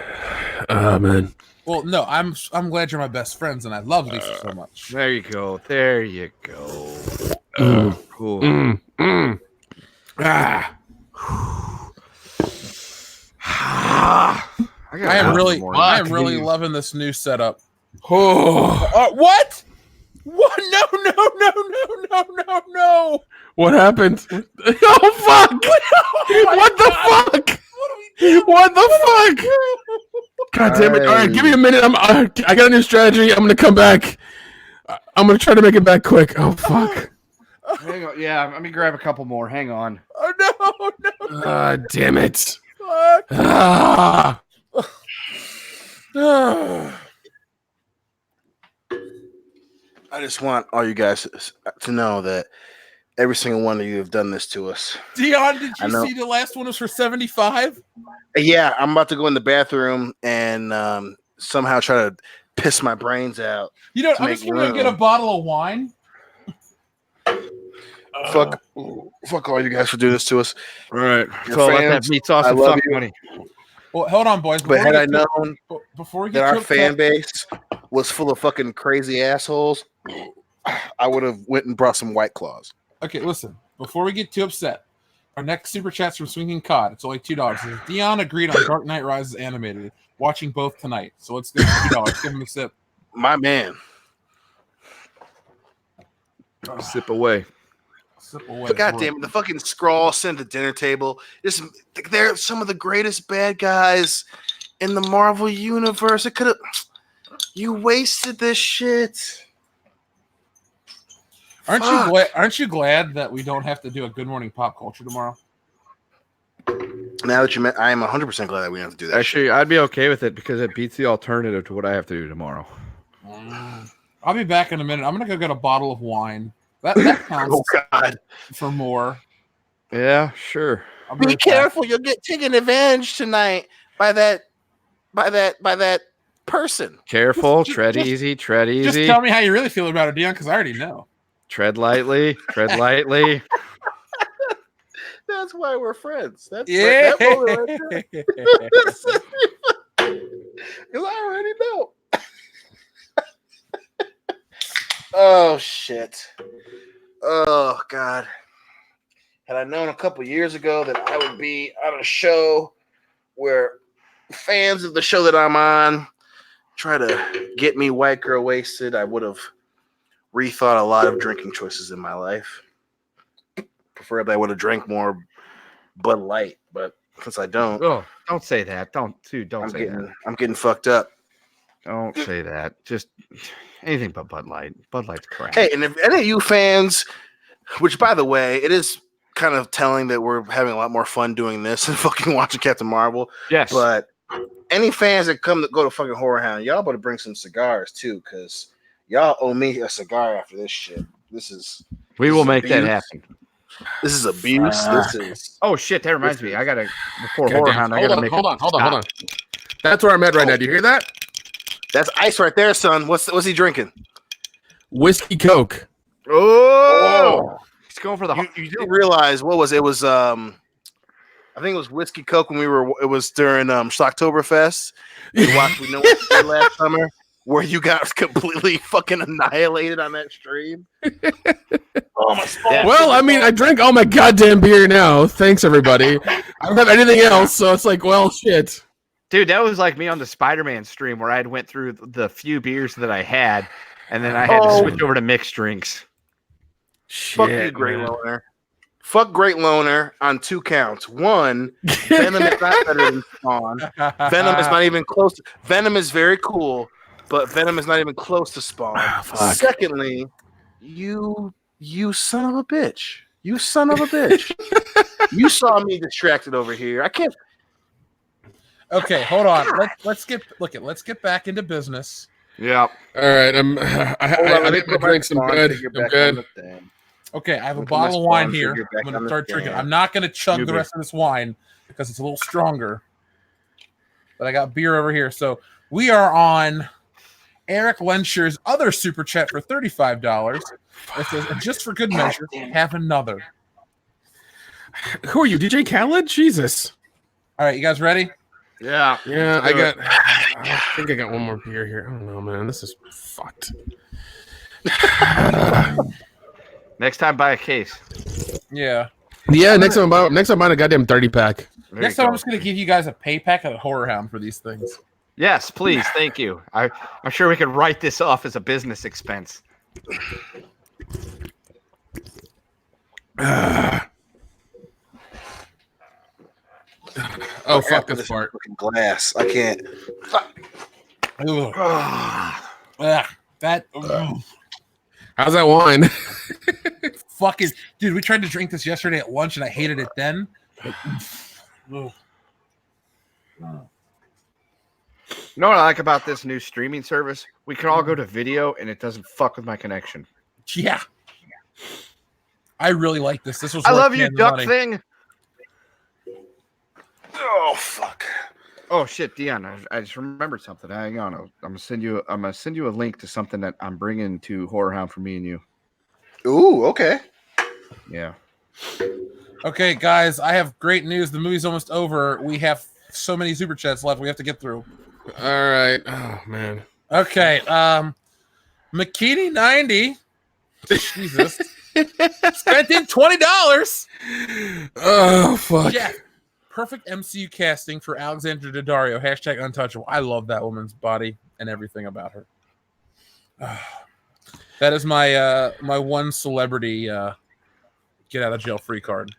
Oh man. Well, no, I'm glad you're my best friends, and I love Lisa so much. There you go. Cool. I am really loving this new setup. What? What? No! What happened? Oh fuck! What the fuck? What the fuck? God damn it! All right, give me a minute. I got a new strategy. I'm gonna come back. I'm gonna try to make it back quick. Oh fuck! Hang on. Yeah, let me grab a couple more. Hang on. Oh no! Damn it! Fuck. Ah. I just want all you guys to know that every single one of you have done this to us. Dion, did you see the last one was for 75? Yeah, I'm about to go in the bathroom and somehow try to piss my brains out. You know, I'm just going to get a bottle of wine. Fuck all you guys for doing this to us. All right. Your So let fans, that meat sauce I and love fuck you. money. Well, hold on, boys. But had I known before we that get our too fan upset, base was full of fucking crazy assholes, I would have went and brought some White Claws. okay, listen. Before we get too upset, Our next super chat's from Swinging Cod. It's only $2. Dion agreed on Dark Knight Rises animated. Watching both tonight. So let's get $2. Give him a sip. My man. Sip away. Sip away. God damn it. The fucking scrawl sent to dinner table. They're some of the greatest bad guys in the Marvel universe. It could have. You wasted this shit. Aren't you glad that we don't have to do a Good Morning Pop Culture tomorrow? Now that you met, I am 100% glad that we don't have to do that. Actually, I'd be okay with it because it beats the alternative to what I have to do tomorrow. I'll be back in a minute. I'm gonna go get a bottle of wine. That counts. Oh God! For more. Yeah, sure. Be careful! You'll get taken advantage tonight by that person. Careful. Tread easy. Just tell me how you really feel about it, Dion, because I already know. Tread lightly. Tread lightly. That's why we're friends. That's yeah. That moment right there. Because I already know. Oh shit. Oh God. Had I known a couple years ago that I would be on a show where fans of the show that I'm on try to get me white girl wasted, I would have rethought a lot of drinking choices in my life. Preferably I would have drank more Bud Light, but since I don't. Oh, don't say that. Don't say that. I'm getting fucked up. Don't say that. Just anything but Bud Light. Bud Light's crap. Hey, and if any of you fans, which by the way, it is kind of telling that we're having a lot more fun doing this than fucking watching Captain Marvel. Yes. But any fans that go to fucking Horror Hound, y'all better bring some cigars too, because y'all owe me a cigar after this shit. We will make that happen. This is abuse. This is. Oh shit! That reminds me. I gotta Horror Hound. I gotta make. Hold on. That's where I'm at right now. Do you hear that? That's ice right there, son. What's he drinking? Whiskey Coke. Oh, he's going for the. You do realize what was it? Was I think it was Whiskey Coke when it was during Schlocktoberfest. We watched We Know What You Did Last Summer, where you got completely fucking annihilated on that stream. Oh my God. Well, I mean, I drank all my goddamn beer now. Thanks, everybody. I don't have anything else, so it's like, well, shit. Dude, that was like me on the Spider-Man stream where I had went through the few beers that I had, and then I had to switch over to mixed drinks. Shit, fuck you, Great Loner. Fuck Great Loner on 2 counts. 1, Venom is not better than Spawn. Venom is not even close. Venom is very cool, but Venom is not even close to Spawn. Oh, secondly, you son of a bitch. You son of a bitch. You saw me distracted over here. I can't. Okay, hold on. Let's get back into business. Yeah. All right. I think I'm gonna drink some good. I'm good. Okay, I have a bottle of wine here. I'm gonna start drinking. I'm not gonna chug the rest of this wine because it's a little stronger. But I got beer over here. So we are on Eric Lensher's other super chat for $35. It says, and just for good measure, have another. Who are you, DJ Khaled? Jesus. All right, you guys ready? Yeah. I think I got one more beer here. I don't know, man. This is fucked. Next time, buy a case. Yeah. Yeah. Next time, buy a goddamn 30-pack. Next time, I'm just gonna give you guys a pay pack at a Horror Hound for these things. Yes, please. Thank you. I'm sure we could write this off as a business expense. Oh, fuck this part. Glass. I can't. How's that wine? Fucking dude, we tried to drink this yesterday at lunch and I hated it then. You know what I like about this new streaming service? We can all go to video and it doesn't fuck with my connection. Yeah. I really like this. This was I love you, duck thing. Oh fuck! Oh shit, Dion! I just remembered something. Hang on, I'm gonna send you a link to something that I'm bringing to Horror Hound for me and you. Ooh, okay. Yeah. Okay, guys, I have great news. The movie's almost over. We have so many super chats left. We have to get through. All right. Oh man. Okay. McKinney 90. Jesus. Spent in $20. Oh fuck. Yeah. Perfect MCU casting for Alexandra Daddario. Hashtag untouchable. I love that woman's body and everything about her. That is my my one celebrity get out of jail free card.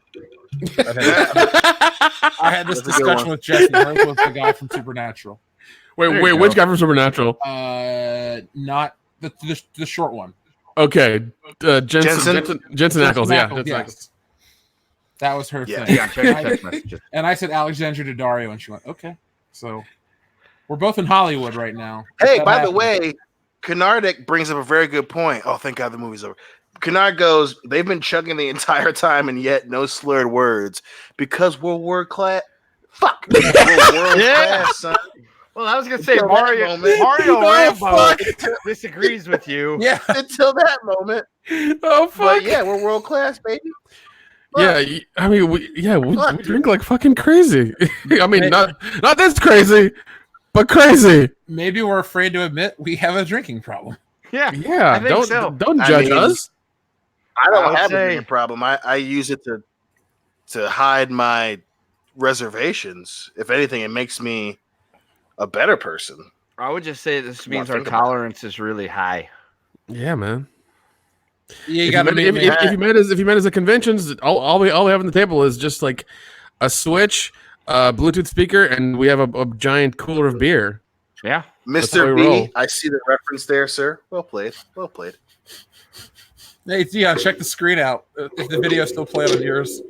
I had this discussion with Jesse. Hers was the guy from Supernatural. Wait, which guy from Supernatural? Not the short one. Okay, Jensen Ackles. Yeah, Ackles, yes. That was her thing. Yeah, check your text messages. And I said Alexandra Daddario, and she went, okay. So we're both in Hollywood right now. Hey, by the way, Kennardick brings up a very good point. Oh, thank God the movie's over. Kennard goes, they've been chugging the entire time and yet no slurred words because we're world class. Fuck. We're world class, son. Well, I was gonna say Mario Rambo disagrees with you. Yeah, until that moment. Oh fuck! But yeah, we're world class, baby. Fuck. Yeah, I mean, we drink like fucking crazy. I mean, not this crazy, but crazy. Maybe we're afraid to admit we have a drinking problem. Yeah, Don't judge us. I don't have a drinking problem. I use it to hide my reservations. If anything, it makes me a better person. I would just say this means our tolerance is really high. Yeah, man. Yeah, if you met us at conventions, all we have on the table is just like a Switch, Bluetooth speaker, and we have a giant cooler of beer. Yeah, Mr. B, I see the reference there, sir. Well played. Well played. Hey, Dion, check the screen out. If the video still playing on yours.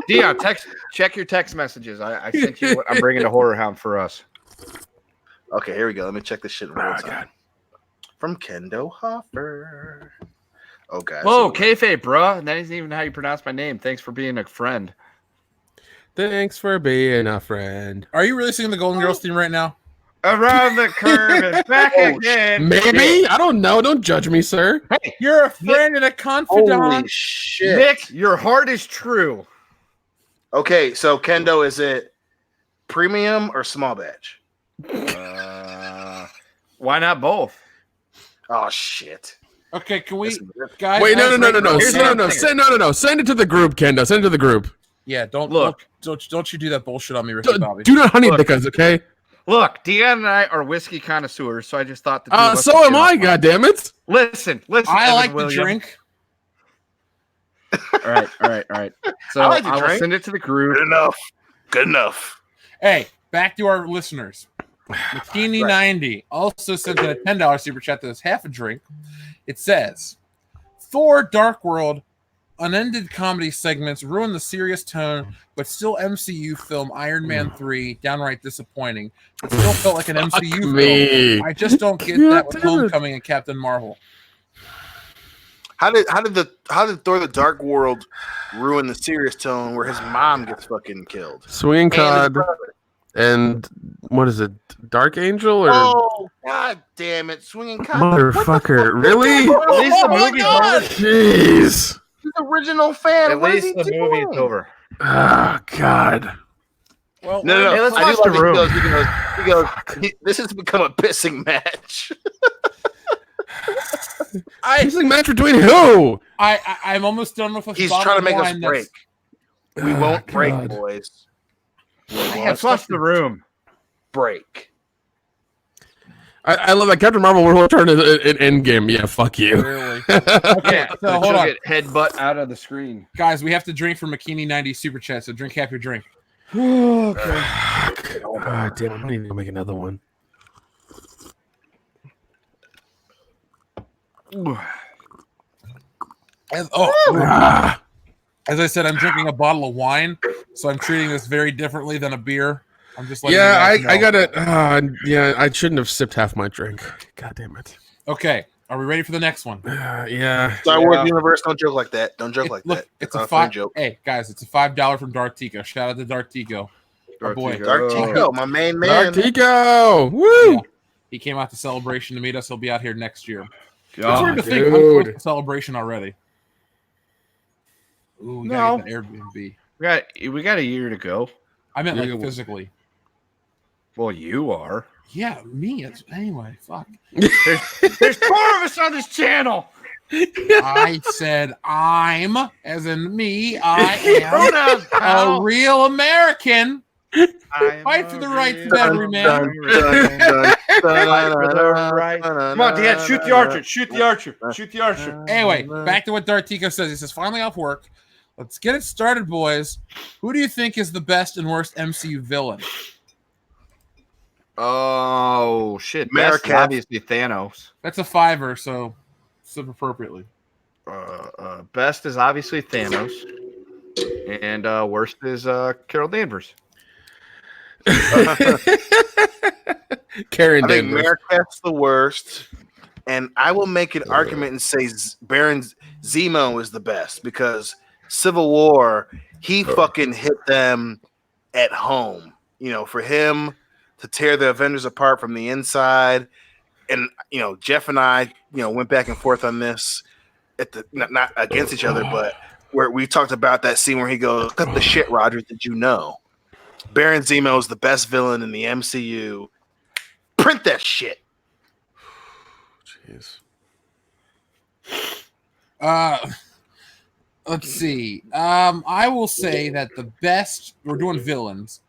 Dion, check your text messages. I sent you what I'm bringing to Horror Hound for us. Okay, here we go. Let me check this shit in real time. From Kendo Hoffer. Oh, God. Whoa, kayfabe, bro. That isn't even how you pronounce my name. Thanks for being a friend. Thanks for being a friend. Are you really singing the Golden Girls theme right now? Around the curve and back again. Maybe. I don't know. Don't judge me, sir. Hey, you're a friend and a confidant. Holy shit. Nick, your heart is true. Okay, so Kendo, is it premium or small batch? Why not both? Oh, shit. Okay, can we, guys? Wait, no. Send it to the group, Kendo. Send it to the group. Yeah, don't you do that bullshit on me, Ricky Bobby. Do not honey dick us, okay? Look, Deanna and I are whiskey connoisseurs, so I just thought that. So am I. Goddammit! Listen. I like the drink. All right. So I will send it to the group. Good enough. Hey, back to our listeners. McKinney90 also sent in a $10 super chat that is half a drink. It says, Thor Dark World unended comedy segments ruin the serious tone, but still MCU film Iron Man 3 downright disappointing. It still felt like an MCU film. I just don't get that with Homecoming and Captain Marvel. How did Thor the Dark World ruin the serious tone where his mom gets fucking killed? Swinging Cod and what is it? Dark Angel or God damn it, Swinging Cod. Motherfucker, really? At least the movie's over. Jeez. He's the original fan. At least the movie's over. Oh God. Well, no. Hey, let's watch The Room. He goes, this has become a pissing match. Pissing match between who? I'm almost done with. He's trying to make us break. We won't break, boys. Let's watch The Room. Break. I love that Captain Marvel will return in Endgame. Yeah, fuck you. Really? Okay, so hold on. Get headbutt out of the screen. Guys, we have to drink from McKinney90 super chat, so drink half your drink. Okay. God damn, I need to make another one. As I said, I'm drinking a bottle of wine, so I'm treating this very differently than a bear. I'm just like, I got it. I shouldn't have sipped half my drink. God damn it. Okay, are we ready for the next one? Yeah. Star Wars Universe, don't joke like that. Don't joke like that. It's a $5 joke. Hey guys, it's a $5 from Dark Tico. Shout out to Dark Tico, our boy. Dark Tico, my main man. Dark Tico, woo! Yeah. He came out to Celebration to meet us. He'll be out here next year. Oh, I'm close to Celebration already. Ooh, we gotta get an Airbnb. We got a year to go. I meant like physically. Well, you are. Yeah, me. Anyway, fuck. There's 4 of us on this channel. I said I'm, as in me. I am a real American. Fight for the rights of every man. Come on, Dad, shoot the archer. Shoot the archer. Shoot the archer. Anyway, back to what Dartico says. He says, finally off work. Let's get it started, boys. Who do you think is the best and worst MCU villain? Oh, shit. America. Best, obviously, Thanos. That's a 5, so sip appropriately. Best is obviously Thanos. And worst is Carol Danvers. Karen I think Danvers. Marquette's the worst, and I will make an argument and say Baron Zemo is the best because Civil War, he fucking hit them at home. You know, for him to tear the Avengers apart from the inside, and you know, Jeff and I, you know, went back and forth on this at the not against each other, but where we talked about that scene where he goes, "Cut the shit, Roger. Did you know?" Baron Zemo is the best villain in the MCU. Print that shit. Jeez. Let's see. I will say that the best. We're doing villains.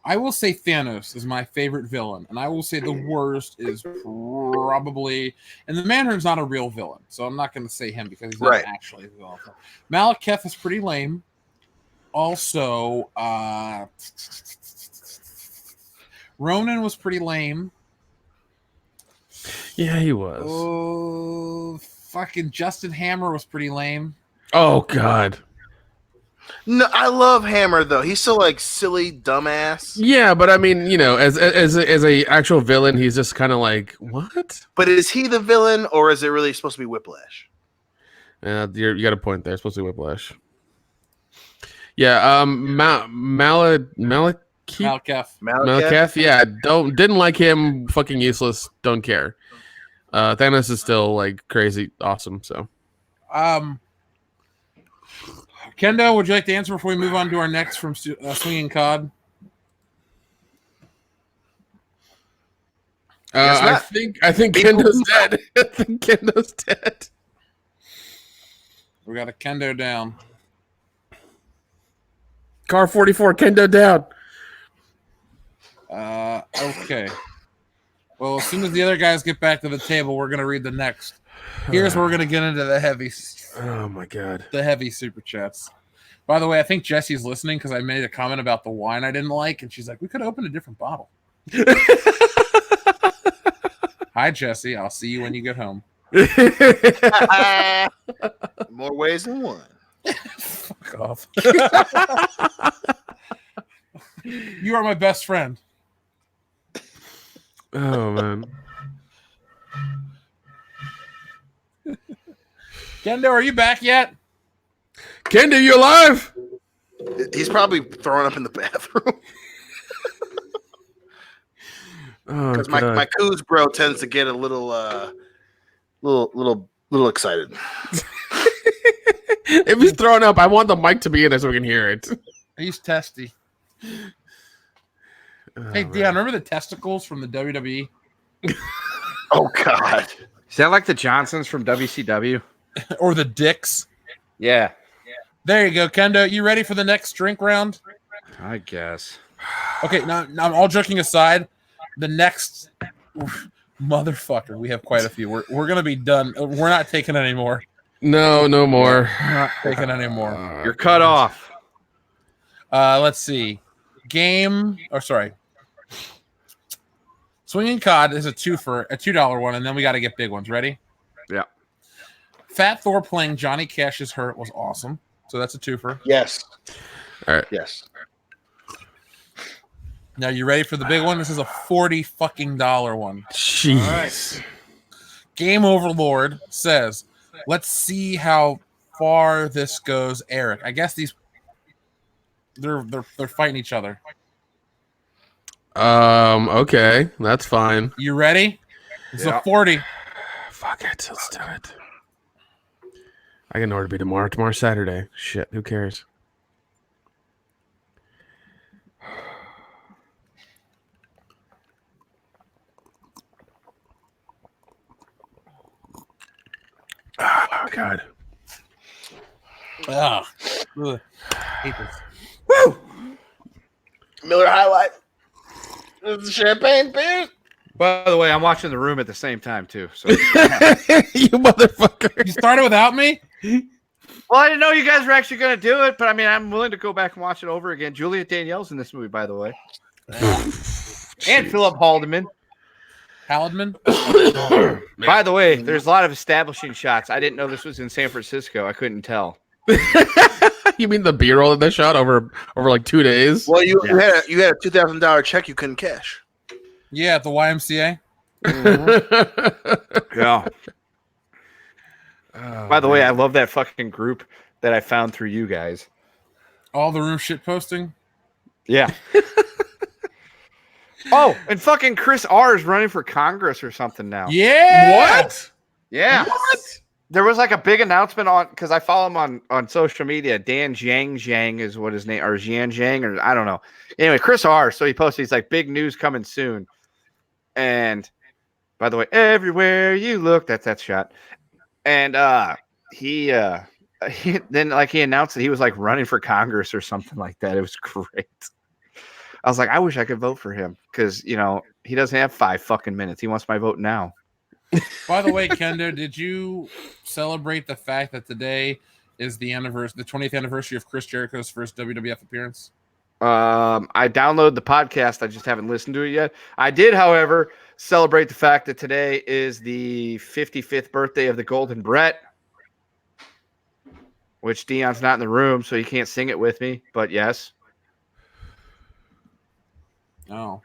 I will say Thanos is my favorite villain, and I will say the worst is probably. And the Mandarin's not a real villain, so I'm not going to say him because he's not actually a villain. Malekith is pretty lame. Also, Ronan was pretty lame. Yeah, he was. Oh, fucking Justin Hammer was pretty lame. Oh God. No, I love Hammer though. He's so like silly, dumbass. Yeah, but I mean, you know, as a actual villain, he's just kind of like what? But is he the villain, or is it really supposed to be Whiplash? You got a point there. It's supposed to be Whiplash. Yeah, Malekith. Yeah, didn't like him. Fucking useless. Don't care. Thanos is still like crazy awesome. So, Kendo, would you like to answer before we move on to our next from Swinging Cod? I think Kendo's dead. I think Kendo's dead. We got a Kendo down. Car 44, Kendo down. Okay. Well, as soon as the other guys get back to the table, we're gonna read the next. Here's where we're gonna get into the heavy. Oh my God. The heavy super chats. By the way, I think Jesse's listening because I made a comment about the wine I didn't like, and she's like, "We could open a different bottle." Hi, Jesse. I'll see you when you get home. More ways than one. Fuck off. You are my best friend. Oh man. Kendo, are you back yet? Kendo, you alive? He's probably throwing up in the bathroom. Because my coos bro tends to get a little excited. If he's throwing up, I want the mic to be in there so we can hear it. He's testy. Hey, Dion, remember the testicles from the WWE? Oh, God. Is that like the Johnsons from WCW? Or the dicks? Yeah. There you go, Kendo. You ready for the next drink round? I guess. Okay, now all joking aside, the next motherfucker, we have quite a few. We're gonna be done. We're not taking any more. No more. We're not taking any more. You're cut off. Let's see. Swinging Cod is a $2 one, and then we got to get big ones. Ready? Yeah. Fat Thor playing Johnny Cash's Hurt was awesome. So that's a twofer. Yes. All right. Yes. Now you ready for the big one? This is a $40 fucking one. Jeez. Right. Game Overlord says, "Let's see how far this goes, Eric." I guess they're fighting each other. Okay, that's fine. You ready? It's a 40. Fuck it, let's do it. I can order to be tomorrow. Tomorrow's Saturday. Shit, who cares? Oh God. Ugh. Hate this. Woo! Miller High Life. This is champagne beers. By the way, I'm watching The Room at the same time too. So You motherfucker. You started without me? well, I didn't know you guys were actually going to do it, but I mean, I'm willing to go back and watch it over again. Juliet Danielle's in this movie, by the way, and Philip Haldeman. Haldeman? By the way, there's a lot of establishing shots. I didn't know this was in San Francisco. I couldn't tell. You mean the B-roll that they shot over like 2 days? Well, you had a $2,000 check you couldn't cash. Yeah, at the YMCA. Yeah. By the way, I love that fucking group that I found through you guys. All the room shit posting. Yeah. Oh, and fucking Chris R is running for Congress or something now. Yeah. What? Yeah. What? There was like a big announcement on because I follow him on social media. Dan Zhang is what his name, or Jian Zhang, or I don't know. Anyway, Chris R. So he posted, he's like, big news coming soon. And by the way, everywhere you look, that's that shot. And he then like he announced that he was like running for Congress or something like that. It was great. I was like, I wish I could vote for him because he doesn't have 5 fucking minutes. He wants my vote now. By the way, Kendo, did you celebrate the fact that today is the 20th anniversary of Chris Jericho's first WWF appearance? I downloaded the podcast. I just haven't listened to it yet. I did, however, celebrate the fact that today is the 55th birthday of the Golden Brett, which Dion's not in the room, so he can't sing it with me. But yes. Oh.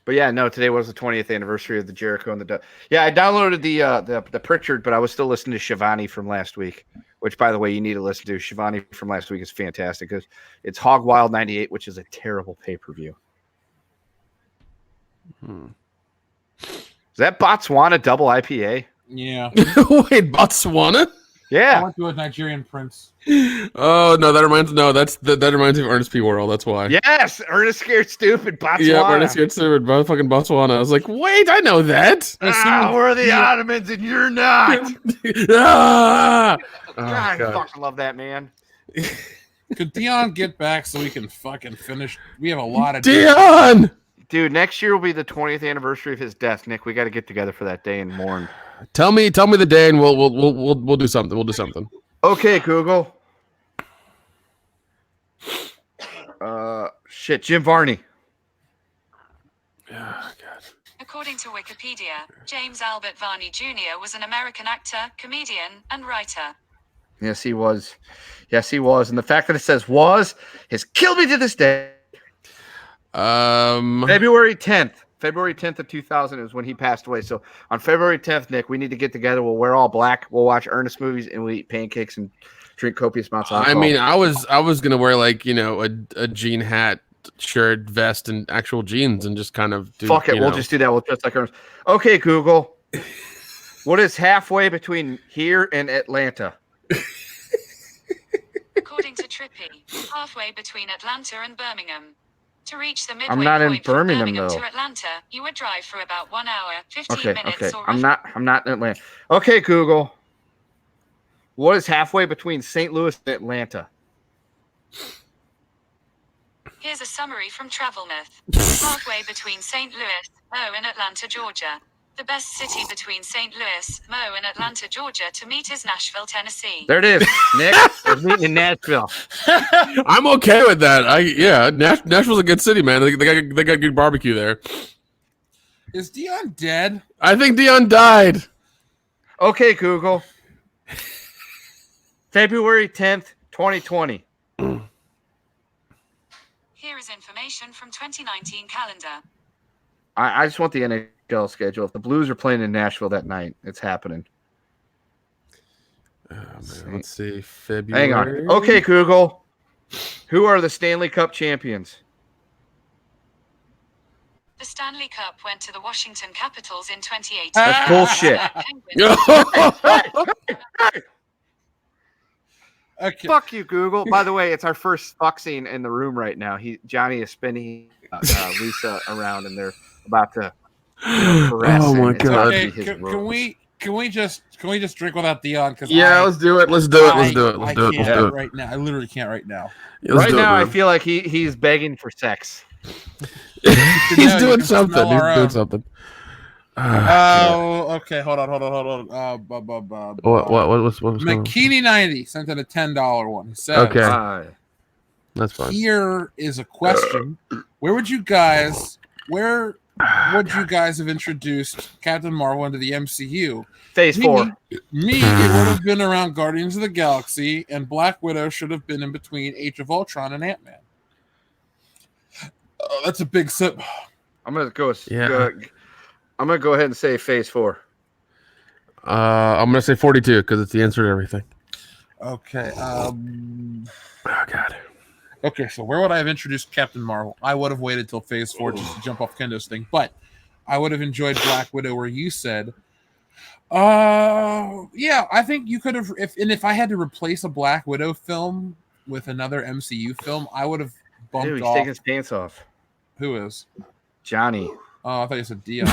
But yeah, no, today was the 20th anniversary of the Jericho and the yeah, I downloaded the Pritchard, but I was still listening to Shivani from last week, which by the way, you need to listen to. Shivani from last week is fantastic because it's Hog Wild 98, which is a terrible pay-per-view. Is that Botswana double IPA? Yeah. Wait, Botswana? I Yeah. went to a Nigerian prince. Oh no, that reminds me of Ernest P. Worrell. That's why. Yes, Ernest Scared Stupid Botswana. Yeah, Ernest Scared Stupid, fucking Botswana. I was like, wait, I know that. We're the Ottomans and you're not. Ah! Oh, God, I God. fucking love that man. Could Dion get back so we can fucking finish? We have a lot of Dion! Dude, next year will be the 20th anniversary of his death, Nick. We got to get together for that day and mourn. Tell me the day, and we'll do something. We'll do something. Okay, Google. Shit, Jim Varney. Oh, God. According to Wikipedia, James Albert Varney Jr. was an American actor, comedian, and writer. Yes, he was. Yes, he was. And the fact that it says was has killed me to this day. February 10th. February 10th of 2000 is when he passed away. So on February 10th, Nick, we need to get together. We'll wear all black. We'll watch Ernest movies, and we'll eat pancakes and drink copious amounts of alcohol. I mean, I was gonna wear like a jean hat, shirt, vest, and actual jeans, and just kind of do. Fuck it. We'll just do that. We'll dress like Ernest. Okay, Google. What is halfway between here and Atlanta? According to Trippy, halfway between Atlanta and Birmingham. To reach the midway I'm not in point from Birmingham, Birmingham though. to Atlanta, you would drive for about 1 hour, 15 Okay, minutes, okay. or I'm not in Atlanta. Okay, Google. What is halfway between St. Louis and Atlanta? Here's a summary from Travel Myth. Halfway between St. Louis, Mo, and Atlanta, Georgia. The best city between St. Louis, Mo, and Atlanta, Georgia to meet is Nashville, Tennessee. There it is, Nick. We're meeting in Nashville. I'm okay with that. Nashville's a good city, man. They got good barbecue there. Is Dion dead? I think Dion died. Okay, Google. February 10th, 2020. Here is information from 2019 calendar. I just want the NHL schedule. If the Blues are playing in Nashville that night, it's happening. Oh, man. Let's see. February. Hang on. Okay, Google. Who are the Stanley Cup champions? The Stanley Cup went to the Washington Capitals in 2018. That's bullshit. Okay. Fuck you, Google. By the way, it's our first fuck scene in the room right now. Johnny is spinning Lisa around, and they're about to caress. Oh my and it's God. about to Okay, be his can rose. Can we just drink without Dion? Because let's do it. Let's do it. Let's do it. Let's do it. Let's do it right now. I literally can't right now. Yeah, let's right do it, now, I man. feel like he's begging for sex. He's doing something. He's doing something. Oh, okay. Hold on. What's going on? McKinney 90 sent in a $10 one. He says, Okay. That's fine. Here is a question: Where would you guys have introduced Captain Marvel into the MCU? Phase 4. Me, it would have been around Guardians of the Galaxy, and Black Widow should have been in between Age of Ultron and Ant-Man. Oh, that's a big sip. I'm gonna go. Yeah. I'm gonna go ahead and say Phase 4. I'm gonna say 42 because it's the answer to everything. Okay. Oh God. Okay, so where would I have introduced Captain Marvel? I would have waited till Phase 4 just to jump off Kendo's thing, but I would have enjoyed Black Widow where you said, yeah, I think you could have, if I had to replace a Black Widow film with another MCU film, I would have bumped Dude, he's off. taking his pants off. Who is? Johnny. Oh, I thought you said Dion.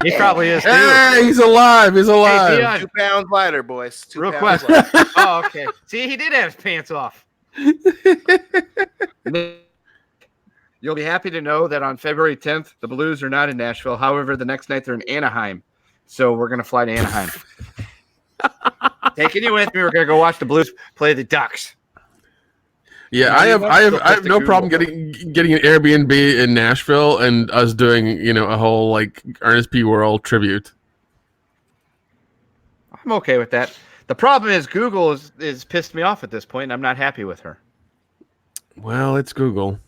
He probably is too. Hey, he's alive. He's alive. Hey, Dion. 2 pounds lighter, boys. 2 Real pounds question. lighter. Oh, okay. See, he did have his pants off. You'll be happy to know that on February 10th, the Blues are not in Nashville. However, the next night they're in Anaheim. So we're going to fly to Anaheim. Taking you with me, we're going to go watch the Blues play the Ducks. Yeah, I have no problem getting an Airbnb in Nashville and us doing, a whole like Ernest P. Worrell tribute. I'm okay with that. The problem is Google is pissed me off at this point, and I'm not happy with her. Well, it's Google.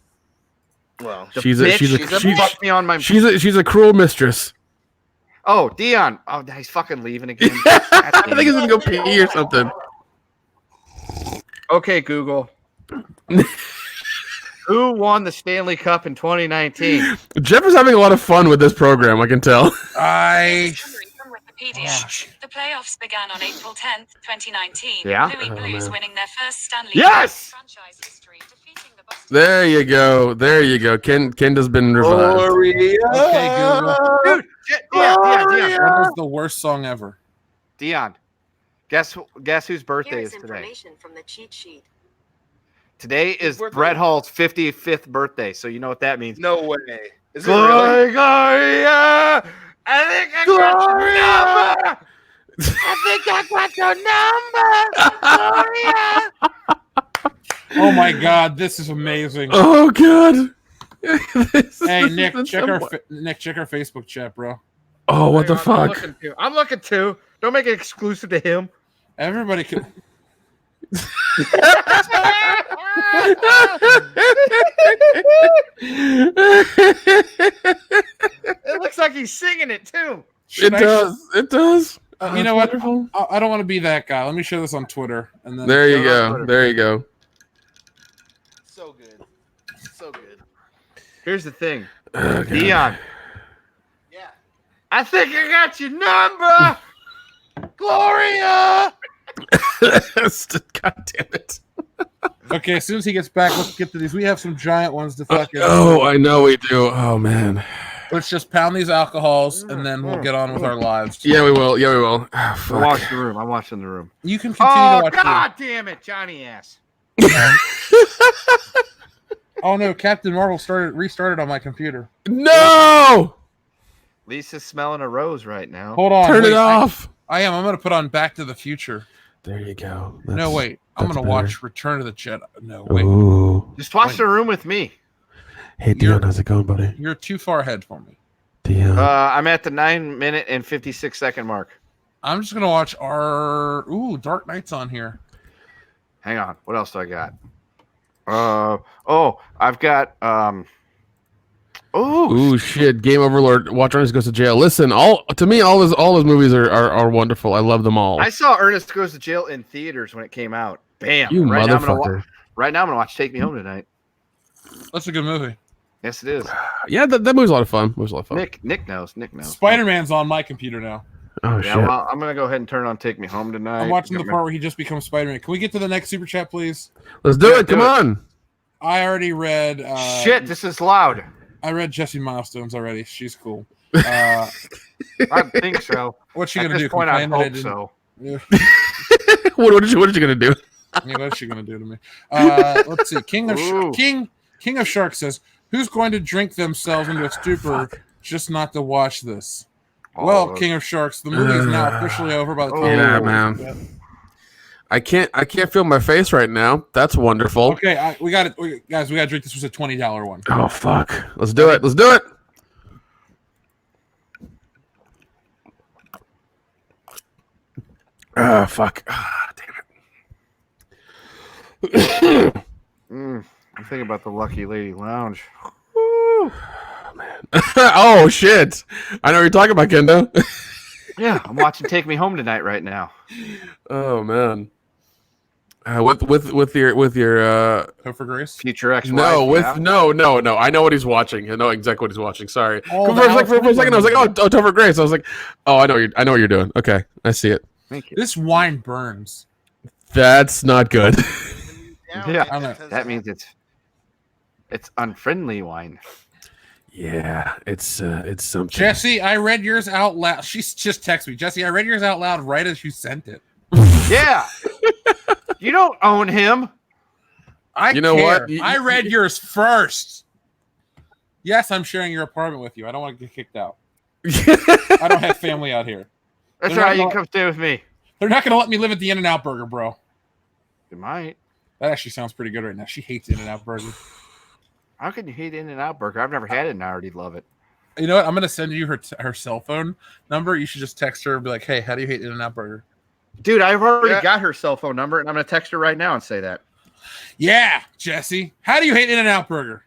Well, She's fucked me on my. She's a cruel mistress. Oh, Dion. Oh, he's fucking leaving again. I think he's gonna go pee or something. Okay, Google. Who won the Stanley Cup in 2019? Jeff is having a lot of fun with this program. I can tell. Summary from Wikipedia. The playoffs began on April 10th, 2019. Yeah? Louis Blues winning their first Stanley Yes! Cup franchise history, defeating the Boston. There you go. There you go. Kenda's been revived. Okay, Google. Dude, Dion. What was the worst song ever? Dion. Guess whose birthday is today? Information from the cheat sheet. Today is Brett Hall's 55th birthday, so you know what that means. no way. Is it really? Gloria! I think I got your number! I think I got your number! Gloria! Oh my God, this is amazing. Oh God. Hey Nick, check our Facebook chat, bro. Oh, what the Hang on, fuck? I'm looking too. Don't make it exclusive to him. Everybody can. It looks like he's singing it too. It does. It does. You know what? Wonderful. I don't want to be that guy. Let me share this on Twitter, and then There you go. There you go. So good. So good. Here's the thing, Oh, God. Dion. Yeah. I think I got your number, Gloria. God damn it. Okay, as soon as he gets back, let's get to these. We have some giant ones to fucking. Oh, I know we do. Oh man. Let's just pound these alcohols, and then we'll get on with our lives. Yeah, we will. Yeah, we will. Oh, I'm fuck. watching the room. I'm watching the room. You can continue Oh to watch. God damn it, Johnny ass. Oh no, Captain Marvel restarted on my computer. No! Lisa's smelling a rose right now. Hold on. Turn wait, it off. I am. I'm gonna put on Back to the Future. There you go. No, wait. I'm that's gonna better. watch Return of the Jedi. No, wait. Ooh. Just watch the room with me. Hey, Dion, how's it going, buddy? You're too far ahead for me. Dion. I'm at the 9-minute and 56-second mark. I'm just gonna watch our Dark Knight's on here. Hang on. What else do I got? I've got Ooh, shit! Game Overlord. Watch Ernest Goes to Jail. Listen, all his movies are wonderful. I love them all. I saw Ernest Goes to Jail in theaters when it came out. Bam! You right motherfucker. Now I'm gonna watch Take Me Home Tonight. That's a good movie. Yes, it is. Yeah, that movie's a lot of fun. Nick knows. Spider-Man's on my computer now. Oh Yeah, shit! well, I'm gonna go ahead and turn on Take Me Home Tonight. I'm watching the part where he just becomes Spider-Man. Can we get to the next super chat, please? Let's do it. Come on. I already read. Shit, this is loud. I read Jesse Milestones already. She's cool. I think so. What's she At gonna this do? point, I Complain that I hope didn't- so. Yeah. What is she gonna do? Yeah, what is she gonna do to me? Let's see. King of Sharks says, "Who's going to drink themselves into a stupor just not to watch this?" Well, King of Sharks, the movie is now officially over by the time. Yeah, man. I can't feel my face right now. That's wonderful. Okay, we got it, guys. We got to drink. This was a $20 one. Oh fuck! Let's do it. Let's do it. Ah, fuck. Ah, damn it. I'm thinking about the Lucky Lady Lounge. Oh shit! I know what you're talking about, Kendo. Yeah, I'm watching Take Me Home Tonight right now. Oh man. With your Topher Grace. Future ex-wife. No. I know what he's watching. I know exactly what he's watching. Sorry. Oh, For a second, I was like, oh, Topher Grace. I was like, oh, I know what you're doing. Okay, I see it. Thank you. This wine burns. That's not good. Yeah, I don't know. that means it's unfriendly wine. Yeah, it's something. Jesse, I read yours out loud. She just texted me. Jesse, I read yours out loud right as you sent it. Yeah. You don't own him. You know care. what? I read yours first. Yes, I'm sharing your apartment with you. I don't want to get kicked out. I don't have family out here. That's They're right. not You can come stay with me. They're not going to let me live at the In-N-Out Burger, bro. You might. That actually sounds pretty good right now. She hates In-N-Out Burger. How can you hate In-N-Out Burger? I've never had it and I already love it. You know what? I'm going to send you her cell phone number. You should just text her and be like, hey, how do you hate In-N-Out Burger? Dude, I've already got her cell phone number, and I'm going to text her right now and say that. Yeah, Jesse. How do you hate In-N-Out Burger?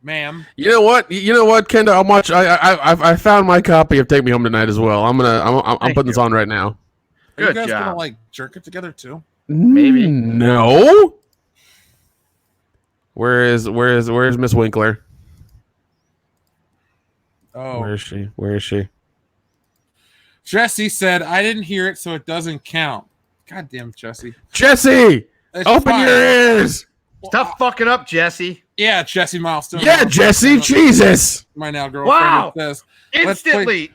Ma'am. You know what, Kendo? I'm watching. I found my copy of Take Me Home Tonight as well. I'm putting this on right now. Are you Good guys job. gonna like jerk it together too? Maybe. No. Where is Miss Winkler? Oh, Where is she? Jesse said I didn't hear it, so it doesn't count. God damn, Jesse. Jesse, It's open fine. your ears. Stop fucking up, Jesse. Yeah, Jesse Milestone. Yeah, Jesse, Jesus. My now girlfriend Wow. says Instantly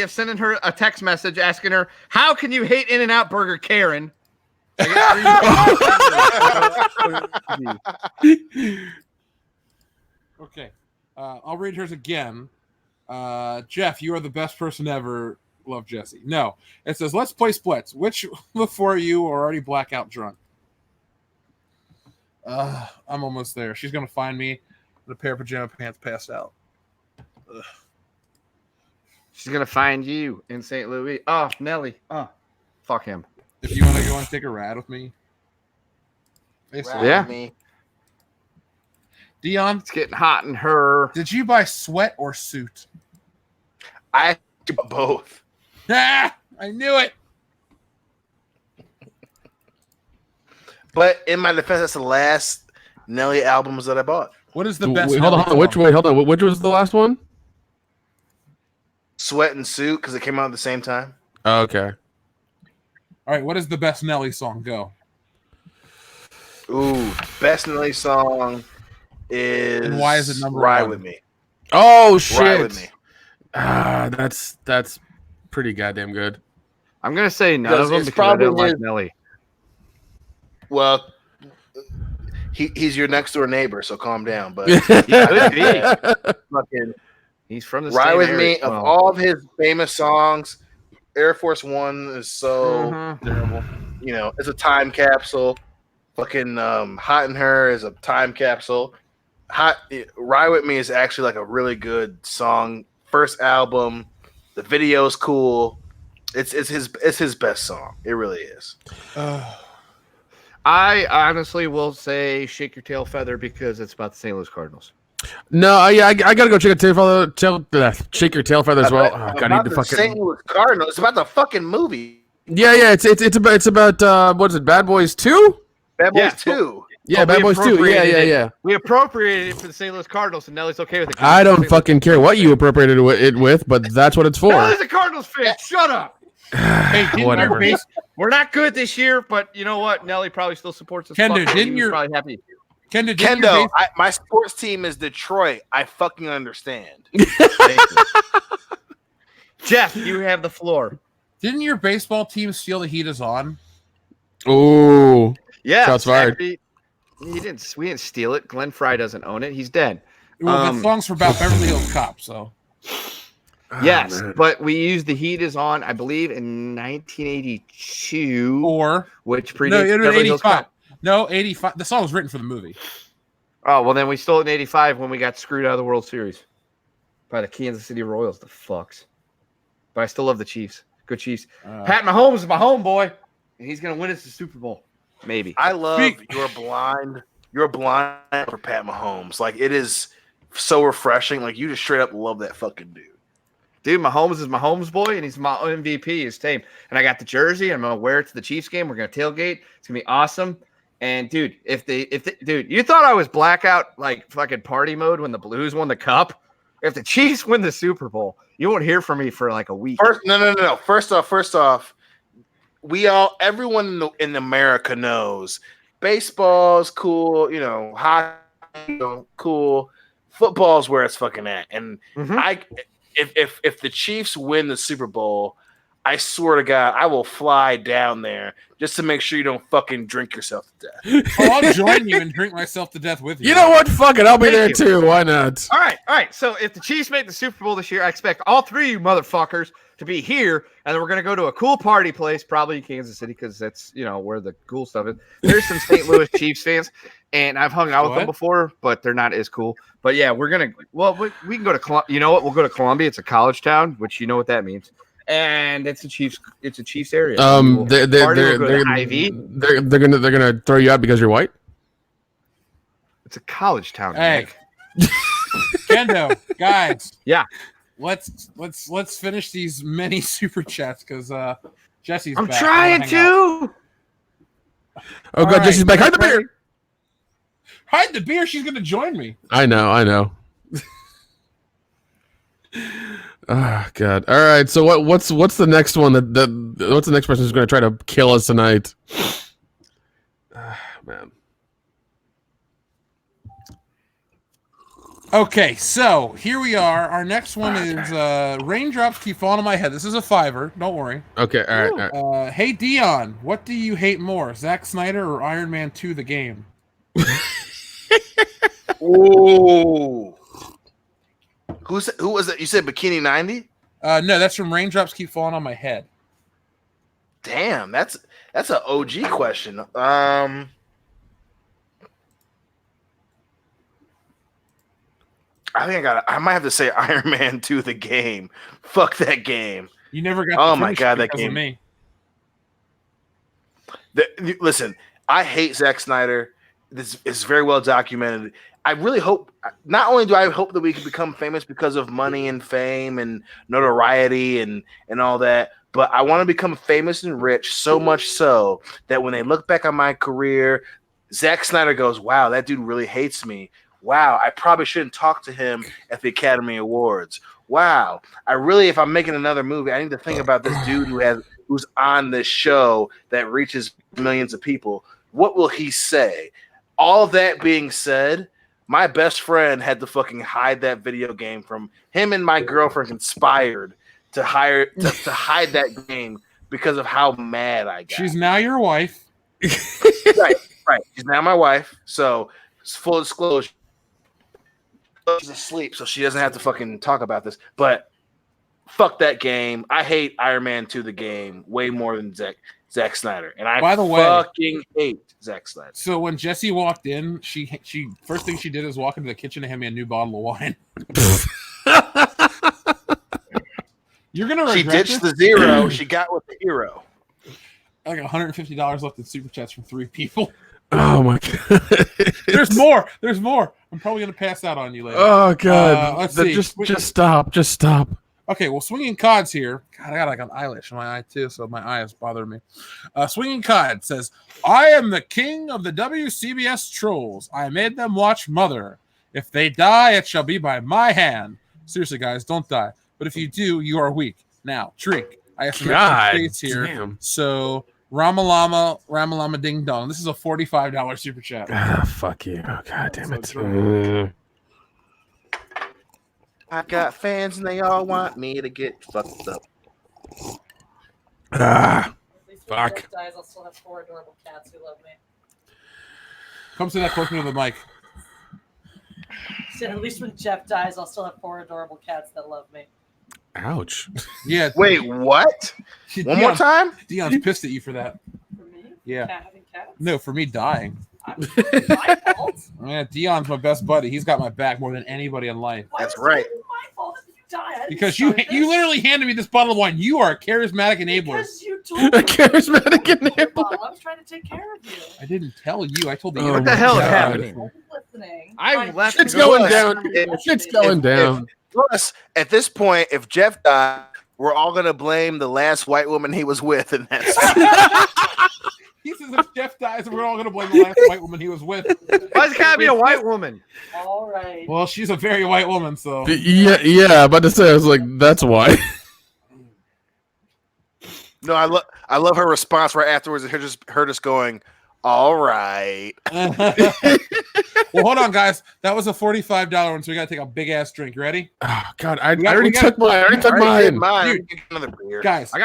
of sending her a text message asking her, how can you hate In-N-Out Burger, Karen? okay. I'll read hers again. Jeff, you are the best person ever. Love, Jesse. No. It says, let's play splits. Which before you are already blackout drunk? I'm almost there. She's going to find me in a pair of pajama pants passed out. Ugh. She's going to find you in St. Louis. Oh, Nelly. Oh, fuck him. If you want to go and take a ride with me. Yeah. Me. Dion, It's getting hot in her. did you buy sweat or suit? I do both. Ah, I knew it. But in my defense, that's the last Nelly albums that I bought. What is the best? Wait, hold on. Hold on. Which was the last one? Sweat and Suit, because it came out at the same time. Oh, okay. All right, what is the best Nelly song? Go. Ooh, best Nelly song is And why is it number Ride one? With Me. Oh shit. Ride With Me. That's pretty goddamn good. I'm going to say none Because of them it's because I don't probably like his- Nelly. Well, he's your next door neighbor, so calm down. But Could be. fucking He's from the Ride same With area. Me, of Well, all of his famous songs, Air Force One is so mhm. terrible. It's a time capsule. Fucking Hot in Her is a time capsule. Ride With Me is actually like a really good song. First album, the video is cool. It's his best song. It really is. I honestly will say Shake Your Tail Feather because it's about the St. Louis Cardinals. No, I gotta go check shake your tail feather as well. Oh, God, I need to the St. fucking. Louis Cardinals. It's about the fucking movie. Yeah. It's about what is it? Bad Boys 2? Bad Boys Yeah. 2. Yeah, But Bad we Boys 2. appropriated it. Yeah. We appropriated it for the St. Louis Cardinals, and Nelly's okay with it. I don't fucking care what you appropriated it with, but that's what it's for. Nelly's a Cardinals fan. Shut up. Hey, didn't Whatever. Your We're not good this year, but you know what? Nelly probably still supports us. Kendo, Fuck, didn't he was your- probably happy. Kendo, my sports team is Detroit. I fucking understand. Jeff, you have the floor. Didn't your baseball team steal the Heat is on? Oh, yeah. Shots fired. We didn't steal it. Glenn Fry doesn't own it. He's dead. Well, the songs were about Beverly Hills Cop, so. Yes, but we used The Heat is on, I believe, in 1982. Which predates Beverly Hills Cop. No, 85. The song was written for the movie. Oh, well, then we stole it in 85 when we got screwed out of the World Series by the Kansas City Royals, the fucks. But I still love the Chiefs. Good Chiefs. Pat Mahomes is my homeboy, and he's going to win us the Super Bowl. Maybe. I love You're Blind for Pat Mahomes. Like, it is so refreshing. Like, you just straight up love that fucking dude. Dude, Mahomes is my Mahomes boy, and he's my MVP. His team. And I got the jersey. I'm going to wear it to the Chiefs game. We're going to tailgate. It's going to be awesome. And dude, dude, you thought I was blackout like fucking party mode when the Blues won the cup? If the Chiefs win the Super Bowl, you won't hear from me for like a week. No. First off, everyone in America knows baseball's cool, hockey, cool. Football's where it's fucking at. And if the Chiefs win the Super Bowl, I swear to God, I will fly down there just to make sure you don't fucking drink yourself to death. I'll join you and drink myself to death with you. You know what? Fuck it. I'll be there too. Why not? All right. So if the Chiefs make the Super Bowl this year, I expect all three of you motherfuckers to be here, and then we're going to go to a cool party place, probably Kansas City, because that's, where the cool stuff is. There's some St. Louis Chiefs fans, and I've hung out with them before, but they're not as cool. But yeah, we can go to Columbia. You know what? We'll go to Columbia. It's a college town, which you know what that means. And it's a Chiefs area. They're gonna throw you out because you're white. It's a college town. Hey, Kendo, guys. Yeah, let's finish these many super chats because Jesse's. I'm back. trying to. Oh God, Jesse's back. Hide the beer. Hide the beer. She's gonna join me. I know. Oh God! All right. So what's the next one what's the next person who's going to try to kill us tonight? Man. Okay, so here we are. Our next one is Raindrops Keep Falling on My Head. This is a $5. Don't worry. Okay. All right. Hey Dion, what do you hate more, Zack Snyder or Iron Man 2: The Game? Ooh. Who was it? You said Bikini 90? No, that's from Raindrops Keep Falling on My Head. Damn, that's an OG question. I think I might have to say Iron Man 2: The Game. Fuck that game. You never got. Oh my God, that game. Me. Listen, I hate Zack Snyder. This is very well documented. I really hope, not only do I hope that we can become famous because of money and fame and notoriety and all that, but I want to become famous and rich so much so that when they look back on my career, Zack Snyder goes, wow, that dude really hates me. Wow, I probably shouldn't talk to him at the Academy Awards. Wow, if I'm making another movie, I need to think about this dude who's on this show that reaches millions of people. What will he say? All that being said, my best friend had to fucking hide that video game from him, and my girlfriend conspired to hide that game because of how mad I got. She's now your wife. Right. She's now my wife. So, full disclosure, she's asleep, so she doesn't have to fucking talk about this. But fuck that game. I hate Iron Man 2: The Game way more than Zack Snyder, and I fucking hate Zack Snyder. So when Jesse walked in, she first thing she did is walk into the kitchen and hand me a new bottle of wine. You're gonna regret She ditched this? the zero. She got with the hero. I got $150 left in super chats from 3 people. Oh my God! There's more. I'm probably gonna pass out on you later. Oh God! Let's see. Just stop. Okay, well, Swinging Cod's here. God, I got like an eyelash in my eye too, so my eye is bothering me. Swinging Cod says, I am the king of the WCBS trolls. I made them watch Mother. If they die, it shall be by my hand. Seriously, guys, don't die. But if you do, you are weak. Now, drink. I have some extra space here, so Ramalama Ding Dong. This is a $45 super chat. Ah, fuck you. Oh, God damn it. I got fans and they all want me to get fucked up. Ah, At least Fuck. when Jeff dies, I'll still have 4 adorable cats who love me. Come say that closer to the mic. So at least when Jeff dies, I'll still have 4 adorable cats that love me. ouch. Yeah. Wait, what? One more time? Dion's pissed at you for that. For me? Yeah. Having cats? No, for me dying. It's my fault. Yeah, Dion's my best buddy. He's got my back more than anybody in life. Why That's was right. it my fault that you died? I didn't Because you start this. literally handed me this bottle of wine. You are a charismatic enabler. Because you told A me. charismatic enabler. I was trying to take care of you. I didn't tell you. I told the Oh What the my hell is God. happening? I was listening. I left. Shit's to go going left. down. Shit's going down. Plus, at this point, if Jeff died, we're all gonna blame the last white woman he was with, and that's He says if Jeff dies, we're all going to blame the last white woman he was with. Why's it gotta be a white woman? All right. Well, she's a very white woman, so. Yeah, about to say, I was like, that's why. no. I love her response right afterwards. Her just going, "All right." Well, hold on, guys. That was a $45 one, so we got to take a big ass drink. You ready? Oh, God, I We got- already we got- took mine. I already took Already did mine. mine. Dude. Get another beer. Guys, I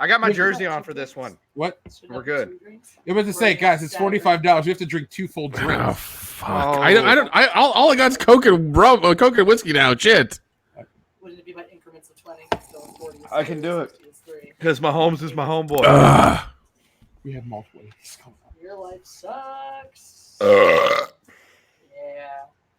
got my jersey on for this one. what? We're good. I'm about to say, guys, it's $45. We have to drink 2 full Oh, drinks. fuck. Oh. All I got's Coke and rum, Coke and whiskey now. Shit. Wouldn't it be by increments of 20? Still 40. I can do it. 3. Because Mahomes is my homeboy. We have multiple. Come on. Your life sucks. Yeah.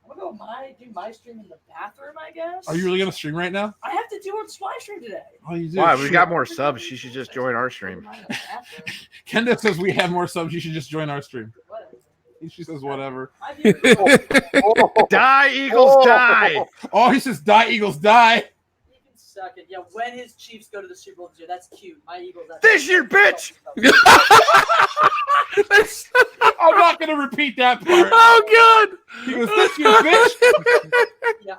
I'm gonna do my stream in the bathroom, I guess. Are you really going to stream right now? I have to do a live stream today. Oh, you do? Why? We Shit. got more subs. She should just join our stream. Mine in the bathroom. Kenda says we have more subs. You should just join our stream. Whatever. She says whatever. I do. Die, Eagles, die! Oh, he says die, Eagles, die. You can suck it. Yeah, when his Chiefs go to the Super Bowl this year, that's cute. My Eagles. This year, bitch! I'm not going to repeat that part. Oh, God. He goes, this you bitch. Yeah.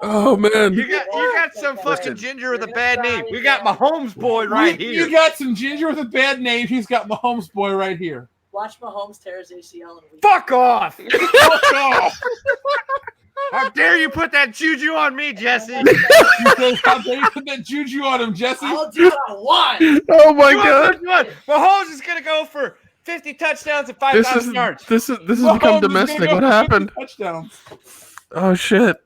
Oh, man. You got some fucking ginger with a bad name. We got Mahomes boy right you, here. You got some ginger with a bad name. He's got Mahomes boy right here. Watch Mahomes tear his ACL in a week. Fuck off! Fuck off. How dare you put that juju on me, Jesse? He says, how dare you put that juju on him, Jesse? I'll do what I want. Oh, my God. Mahomes is gonna go for 50 touchdowns and This 5,000 yards. has Mahomes become is gonna domestic. go What for happened? 50 touchdowns. Oh, shit.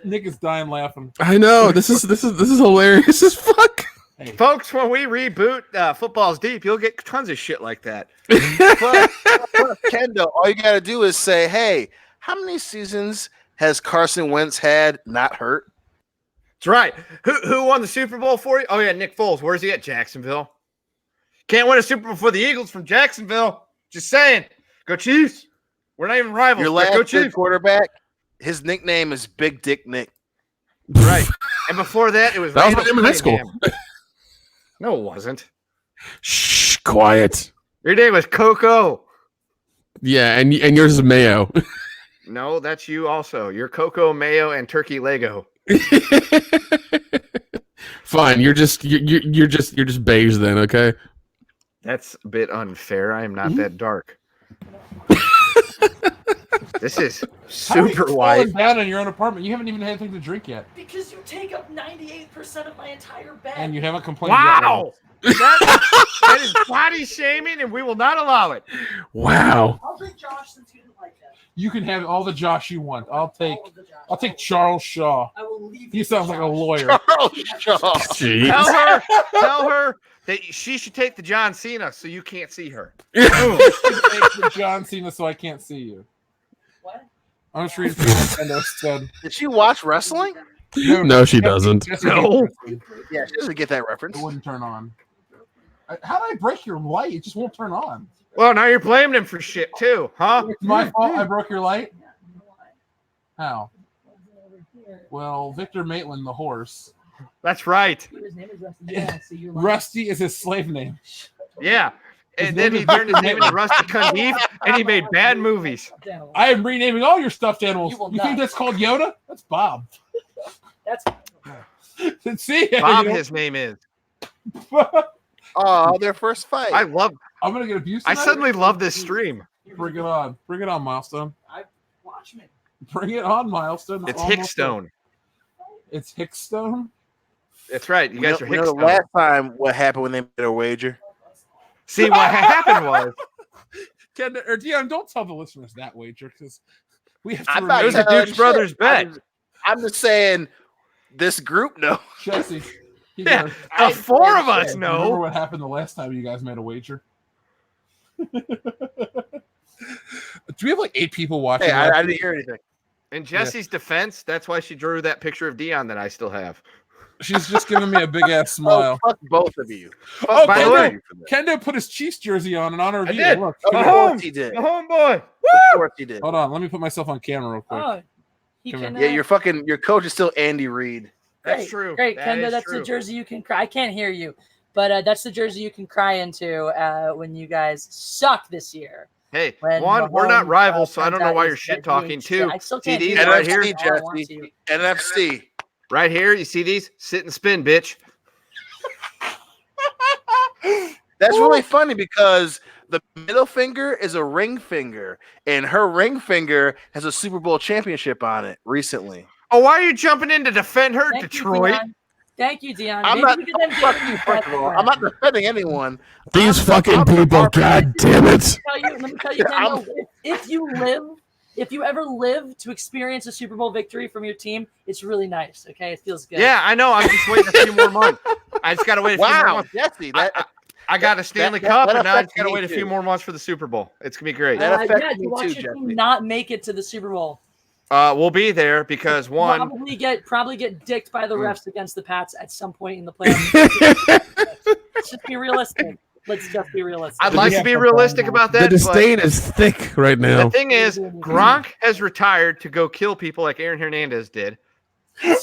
Nick is dying laughing. I know. This is hilarious as fuck. Hey, Folks, when we reboot Football's Deep, you'll get tons of shit like that. Plus, Kendo, all you got to do is say, "Hey, how many seasons has Carson Wentz had not hurt?" That's right. Who won the Super Bowl for you? Oh, yeah, Nick Foles. Where's he at? Jacksonville. Can't win a Super Bowl for the Eagles from Jacksonville. Just saying. Go Chiefs. We're not even rivals. Your but last go good Chiefs. quarterback, his nickname is Big Dick Nick. Right. And before that, it was That was my Randall name in high school. Cunningham. No, it wasn't. Shh, quiet. Your name was Coco. Yeah, and yours is Mayo. No, that's you also. You're Coco, Mayo, and Turkey Lego. Fine, you're just beige then, okay? That's a bit unfair. I am not that dark. This is how are you super white. falling down in your own apartment? You haven't even had anything to drink yet, Because you take up 98% of my entire bed. and you haven't complained. Yet. Wow. That is body shaming, and we will not allow it. Wow. I'll take Josh since you didn't like that. You can have all the Josh you want. I'll take All of the Josh. Charles Shaw. I will leave. He you sounds for like a Josh. lawyer. Charles Shaw. Jeez. Tell her that she should take the John Cena so you can't see her. Take the John Cena, so I can't see you. What? I'm just reading what Nintendo said. Did she watch wrestling? No, she doesn't. Jesse No. hates Yeah, she doesn't get that reference. It wouldn't turn on. How did I break your light? It just won't turn on. Well, now you're blaming him for shit too, huh? It's my fault I broke your light? Yeah, you know why? How? Over here. Well, Victor Maitland, the horse. That's right. His name is Rusty. Yeah, so you're lying. Rusty is his slave name. Yeah. His And then name he is turned his name into Rusty Cundiff, and he made bad movies. I am renaming all your stuffed animals. You will You think not. that's called Yoda? That's Bob. That's See? Bob, You know? his name is. Oh, their first fight. I love. I'm gonna get abused. I tonight? suddenly love this stream. Bring it on. Bring it on, Milestone. Watch me. Bring it on, Milestone. It's Hickstone. It's Hickstone. That's right. You guys are We know the Hickstone. last time what happened when they made a wager. See, what happened was Ken or Dion, don't tell the listeners that wager because we have to. I'm not it was a telling Duke's Brothers shit. bet. I'm just saying this group knows. Jesse. Yeah, Goes, the four of us remember know. what happened the last time you guys made a wager? Do we have like 8 people watching? Hey, I didn't hear anything. In Jesse's defense, that's why she drew that picture of Dion that I still have. She's just giving me a big ass smile. Oh, fuck both of you. Oh, By the way, Kendo put his Chiefs jersey on in honor of I you. did. Look, Of Mahomes, course he did. the homeboy. Of course he did. hold on, let me put myself on camera real quick. Oh, he Come can. Yeah, your coach is still Andy Reid. That's Great, true. Great, That Kendo. is That's true. the jersey you can cry. I can't hear you, but that's the jersey you can cry into when you guys suck this year. Hey, When one, we're not Mahomes, rivals, so I don't know turns why out you're he's shit doing talking. shit. Two, I still see can't these do right that. here, NFC, I want Jesse. to. NFC. right here. You see these? Sit and spin, bitch. That's really funny because the middle finger is a ring finger, and her ring finger has a Super Bowl championship on it recently. Oh, why are you jumping in to defend her, Thank you, Detroit? Dion. Thank you, Dion. I'm Maybe not. we could then Fuck get you, into first that of all. I'm not defending anyone. These I'm fucking the people, arbiter. god damn it. Let me tell you, Kendo, if you ever live to experience a Super Bowl victory from your team, it's really nice. Okay, it feels good. Yeah, I know. I'm just waiting a few more months. I just got to wait a few more Wow, months. Jesse, I got a Stanley that Cup, and now I just affects got to me wait a few too. more months for the Super Bowl. It's going to be great. That affects yeah, me you watch too, your team Jesse. not make it to the Super Bowl. We'll be there because one, Probably get dicked by the refs against the Pats at some point in the playoffs. Let's just be realistic. Let's just be realistic. I'd like to be realistic about The that. disdain is thick right But now. the thing is, Gronk has retired to go kill people like Aaron Hernandez did,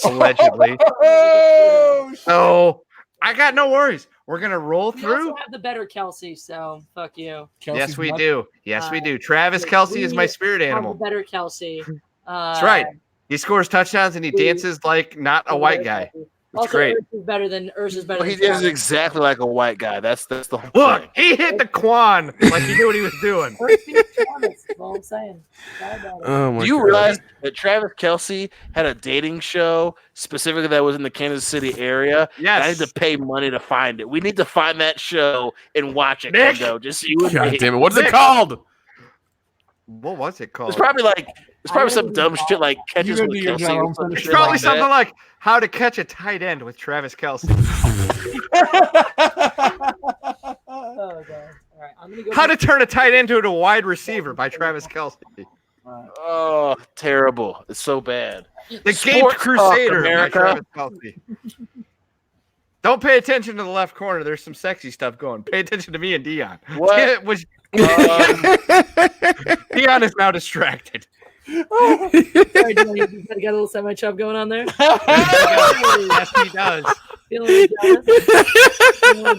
allegedly. Oh, So I got no worries. We're gonna roll We through. also have the better Kelsey, so fuck you. Yes, we not- do. Yes, we do. Travis Kelsey is my spirit Have the animal. better Kelsey. That's right. He scores touchdowns and he dances like not a white guy. It's Also, great. Urs is better Well, he than is exactly like a white guy. That's the whole Look, thing. he hit the quan like he knew what he was doing. Urs beats Travis, that's all I'm saying. Sorry about it. Oh my Do you God. realize that Travis Kelsey had a dating show specifically that was in the Kansas City area? Yes. I had to pay money to find it. We need to find that show and watch it, Nick! Kendo. Just you and God me. damn it. What's it Nick. called? What was it called? It's probably some dumb shit like catches You with do your Kelsey. job. or I'm some gonna It's shit probably like something that. like How to Catch a Tight End with Travis Kelsey. Oh, God. All right, I'm gonna go. How to Turn a Tight End into a Wide Receiver by Travis Kelsey. Oh, terrible! It's so bad. The Gaped Sports Talk, Crusader by America. Travis Kelsey. Don't pay attention to the left corner. There's some sexy stuff going. Pay attention to me and Dion. What? Dion is now distracted. Sorry, Dion, you got a little semi-chub going on there. Yes, he does. Feeling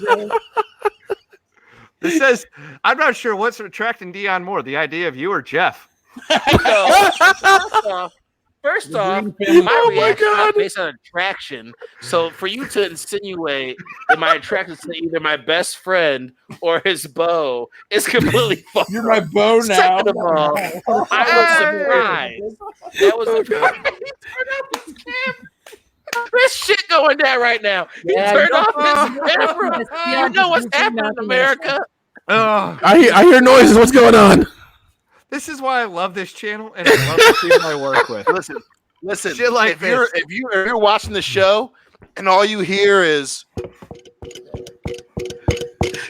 jealous? This says, I'm not sure what's attracting Dion more, the idea of you or Jeff. First off, family- my reaction is not based on attraction. So for you to insinuate that my attraction is to either my best friend or his beau is completely fucked. You're my bow now. Second of all, I was surprised. That was There's shit going down right now. He Yeah, turned you off know- his camera. You know what's happening in America? Oh, I hear noises. What's going on? this is why I love this channel and I love the people I work with. Listen. Shit like if you're watching the show and all you hear is,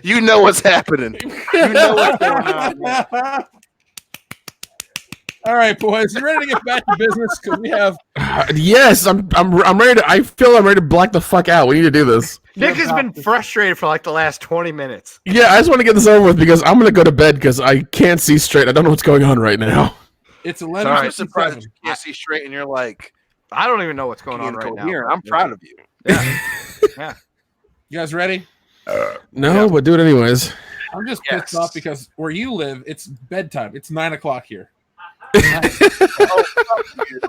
you know what's happening. You know what's going on. Man. All right, boys, you ready to get back to business? Because we have Yes, I'm ready to. I feel I'm ready to black the fuck out. We need to do this. Nick has been frustrated for like the last 20 minutes. Yeah, I just want to get this over with because I'm gonna go to bed because I can't see straight. I don't know what's going on right now. it's I'm 11:57. surprised you can't see straight and you're like, I don't even know what's going on right now. coherent. I'm proud of you. Yeah. You guys ready? No, but do it anyways. I'm just Yes. pissed off because where you live, it's bedtime. It's 9:00 here. Oh, fuck you.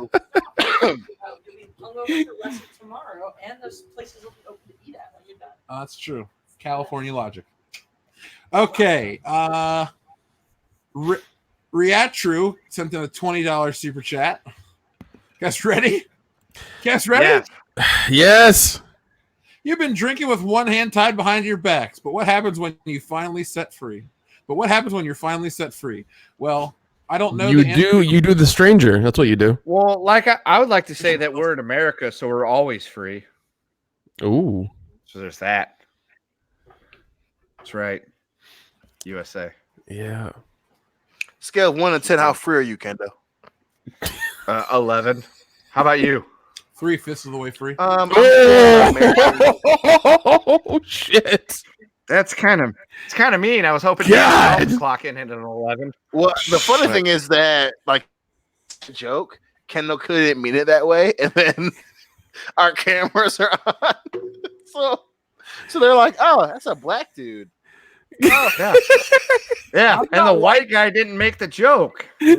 I'll go to the rest tomorrow, and those places will be open to eat at when you're done. That's true. California logic. Okay. Riatru sent in a $20 super chat. Guys ready? Guys ready? Yes. Yes. You've been drinking with one hand tied behind your backs, but what happens when you finally set free? But what happens when you're finally set free? Well, I don't know. You do the stranger. That's what you do. Well, like I would like to say that we're in America, so we're always free. Ooh. So there's that. That's right. USA. Yeah. Scale of 1 to 10, how free are you, Kendo? 11. How about you? 3/5 of the way free. I'm Oh shit! It's kind of mean. I was hoping God. to clock in at an 11. Well, the funny thing is that, like, joke, Kendo couldn't mean it that way, and then our cameras are on, so they're like, "Oh, that's a black dude." Oh, yeah, yeah. And the white guy didn't make the joke. Yeah.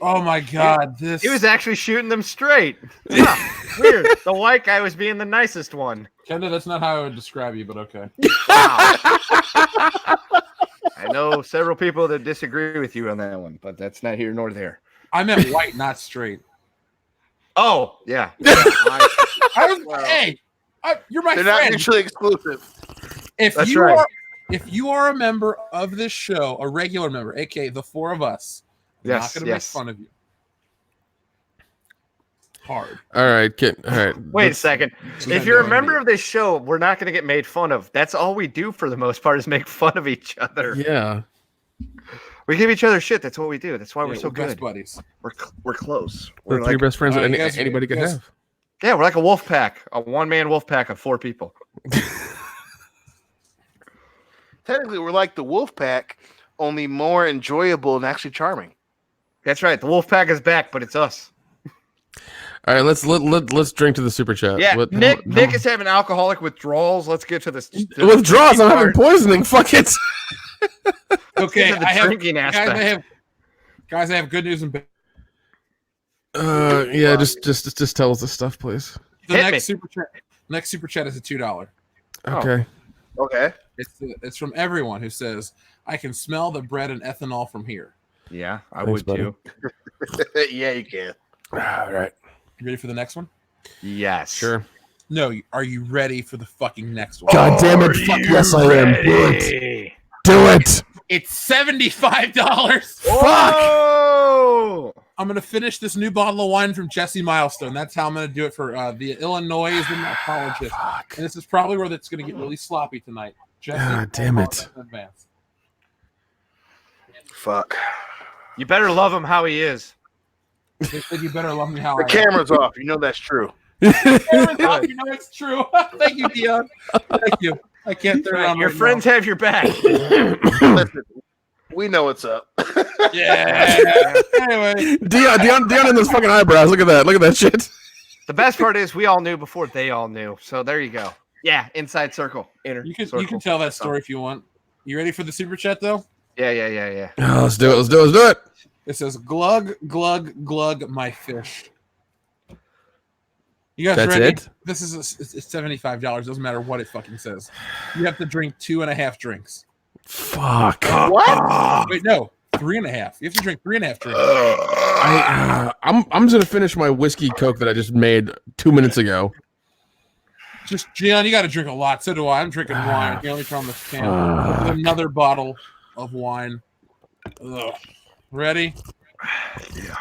Oh my God! He was actually shooting them straight. Huh, weird. The white guy was being the nicest one. Kenda, that's not how I would describe you, but okay. Wow. I know several people that disagree with you on that one, but that's not here nor there. I meant white, not straight. Oh, yeah. You're my They're friend. not mutually exclusive. If That's you right. if you are a member of this show, a regular member, aka the four of us, I'm not going to make fun of you. Hard. All right, kid. All right. Wait a second. If you're a member of this show, we're not going to get made fun of. That's all we do for the most part is make fun of each other. Yeah. We give each other shit. That's what we do. That's why we're so best good. buddies. We're close. We're We're three like, best friends that you guys- anybody could you guys- have. yeah, we're like a wolf pack, a one-man wolf pack of 4 people. Technically, we're like the wolf pack, only more enjoyable and actually charming. That's right. The wolf pack is back, but it's us. All right, let's drink to the super chat. Yeah, What- Nick is having alcoholic withdrawals. Let's get to this. withdrawals. I'm having poisoning. Fuck it. Okay, Into the I have drinking aspect. guys. I have good news and bad. Yeah, just tell us the stuff, please. The Hit next me. super chat is a $2. Okay. Okay. It's from everyone who says I can smell the bread and ethanol from here. Yeah, I Thanks, would buddy. too. Yeah, you can. All right. You ready for the next one? Yes. Sure. No. Are you ready for the fucking next one? God damn it! Fuck yes, I am. Do it. Do it. It's $75. Oh! I'm gonna finish this new bottle of wine from Jesse Milestone. That's how I'm gonna do it for the Illinois apologist. And this is probably where it's gonna get really sloppy tonight. Jesse, God damn it. in advance. Fuck. You better love him how he is. They said you better love me how The I am. camera's off. You know that's true. Camera's off, you know it's true. Thank you, Dion. Thank you. I can't turn around. Your right friends have your back. Listen, we know what's up. now. Yeah. Anyway, Dion in those fucking eyebrows. Look at that. Look at that shit. The best part is we all knew before they all knew. So there you go. Yeah, inside circle. Inner you can circle. tell that story if you want. You ready for the super chat though? Yeah. Oh, let's do it. Let's do it. It says glug glug glug my fish. You guys That's ready? it? This is it's $75. Doesn't matter what it fucking says. You have to drink 2.5 drinks. Fuck. What? Wait, no, 3.5. You have to drink 3.5 drinks. I'm just gonna finish my whiskey coke that I just made 2 minutes ago. Just Gian, you got to drink a lot. So do I. I'm drinking wine. You only from the can. With another bottle of wine. Ugh. Ready? Yeah.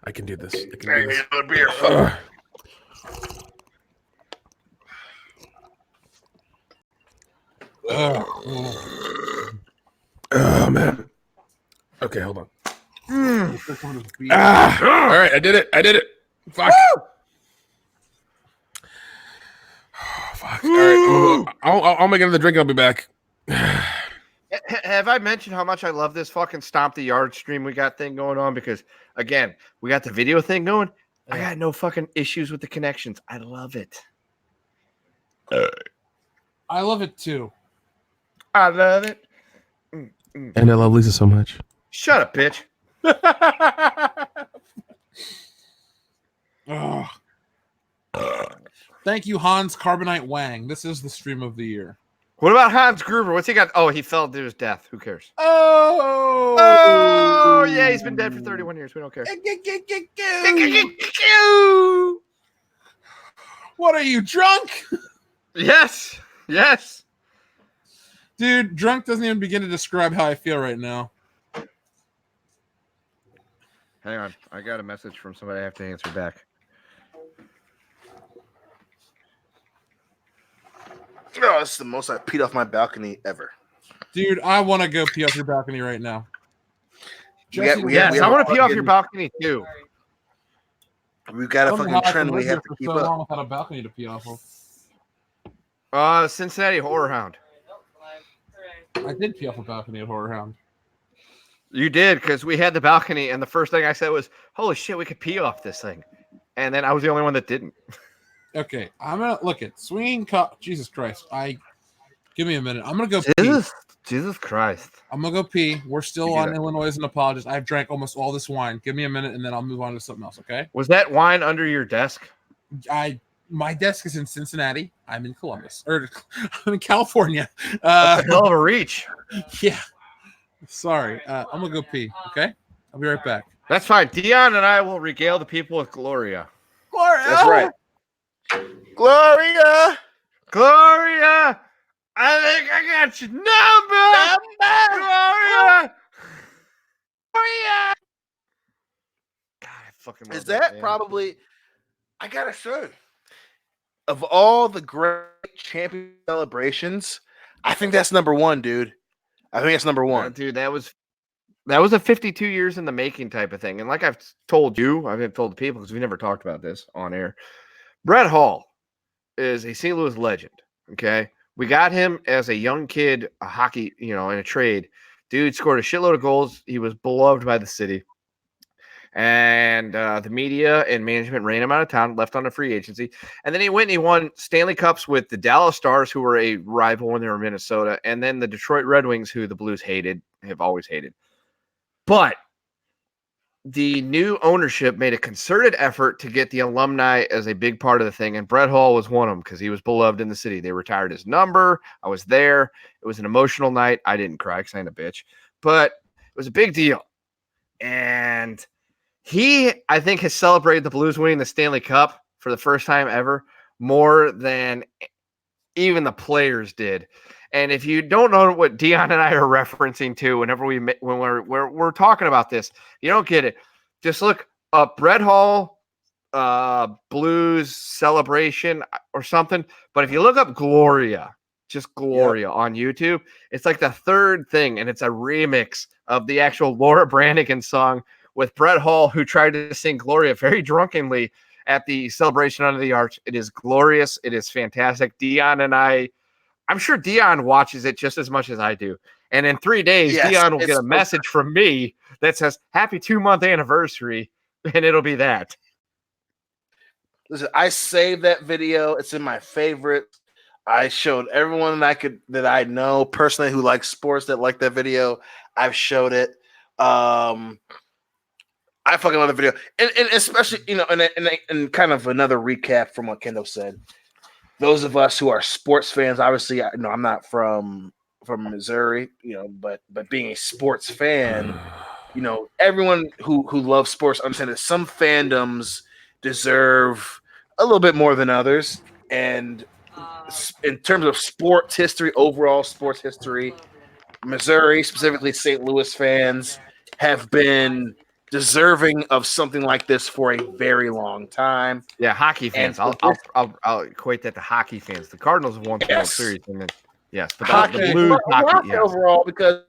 I can do this. I can do this. Another beer. Oh man. Okay, hold on. Woo! All right, I did it. Fuck. Fuck. All right, I'll make another drink and I'll be back. Have I mentioned how much I love this fucking Stomp the Yard stream we got thing going on? Because, again, we got the video thing going. I got no fucking issues with the connections. I love it. I love it too. I love it. And I love Lisa so much. Shut up, bitch. Oh. Thank you, Hans Carbonite Wang. This is the stream of the year. What about Hans Gruber? What's he got? Oh, he fell to his death. Who cares? Oh, yeah, he's been dead for 31 years. We don't care. What are you, drunk? Yes. Dude, drunk doesn't even begin to describe how I feel right now. Hang on. I got a message from somebody I have to answer back. Oh, this is the most I peed off my balcony ever. Dude, I want to go pee off your balcony right now. Yes, I want to pee off your balcony too. We've got a fucking trend we have to keep up. Long without a balcony to pee off of. Cincinnati Horror Hound. I did pee off a balcony at Horror Hound. You did, because we had the balcony, and the first thing I said was, "Holy shit, we could pee off this thing," and then I was the only one that didn't. Okay, I'm gonna look at swinging cup. Jesus Christ! Give me a minute. I'm gonna go Jesus Christ! I'm gonna go pee. We're still on Illinois and apologies. I've drank almost all this wine. Give me a minute, and then I'll move on to something else. Okay? Was that wine under your desk? My desk is in Cincinnati. I'm in Columbus, or I'm in California. That's a hell of a reach. Yeah. Sorry. I'm gonna go pee. Okay? I'll be right back. That's fine. Dion and I will regale the people with Gloria. Gloria. That's right. Gloria. I think I got your number. Gloria. God, I fucking love Is that probably? I gotta say, of all the great champion celebrations, I think that's number one, dude. I think that's number one, dude. That was a 52 years in the making type of thing. And like I've told you, I've told the people because we never talked about this on air. Brett Hall is a St. Louis legend. Okay. We got him as a young kid, a hockey, in a trade. Dude scored a shitload of goals. He was beloved by the city. And the media and management ran him out of town, left on a free agency. And then he went and he won Stanley Cups with the Dallas Stars, who were a rival when they were in Minnesota. And then the Detroit Red Wings, who the Blues have always hated. But the new ownership made a concerted effort to get the alumni as a big part of the thing. And Brett Hall was one of them because he was beloved in the city. They retired his number. I was there. It was an emotional night. I didn't cry because I ain't a bitch. But it was a big deal. And he, I think, has celebrated the Blues winning the Stanley Cup for the first time ever more than even the players did. And if you don't know what Dion and I are referencing to whenever when we're talking about this, you don't get it. Just look up Brett Hall Blues celebration or something. But if you look up Gloria, just Gloria on YouTube, it's like the third thing, and it's a remix of the actual Laura Branigan song with Brett Hall, who tried to sing Gloria very drunkenly at the celebration under the arch. It is glorious. It is fantastic. Dion and I'm sure Dion watches it just as much as I do. And in 3 days, Dion will get a message from me that says, "Happy 2-month anniversary," and it'll be that. Listen, I saved that video. It's in my favorites. I showed everyone that I know personally who likes sports that like that video. I've showed it. I fucking love the video, and especially and kind of another recap from what Kendo said. Those of us who are sports fans, obviously, I'm not from Missouri, but being a sports fan, everyone who loves sports understands that some fandoms deserve a little bit more than others, and in terms of sports history, overall sports history, Missouri, specifically St. Louis fans, have been deserving of something like this for a very long time. Yeah, hockey fans. I'll equate that to hockey fans. The Cardinals have won the World Series, and then but the Blues hockey overall, because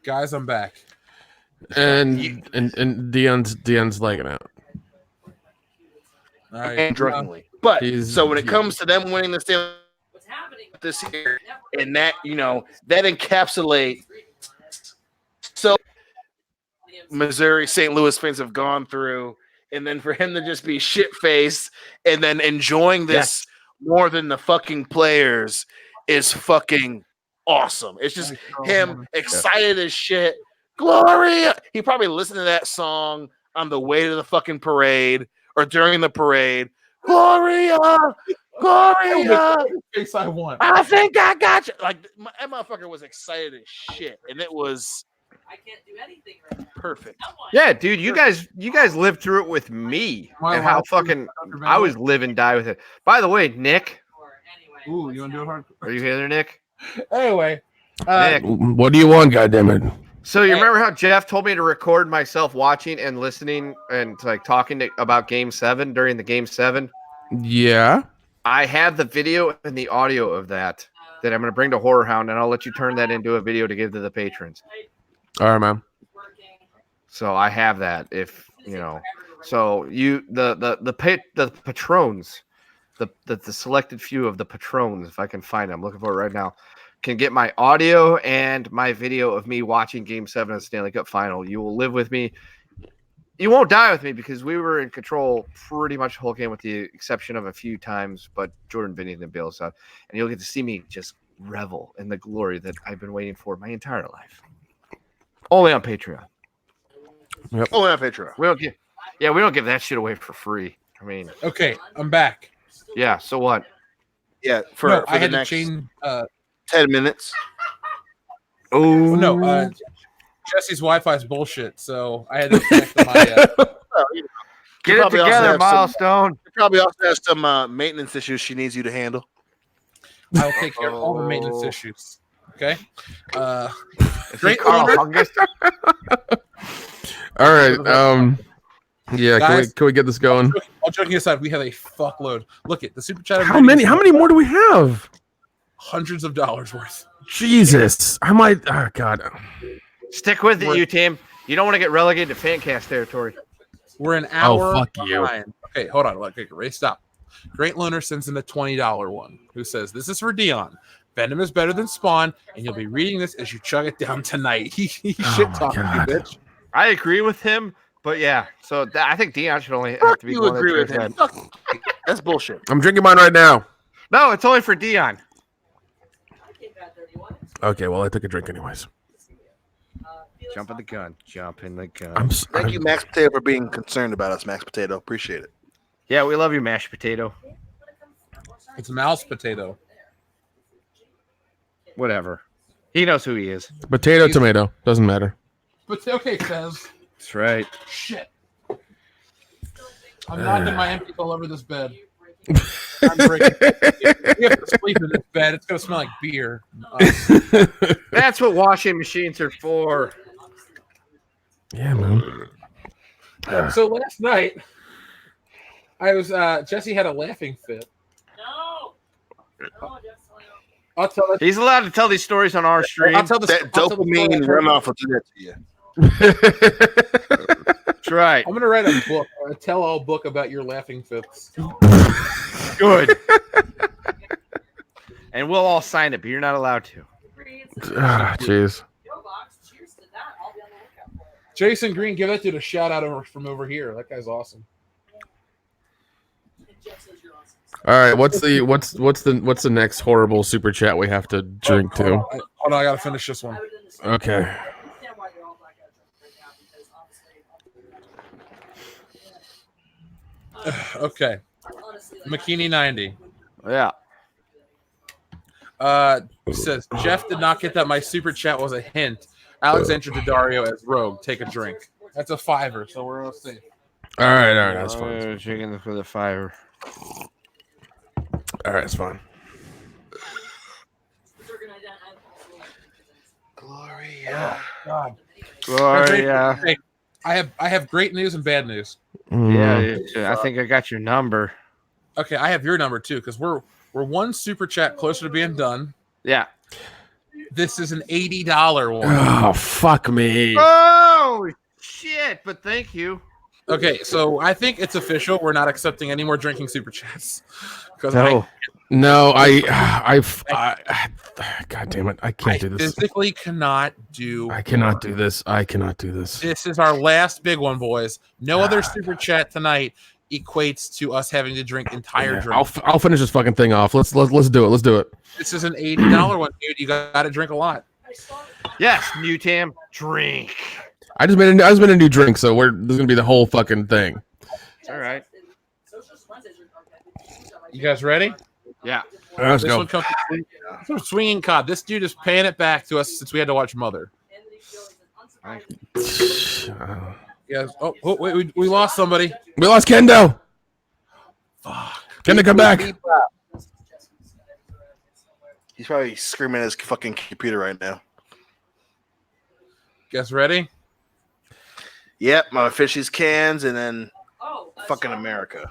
guys, I'm back, and Dion's legging out. All right, and drunkenly. But so when it comes to them winning the Stanley Cup this year, and that that encapsulates so Missouri, St. Louis fans have gone through, and then for him to just be shit-faced and then enjoying this more than the fucking players is fucking awesome. It's just him excited as shit, Gloria. He probably listened to that song on the way to the fucking parade or during the parade. Gloria, Gloria. Face I want. I think I got you. Like that motherfucker was excited as shit, and it was I can't do anything right now. perfect. Yeah, dude, you guys lived through it with me and how fucking I was live and die with it. By the way, Nick. Ooh, you want to do it hard? Are you here, Nick? Anyway, Nick. What do you want, goddammit? So you remember how Jeff told me to record myself watching and listening and like talking about Game 7 during the Game 7? Yeah. I have the video and the audio of that I'm going to bring to Horror Hound, and I'll let you turn that into a video to give to the patrons. All right, man. So I have that. If you know, so you the patrons, the selected few of the patrons, if I can find them, I'm looking for it right now, can get my audio and my video of me watching Game 7 of the Stanley Cup Final. You will live with me. You won't die with me because we were in control pretty much the whole game with the exception of a few times, but Jordan Vinny then bailed us out. And you'll get to see me just revel in the glory that I've been waiting for my entire life. Only on Patreon. Yep. Only on Patreon. We don't give that shit away for free. I mean, okay, I'm back. yeah, so what? Yeah, for I the had to next change. 10 minutes. Oh No, Jesse's Wi-Fi is bullshit, so I had to connect to my. Get it together, Milestone. She probably also has some maintenance issues she needs you to handle. I'll take care of all the maintenance issues. Okay. Great Carl owner. Hungus. All right. Yeah. Guys, Can we get this going? All joking aside, we have a fuckload. Look at the super chat. How many more do we have? Hundreds of dollars worth. Jesus. I might. Oh, God. Stick with it, you team. You don't want to get relegated to Fancast territory. We're an hour. fuck you. behind. Okay, hold on. Okay, Ray, stop. Great Loner sends in a $20 one who says, "This is for Dion. Venom is better than Spawn, and you'll be reading this as you chug it down tonight." He shit talking you, bitch. I agree with him, but yeah. So I think Dion should only have Fuck to be you one that agree with drinks him. that. Fuck. That's bullshit. I'm drinking mine right now. No, it's only for Dion. Okay, well, I took a drink anyways. Jump in the gun. Jump in the gun. Thank you, Max Potato, for being concerned about us, Max Potato. Appreciate it. Yeah, we love you, mashed potato. It's mouse potato. Whatever. He knows who he is. Potato, tomato. Doesn't matter. But okay, Fez. That's right. Shit. I'm knocking my empty all over this bed. I'm breaking. You have to sleep in this bed. It's gonna smell like beer. That's what washing machines are for. Yeah, man. So last night, I was Jesse had a laughing fit. No. I'll tell it. He's allowed to tell these stories on our stream. I'll tell the That I'll tell the story dopamine I heard. runoff will do that to you. That's right. I'm gonna write a book, a tell-all book about your laughing fits. Good. And we'll all sign it, but you're not allowed to. Ah, jeez. Jason Green, give that dude a shout out from over here. That guy's awesome. All right, what's the next horrible super chat we have to drink to? Hold on, I gotta finish this one. Okay. Okay. McKinney 90. Yeah. Says Jeff did not get that. My super chat was a hint. Alexandra Daddario as Rogue. Take a drink. That's a $5, so we're all safe. All right, that's fine. Chicken for the fire. All right, it's fine. Gloria. God. Gloria. Hey, I have great news and bad news. Yeah, I think I got your number. Okay, I have your number too, because we're one super chat closer to being done. Yeah. This is an $80 one. Oh, fuck me. Oh shit! But thank you. Okay, so I think it's official. We're not accepting any more drinking super chats. Because No, I God damn it! I can't do this. Physically cannot do. I cannot do this. I cannot do this. This is our last big one, boys. No other super chat tonight equates to us having to drink entire drink. I'll finish this fucking thing off. Let's do it. Let's do it. This is an $80 one, dude. You got to drink a lot. Yes, new Tam, drink. I just made a new drink, so this is gonna be the whole fucking thing. All right. You guys ready? Yeah. Let's This go. one comes from Swinging Cod. This dude is paying it back to us since we had to watch Mother. Yes. Oh, wait, we lost somebody. We lost Kendo. Fuck. Kendo, come back. He's probably screaming at his fucking computer right now. Guys ready? Yep, my fishies cans and then fucking America.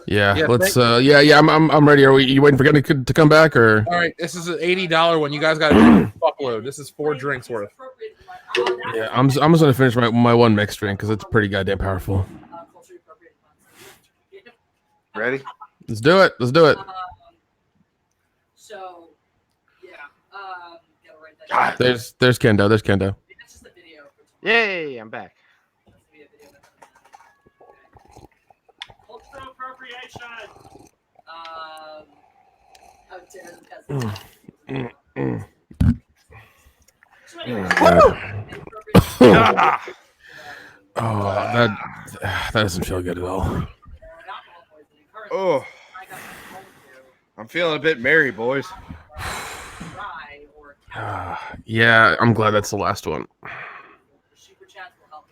Yeah, Yeah, let's. I'm ready. Are you waiting for Kendo to come back or? All right, this is an $80 one. You guys got to drink a fuckload. This is 4 drinks worth. Yeah, I'm just gonna finish my one mixed drink because it's pretty goddamn powerful. Ready? Let's do it. Let's do it. So, yeah. Gotta write that God. down. There's Kendo. There's Kendo. That's just a video. Yay, I'm back. Cultural appropriation. How dare the peasants. So anyways, Oh, that doesn't feel good at all. Oh, I'm feeling a bit merry, boys. Yeah, I'm glad that's the last one. Super chats will help.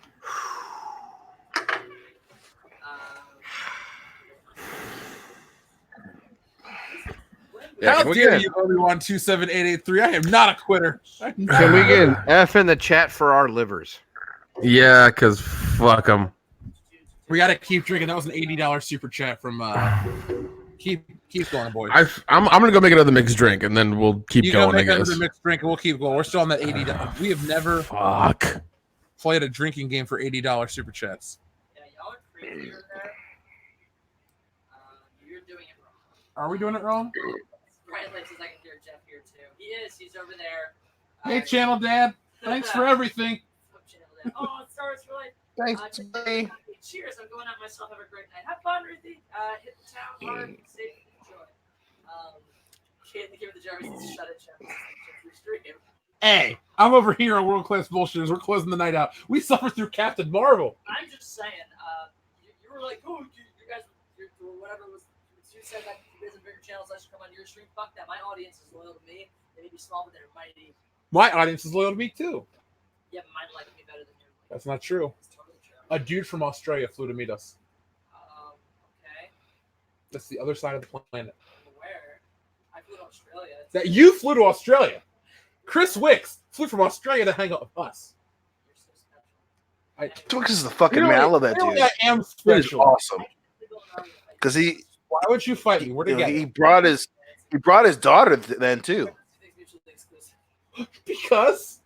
Yeah, How can we dare get you, Obi-Wan 27883? I am not a quitter. Can we get an F in the chat for our livers? Yeah, because fuck them. We got to keep drinking. That was an $80 super chat from. Keep going, boys. I'm gonna go make another mixed drink and then we'll keep You going. go make I another guess. mixed drink, and we'll keep going. We're still on that $80. We have never Fuck. played a drinking game for $80 super chats. Yeah, y'all are crazy over there. You're doing it wrong. Are we doing it wrong? Brian Lynch says I can hear Jeff here too. He is. He's over there. Hey, Channel Dad. Thanks for everything. Oh, it starts really. Thanks, buddy. Cheers. I'm going out myself. Have a great night. Have fun, Ruthie. Hit the town hard. Safe and enjoy. Kid, give the Jarvis. Shut it, Jeff. Stream. Hey, I'm over here on World Class Bullshitters. We're closing the night out. We suffered through Captain Marvel. I'm just saying. You were like, oh, you guys, or whatever was. You said that you guys have bigger channels. I should come on your stream. Fuck that. My audience is loyal to me. They may be small, but they're mighty. My audience is loyal to me too. Yeah, but mine like me better than yours. That's not true. It's totally true. A dude from Australia flew to meet us. Okay. That's the other side of the planet. Where? I flew to Australia. That you flew to Australia. Chris Wicks flew from Australia to hang out with us. You're so special. Twix is the fucking man. I love that dude. I am That is special. awesome. Because Why would you fight me? We're together. he brought his daughter then too. Because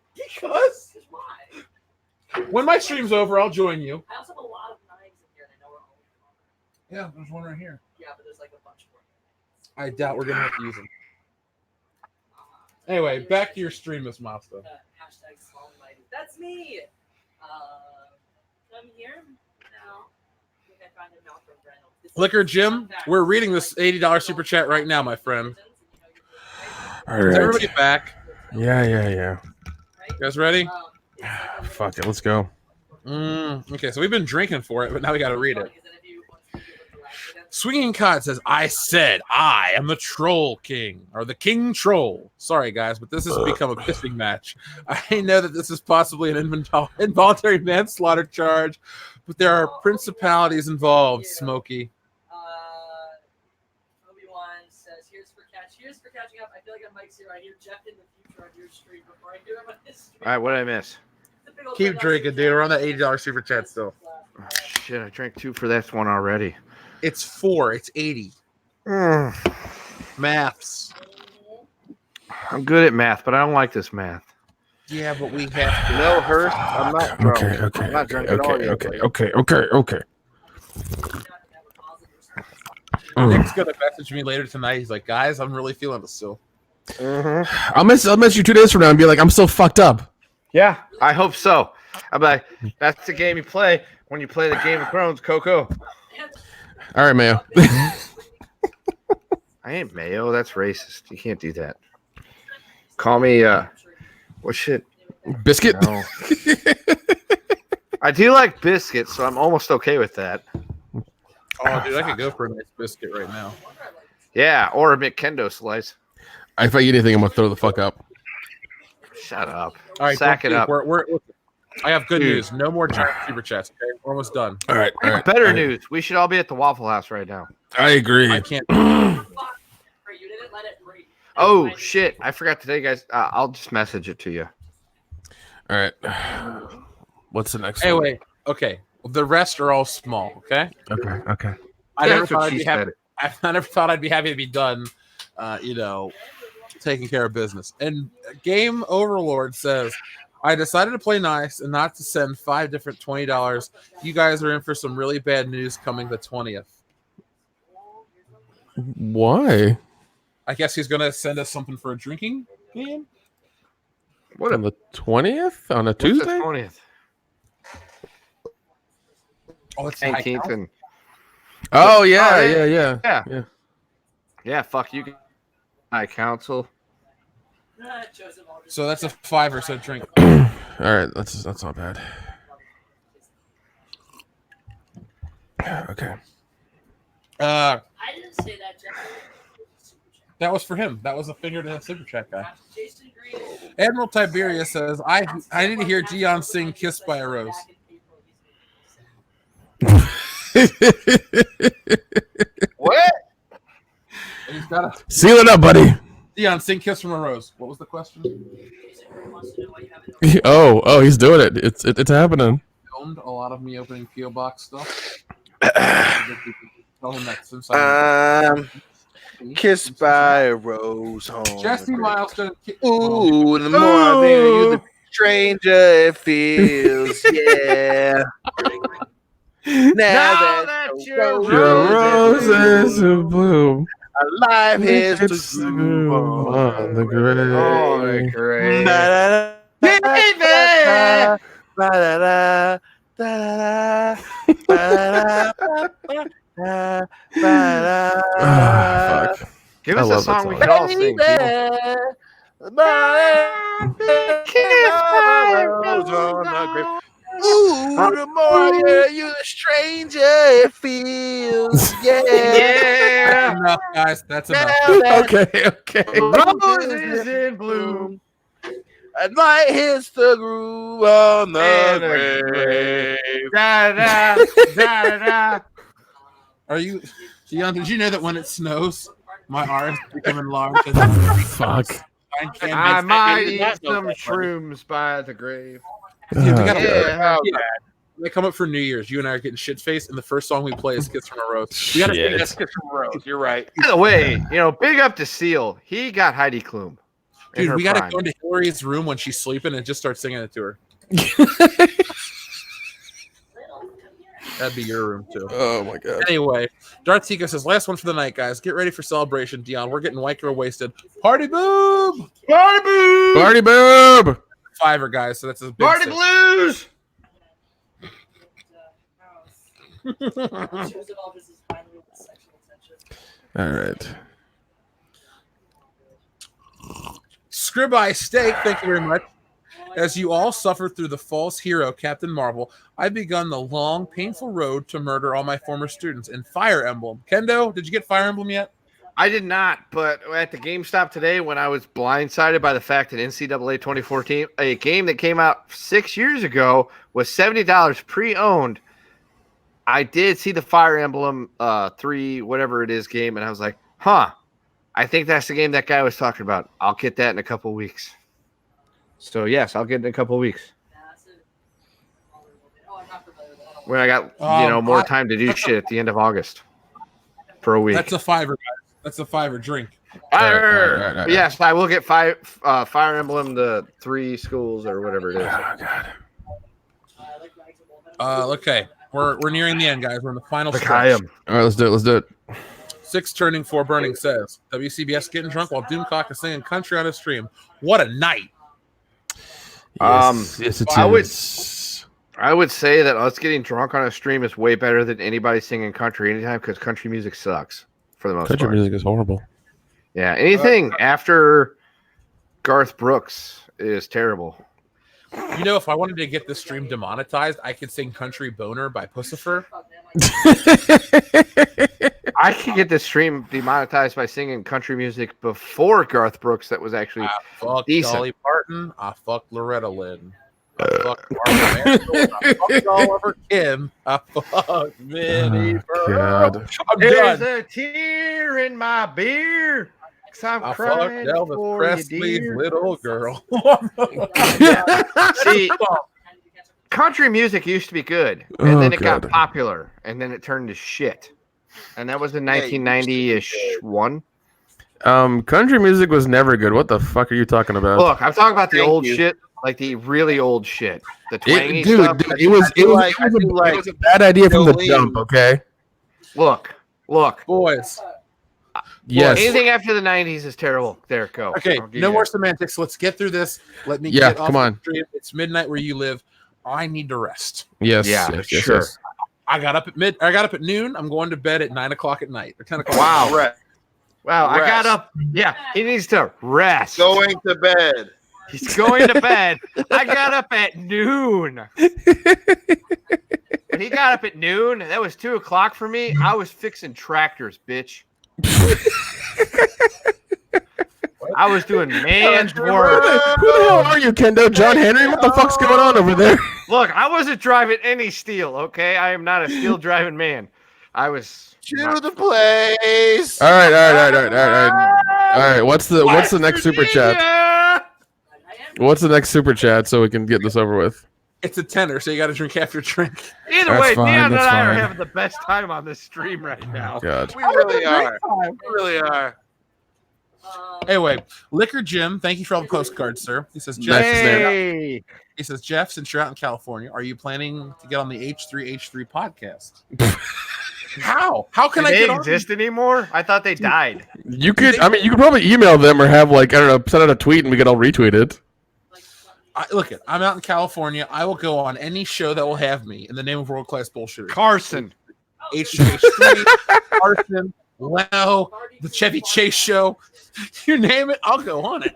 when my stream's over, I'll join you. I also have a lot of knives in here, and I know we're all. Yeah, there's one right here. Yeah, but there's like a bunch more. I doubt we're gonna have to use them. Anyway, back to your stream, Miss Mazda. Hashtag small and mighty. That's me. I'm here now. I think I found a note from Reynolds. This is Liquor Jim, fact. we're reading this $80 super chat right now, my friend. All Is right. everybody back? Yeah. You guys ready? Fuck it. Let's go. Okay, so we've been drinking for it, but now we got to read it. Swinging Cod says, I said I am the Troll King, or the King Troll. Sorry, guys, but this has become a pissing match. I know that this is possibly an involuntary manslaughter charge, but there are principalities involved, Smokey. Obi-Wan says, here's for catching up. I feel like I'm Mike's here. I hear Jeff in the future on your stream before I hear him on his stream. All right, what did I miss? Keep drinking, dude. We're on that $80 super chat still. Oh, shit, I drank 2 for that one already. It's 4. It's 80. Maths. I'm good at math, but I don't like this math. Yeah, but we have to. No, Hurst, I'm not drunk. Okay. I'm not drunk at all. yet. Okay. Nick's gonna message me later tonight. He's like, guys, I'm really feeling this still. I'll miss you 2 days from now and be like, I'm still fucked up. Yeah, I hope so. I'm like, that's the game you play when you play the Game of Thrones, Coco. All right, Mayo. I ain't Mayo. That's racist. You can't do that. Call me Well, shit. Biscuit. No. I do like biscuits, so I'm almost okay with that. Oh, dude, I could go for a nice biscuit right now. Yeah, or a McKendo slice. If I eat anything, I'm gonna throw the fuck up. Shut up. All right, Sack it up. I have good Dude. news. No more giant super chats. Okay, we're almost done. All right. Better news. We should all be at the Waffle House right now. I agree. I can't. Oh, shit. I forgot today, guys. I'll just message it to you. All right. What's the next Hey, one? wait. Okay. The rest are all small. Okay. Okay. I never That's thought what I'd she be happy. I never thought I'd be happy to be done. Taking care of business. And Game Overlord says, I decided to play nice and not to send 5 different $20. You guys are in for some really bad news coming the 20th. Why? I guess he's gonna send us something for a drinking game. What On the 20th? On a Tuesday? 20th? Oh, it's 19th and Oh, yeah. Yeah. Yeah, fuck you. High Council. So that's a 5 or so drink. All right. That's not bad. Okay. I didn't say that, Jeff. That was for him. That was a finger to the super chat guy. Admiral Tiberius says, I need to hear Dion sing Kissed by a Rose. What? He's got a Seal it up, buddy. Dion sing Kiss from a Rose. What was the question? Oh, he's doing it. It's happening. Filmed a lot of me opening PO box stuff. Tell him that since Kissed by a rose home. Jesse Milestone. Ooh, the more I think of you, the stranger it feels. Yeah. Now that your roses in bloom. alive is It's to groove on the grave. Oh, great. Fuck. Give I us a love that song we song. can all sing. Ooh, the more I hear you, the stranger it feels. Yeah. That's enough, guys. That's enough. Okay. Roses in bloom. And light hits the groove on the grave. Da da da da. Are you, Dion? Did you know that when it snows, my arms become enlarged? Fuck. I might eat some shrooms by the grave. Dude, we gotta Yeah. They come up for New Year's. You and I are getting shit faced, and the first song we play is "Kiss from a Rose." We gotta sing this "Kiss from a Rose." You're right, By the way, big up to Seal. He got Heidi Klum. in dude. her We gotta prime. go into Hillary's room when she's sleeping and just start singing it to her. That'd be your room too. Oh my god. Anyway, Dartika says, "Last one for the night, guys. Get ready for celebration, Dion. We're getting white girl wasted. Party boob, Party blues. Party boob. 5er, guys. So that's a big Party six. blues. All right. Scribeye Steak, thank you very much. As you all suffer through the false hero, Captain Marvel, I've begun the long, painful road to murder all my former students in Fire Emblem. Kendo, did you get Fire Emblem yet? I did not, but at the GameStop today, when I was blindsided by the fact that NCAA 2014, a game that came out 6 years ago, was $70 pre-owned, I did see the Fire Emblem 3, whatever it is, game, and I was like, I think that's the game that guy was talking about. I'll get that in a couple weeks. So, yes, I'll get it in a couple weeks. When I got, more time to do shit at the end of August for a week. That's a 5er, guys. That's a 5er drink. Fire! All right. Yes, I will get Fire Emblem, the 3 schools or whatever it is. Oh god. Okay. We're nearing the end, guys. We're in the final Like stretch. I am. All right, let's do it. 6 turning, 4 burning says WCBS getting drunk while Doomcock is singing country on his stream. What a night. Yes, it I would say that us getting drunk on a stream is way better than anybody singing country anytime because country music sucks for the most Country part. music is horrible. Yeah, anything after Garth Brooks is terrible. You know, if I wanted to get this stream demonetized, I could sing "Country Boner" by Pussifer. I could get this stream demonetized by singing country music before Garth Brooks. That was actually I fucked decent. Dolly Parton. I fucked Loretta Lynn. I fucked Martha Mansell. I fucked Oliver Kim. I fucked Minnie God. I'm There's done. a tear in my beer. 'Cause I'm I crying fucked Elvis for Presley's you, dear. little girl. See, country music used to be good, and then it got popular, and then it turned to shit. And that was in 1990-ish one. Country music was never good. What the fuck are you talking about? Look, I'm talking about the Thank old you. shit, like the really old shit, the twangy Dude, stuff. it was I a bad idea from the Jolene. jump. Okay. Look. Boys. Yes. Anything after the 90s is terrible. There, go. Okay, I'll give no you more that. semantics. Let's get through this. Let me Yeah, get off come the on. stream. It's midnight where you live. I need to rest. Yes. Yeah, yes, sure. yes. I got up at noon. I'm going to bed at 9 o'clock at night or 10 o'clock. Wow. Rest. Wow, I got Rest. up. Yeah, he needs to rest. Going to bed. He's going to bed. I got up at noon. When he got up at noon, that was 2 o'clock for me. I was fixing tractors, bitch. I was doing man's work. Who the hell are you, Kendo? John Henry? What the fuck's going on over there? Look, I wasn't driving any steel, okay? I am not a steel driving man. I was To the place. All right. What's the next super chat? What's the next super chat so we can get this over with? It's a tenner, so you got to drink half your drink. Either That's way, fine, Dion and that's I are fine. having the best time on this stream right now. God. We really are. We really are. Anyway, Liquor Jim, thank you for all the postcards, sir. He says, Nice Jeff, to know. Hey. he says, Jeff, since you're out in California, are you planning to get on the H3H3 podcast? How? How can Do I they get on? exist anymore? I thought they died. You could probably email them or have like, I don't know, send out a tweet and we could all retweet it. Look, I'm out in California. I will go on any show that will have me in the name of world class bullshit. Carson. H3H3, Carson, Leno, the Chevy Chase show. You name it, I'll go on it.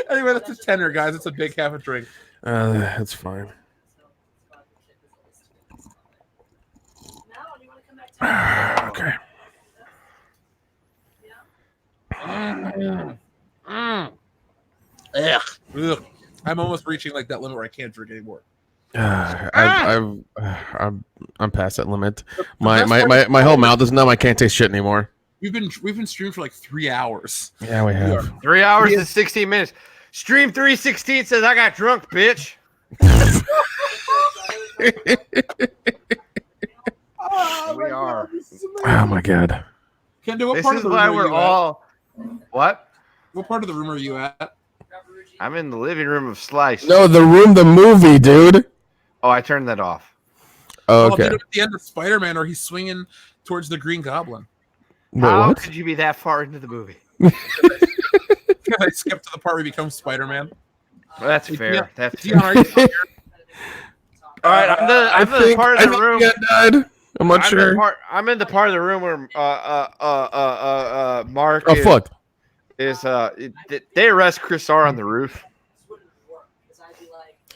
Anyway, that's a tenner, guys. It's a big half a drink. That's fine. Okay. Ugh. I'm almost reaching like that limit where I can't drink anymore. I'm past that limit. My whole mouth is numb. I can't taste shit anymore. We've been streaming for like 3 hours. Yeah, we have. 3 hours and 16 minutes. Stream 316 says I got drunk, bitch. We are. Oh my god. Kendo, what This part is of the why room are we're you at? all. What? What part of the room are you at? I'm in the living room of Slice. No, the room, the movie, dude. Oh, I turned that off. Oh, Well, okay. at the end of Spider-Man, or he's swinging towards the Green Goblin. Wait, How what? could you be that far into the movie? I skipped to the part where he becomes Spider-Man. Well, that's Hey, fair. Dion- That's Dion, are you still here? all right. I'm the part of the room. Cat died. I'm not sure. I'm in the part of the room where Mark Oh fuck. they arrest Chris R on the roof.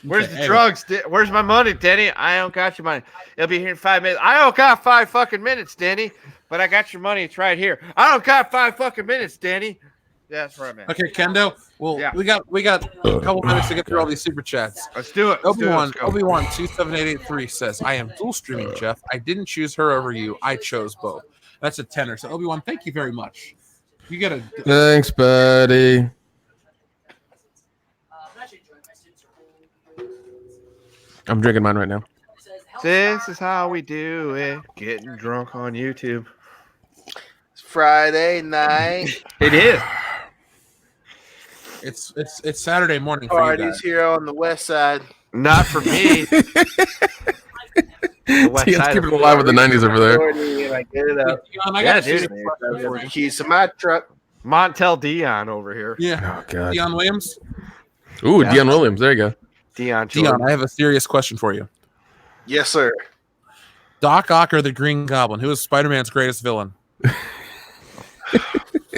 Where's the Okay, drugs? Where's my money, Denny? I don't got your money. It'll be here in 5 minutes. I don't got 5 fucking minutes, Denny. But I got your money. It's right here. I don't got 5 fucking minutes, Denny. Yeah, that's where I'm at. Okay, Kendo. Well, Yeah. we got a couple minutes to get through all these super chats. Let's do it. Let's do it. Obi-Wan, Let's go. Obi-Wan 27883 says, I am dual streaming, Jeff. I didn't choose her over you. I chose both. That's a tenner. So Obi-Wan, thank you very much. You get a Thanks, buddy. I'm drinking mine right now. This is how we do it. Getting drunk on YouTube. It's Friday night. It is. it's Saturday morning for you Parties guys. here on the west side. Not for me. The west Tia's side keeping of it alive with the 90s over there. And I get it up. Dion, I Yeah, got dude. a question for you. Keys to my truck. Montel Dion over here. Yeah, Oh god. Dion Williams. Ooh, Yeah. Dion Williams. There you go. Dion. Dion, I have a serious question for you. Yes, sir. Doc Ock or the Green Goblin? Who is Spider-Man's greatest villain?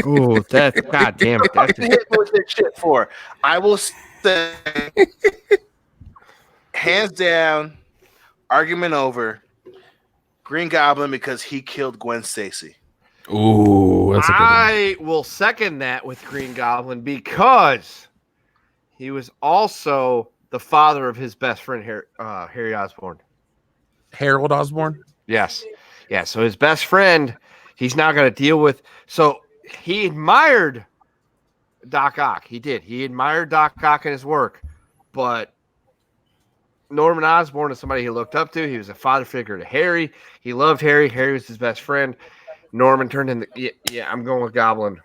Oh, that's God damn it. That's hit me with that shit for. I will say, hands down, argument over. Green Goblin because he killed Gwen Stacy. Ooh, that's a good one. I will second that with Green Goblin because he was also the father of his best friend, Harry Osborn. Harold Osborn. Yes. Yeah. So his best friend, he's now got to deal with. So he admired Doc Ock. He did. He admired Doc Ock and his work. But Norman Osborn is somebody he looked up to. He was a father figure to Harry. He loved Harry. Harry was his best friend. Norman turned into. Yeah, I'm going with Goblin.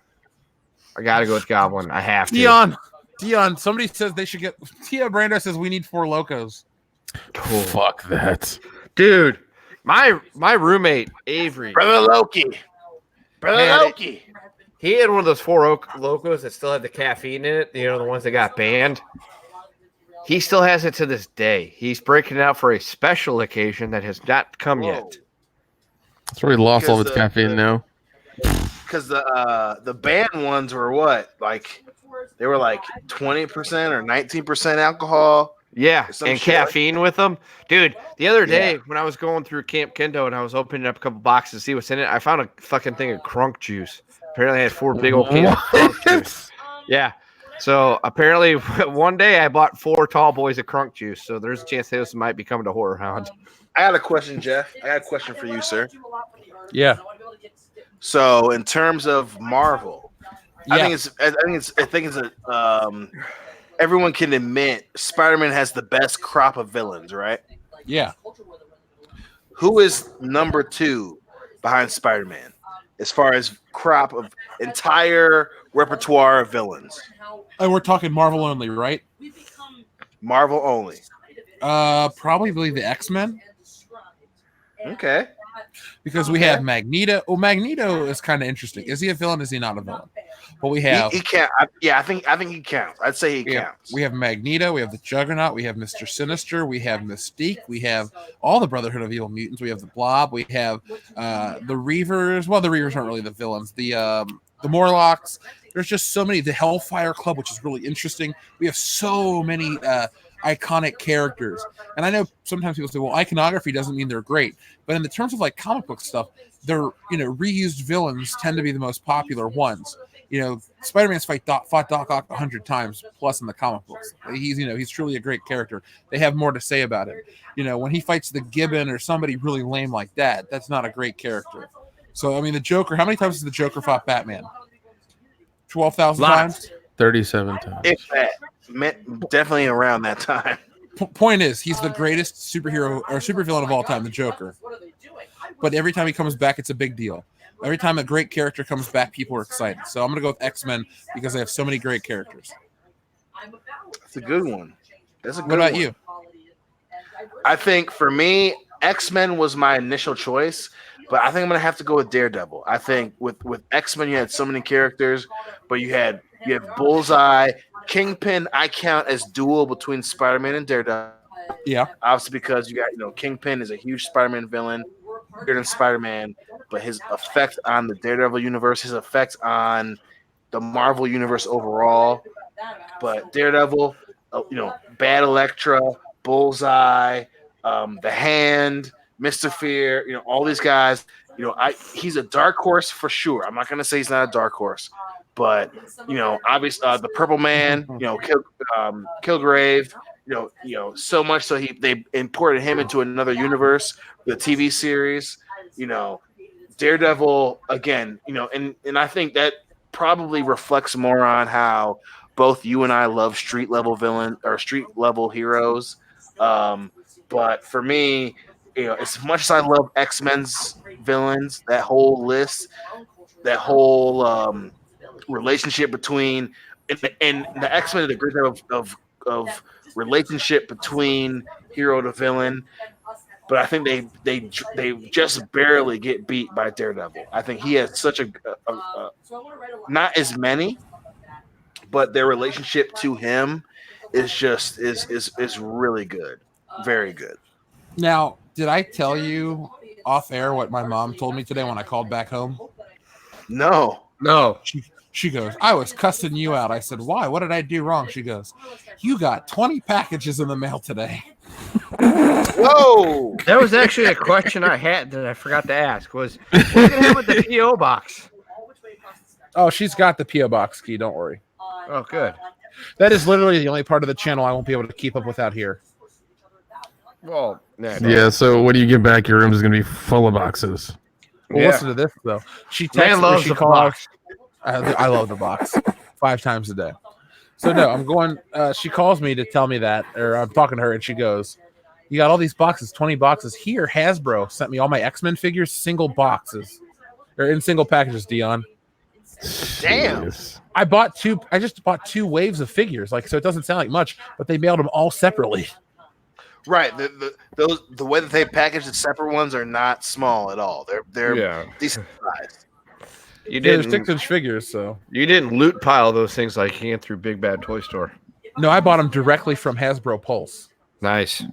I got to go with Goblin. I have to. Dion, somebody says they should get. Tia Brando says we need 4 locos. Cool. Fuck that. Dude, my roommate, Avery. Brother Loki. He had one of those 4 locos that still had the caffeine in it. You know, the ones that got banned. He still has it to this day. He's breaking it out for a special occasion that has not come yet. It's already lost all of its caffeine now. Because the banned ones were what? Like, they were like 20% or 19% alcohol. Yeah, and caffeine with them. Dude, the other day when I was going through Camp Kendo and I was opening up a couple boxes to see what's in it, I found a fucking thing of crunk juice. Apparently I had 4 big old cans of crunk juice. Yeah. So apparently one day I bought 4 tall boys of crunk juice. So there's a chance those might be coming to Horror Hound. I got a question, Jeff. I got a question for you, sir. Yeah. So in terms of Marvel, Yeah. I think it's everyone can admit Spider-Man has the best crop of villains, right? Yeah. Who is number 2 behind Spider-Man as far as crop of entire repertoire of villains? And we're talking Marvel only, right? Marvel only. Probably the X-Men. Okay. Because we have Magneto. Oh, Magneto is kind of interesting. Is he a villain? Is he not a villain? But we have He can't. I think he counts. I'd say he counts. We have Magneto. We have the Juggernaut. We have Mr. Sinister. We have Mystique. We have all the Brotherhood of Evil Mutants. We have the Blob. We have the Reavers. Well, the Reavers aren't really the villains. The Morlocks. There's just so many. The Hellfire Club, which is really interesting. We have so many iconic characters. And I know sometimes people say, well, iconography doesn't mean they're great. But in the terms of like comic book stuff, they're, reused villains tend to be the most popular ones. Spider-Man's fought Doc Ock 100 times plus in the comic books. He's truly a great character. They have more to say about him. When he fights the Gibbon or somebody really lame like that, that's not a great character. So, I mean, the Joker, how many times has the Joker fought Batman? 12,000 times? 37 times. If that, definitely around that time. Point is, he's the greatest superhero or supervillain of all time, the Joker. But every time he comes back, it's a big deal. Every time a great character comes back, people are excited. So I'm going to go with X-Men because they have so many great characters. That's a good one. That's a good one. What about one. you? I think for me, X-Men was my initial choice, but I think I'm going to have to go with Daredevil. I think with X-Men, you had so many characters, but you have Bullseye, Kingpin. I count as dual between Spider-Man and Daredevil. Yeah. Obviously, because you got, Kingpin is a huge Spider-Man villain, bigger than Spider-Man, but his effect on the Daredevil universe, his effect on the Marvel universe overall. But Daredevil, Bad Elektra, Bullseye, The Hand, Mr. Fear, all these guys, he's a dark horse for sure. I'm not going to say he's not a dark horse, but, obviously the Purple Man, Kilgrave, so much so they imported him into another universe, the TV series, Daredevil again, and I think that probably reflects more on how both you and I love street level villain or street level heroes. But for me, as much as I love X-Men's villains, that whole list, that whole relationship between and the X-Men did a great job of relationship between hero to villain. But I think they just barely get beat by Daredevil. I think he has such a not as many, but their relationship to him is just is really good, very good. Now, did I tell you off air what my mom told me today when I called back home? No. No. She goes, I was cussing you out. I said, why? What did I do wrong? She goes, you got 20 packages in the mail today. Whoa! That was actually a question I had that I forgot to ask. What's going to happen with the PO box? Oh, she's got the P.O. Box key. Don't worry. Oh, good. That is literally the only part of the channel I won't be able to keep up with out here. Well, Yeah, so when you get back, your room is going to be full of boxes. Well, listen to this, though. She texts me, she calls. I love the box 5 times a day. So, no, I'm going. She calls me to tell me that, or I'm talking to her, and she goes, you got all these boxes, 20 boxes. Here, Hasbro sent me all my X-Men figures, single boxes. Or in single packages, Dion. Damn. I just bought 2 waves of figures, like, so it doesn't sound like much, but they mailed them all separately. Right. The way that they package the separate ones are not small at all. They're decent size. They're 6-inch figures, so you didn't loot pile those things like you can through Big Bad Toy Store. No, I bought them directly from Hasbro Pulse. Nice.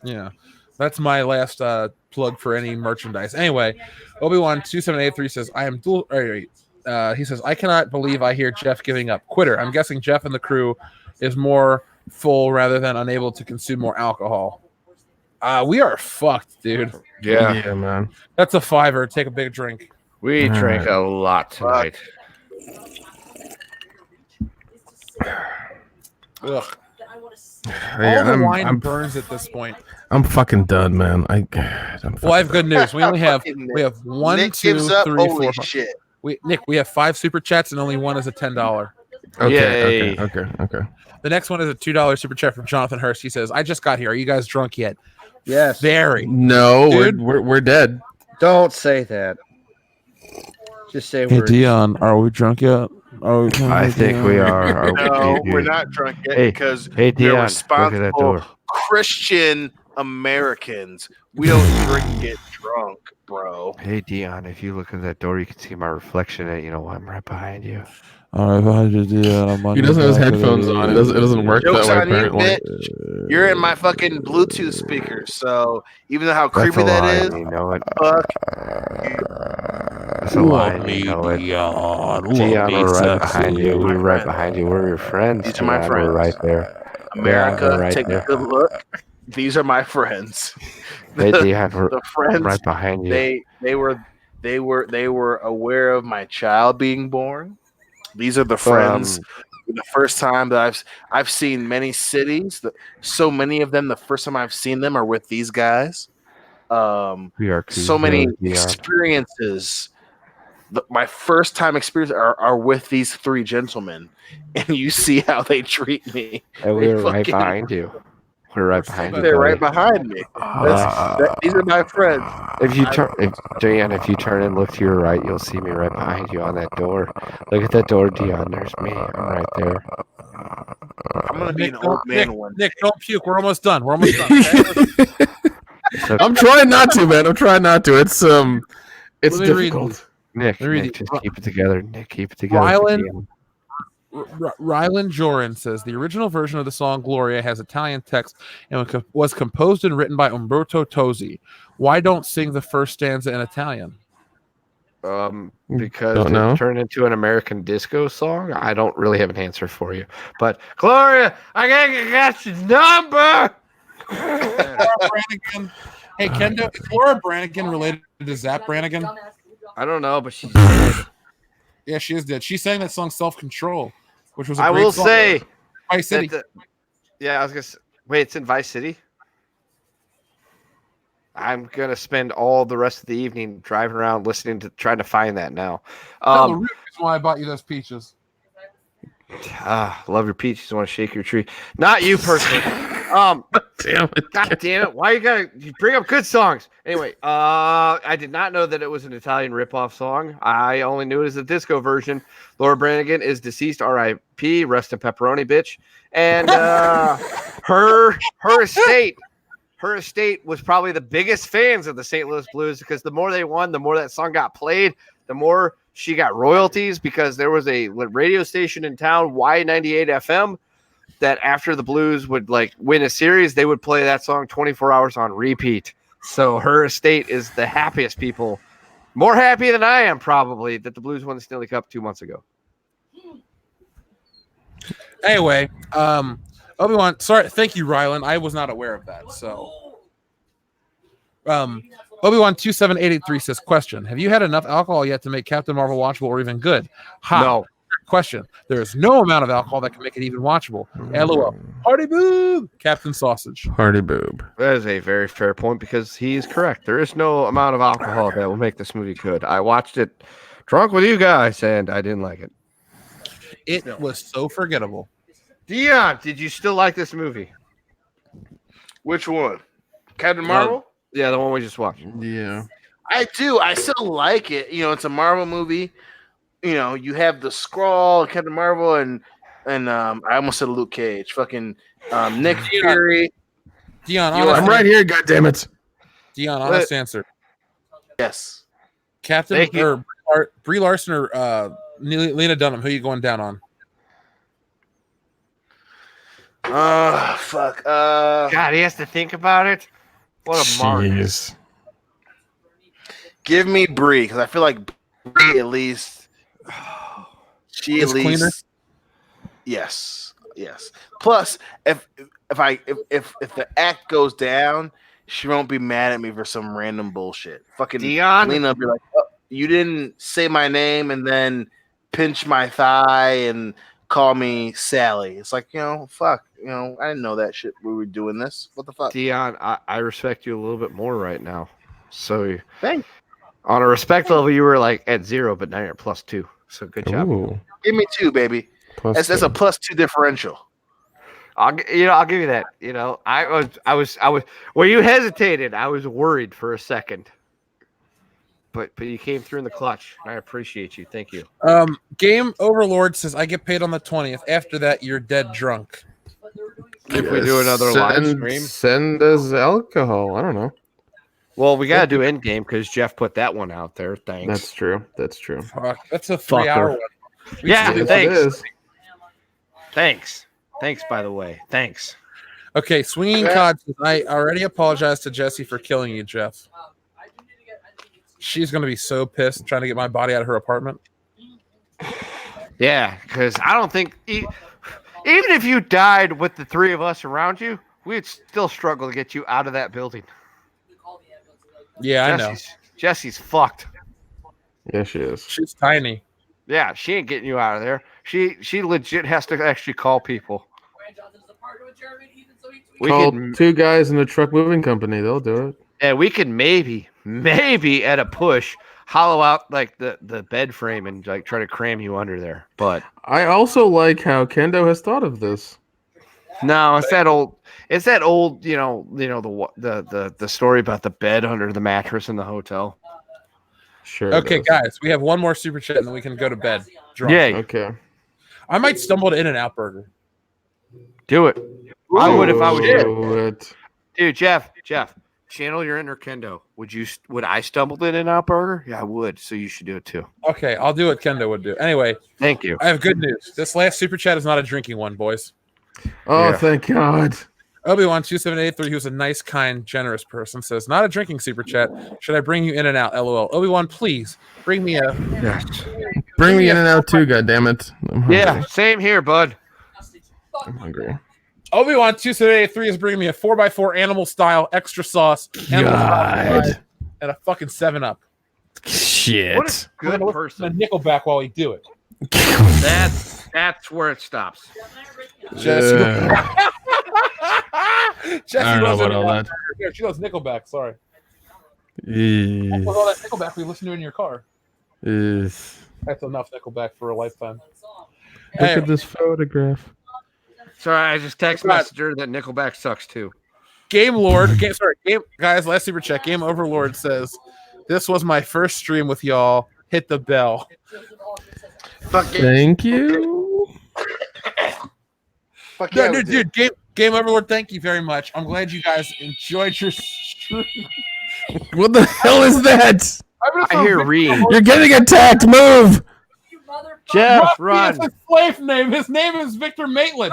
Yeah, that's my last plug for any merchandise. Anyway, Obi-Wan 2783 says, I am dual. He says, I cannot believe I hear Jeff giving up. Quitter. I'm guessing Jeff and the crew is more full rather than unable to consume more alcohol. We are fucked, dude. Yeah, man. That's a $5. Take a big drink. We drank a lot tonight. Ugh. Yeah, All the wine burns at this point. I'm fucking done, man. I have good news. We only have 1, Nick 2, gives up. 3, Holy 4, 5. shit. We have 5 super chats and only one is a $10. Okay. The next one is a $2 super chat from Jonathan Hurst. He says, I just got here. Are you guys drunk yet? Yes. Very. No, Dude. we're dead. Don't say that. Just say Hey, we're Dion, are we drunk yet? I think we are. No, we're not drunk yet because hey, we're Dion, responsible Christian Americans. We don't drink and get drunk, bro. Hey, Dion, if you look in that door, you can see my reflection in it. You know, I'm right behind you. All right, behind you, Dion. He doesn't have his headphones on. It doesn't work Joke's that way, on you, apparently. bitch. You're in my fucking Bluetooth speakers, so even though how That's creepy a that lie, is, you know it. fuck. That's a lie, you know it. Dion, we're right behind you. We're right behind you. We're your friends. These are my Dion. friends. We're right there. America, we're right take there. a good look. These are my friends. Hey, Dion, we're The friends right behind you. they were aware of my child being born. These are the friends. The first time that I've seen many cities, so many of them. The first time I've seen them are with these guys. We are So many Dion. experiences. My first time experience are with these 3 gentlemen, and you see how they treat me. And we're right behind you. We're right behind you. They're right buddy. behind me. These are my friends. If you turn and look to your right, you'll see me right behind you on that door. Look at that door, Dion. There's me. I'm right there. I'm gonna be an old man one day. Nick, don't puke. We're almost done. Okay? I'm trying not to, man. I'm trying not to. It's Let me read difficult. Nick, Let me read Nick, these. just keep it together. Nick, keep it together. Rylan- Rylan Joran says the original version of the song Gloria has Italian text and was composed and written by Umberto Tozzi. Why don't sing the first stanza in Italian? Because Don't know. it turned into an American disco song. I don't really have an answer for you. But Gloria, I gotta get your number. Laura Branigan. Hey, Kendo, is Laura Branigan related to Zap Branigan? I don't know, but she's dead. Yeah, she is dead. She sang that song Self Control, which was a I great will song. say Vice City. yeah, I was gonna say, wait, it's in Vice City. I'm gonna spend all the rest of the evening driving around listening to trying to find that now. That's the real reason why I bought you those peaches. Love your peaches. Want to shake your tree? Not you personally. Damn it. God damn it! Why you bring up good songs? Anyway, I did not know that it was an Italian ripoff song. I only knew it as a disco version. Laura Branigan is deceased. R.I.P. Rest in pepperoni, bitch. And her estate. Her estate was probably the biggest fans of the St. Louis Blues because the more they won, the more that song got played, the more she got royalties because there was a radio station in town, Y98 FM, that after the Blues would like win a series, they would play that song 24 hours on repeat. So her estate is the happiest people More happy than I am, probably, that the Blues won the Stanley Cup 2 months ago. Anyway, Obi-Wan, sorry, thank you, Rylan. I was not aware of that. So, Obi-Wan 27883 says, question: have you had enough alcohol yet to make Captain Marvel watchable or even good? No. Question: there is no amount of alcohol that can make it even watchable. LOL. Party boob, Captain Sausage. Party boob. That is a very fair point because he is correct. There is no amount of alcohol that will make this movie good. I watched it drunk with you guys, and I didn't like it. It was so forgettable. Dion, did you still like this movie? Which one? Captain Marvel? Yeah, the one we just watched. Yeah. I do. I still like it. You know, it's a Marvel movie. You know, you have the Skrull, Captain Marvel, and I almost said Luke Cage. Fucking Nick Fury. Dion, I'm right here, goddammit. Dion, honest answer. Yes. Captain or Brie Larson or Lena Dunham, who are you going down on? Fuck. God, he has to think about it. What a mark. Give me Brie, because I feel like Brie at least cleaner? Yes. Plus, if the act goes down, she won't be mad at me for some random bullshit. Fucking Dion, Lena will be like, oh, you didn't say my name and then pinch my thigh and call me Sally. It's like, fuck. I didn't know that shit. We were doing this. What the fuck? Dion, I respect you a little bit more right now. So Thanks. On a respect level, you were like at 0, but now you're +2. So good job. Ooh. Give me 2, baby. That's a +2 differential. I'll give you that. I was when you hesitated, I was worried for a second. But you came through in the clutch. I appreciate you. Thank you. Game Overlord says, I get paid on the 20th. After that, you're dead drunk. If we do another live stream, send us alcohol. I don't know. Well, we gotta do end game because Jeff put that one out there. Thanks. That's true. Fuck, that's a 3-hour one. Yeah, thanks. Thanks, by the way. Thanks. Okay, Swinging Cod says, I already apologized to Jesse for killing you, Jeff. She's going to be so pissed trying to get my body out of her apartment. Yeah, because I don't think... Even if you died with the 3 of us around you, we'd still struggle to get you out of that building. Yeah, I know. Jesse's fucked. Yeah, she is. She's tiny. Yeah, she ain't getting you out of there. She legit has to actually call people. We Call can 2 guys in a truck moving company. They'll do it. and we can maybe at a push hollow out like the bed frame and like try to cram you under there. But I also like how Kendo has thought of this. no, it's that old. It's that old. The story about the bed under the mattress in the hotel. Sure. Okay, guys, we have one more super chat and then we can go to bed. Drunk. Yeah, Okay. I might stumble to In-N-Out Burger. do it. I would if I was Do it. Dude, Jeff, channel your inner Kendo. Would I stumble in In-N-Out Burger? Yeah, I would. So you should do it too. Okay, I'll do what Kendo would do. Anyway, Thank you. I have good news. This last super chat is not a drinking one, boys. Oh, Yeah. thank God. Obi-Wan 2783, who's a nice, kind, generous person, says, not a drinking super chat. Should I bring you In-N-Out? LOL. Obi-Wan, please bring me a. Yes. Bring me In-N-Out too, goddammit. I'm hungry. Yeah, same here, bud. I'm hungry. Obi-Wan 2783 is bringing me a 4x4 animal style extra sauce God. and a fucking 7-Up. Shit. What a good A person. Nickelback while we do it. That's where it stops. Jesse, Jesse I don't know loves about all that. Yeah, she loves Nickelback. Sorry. Eesh. With all that Nickelback we listen to in your car. Eesh. That's enough Nickelback for a lifetime. Look at this photograph. Sorry, I just text messaged her that Nickelback sucks too. Game guys, last super check. Game Overlord says, this was my first stream with y'all. Hit the bell. Fuck yeah. Thank you. Fuck yeah, No, we did. dude, Game Overlord, thank you very much. I'm glad you guys enjoyed your stream. What the hell is that? I hear Reed. You're getting attacked. Move. Jeff, Rusty run. is his slave name. His name is Victor Maitland.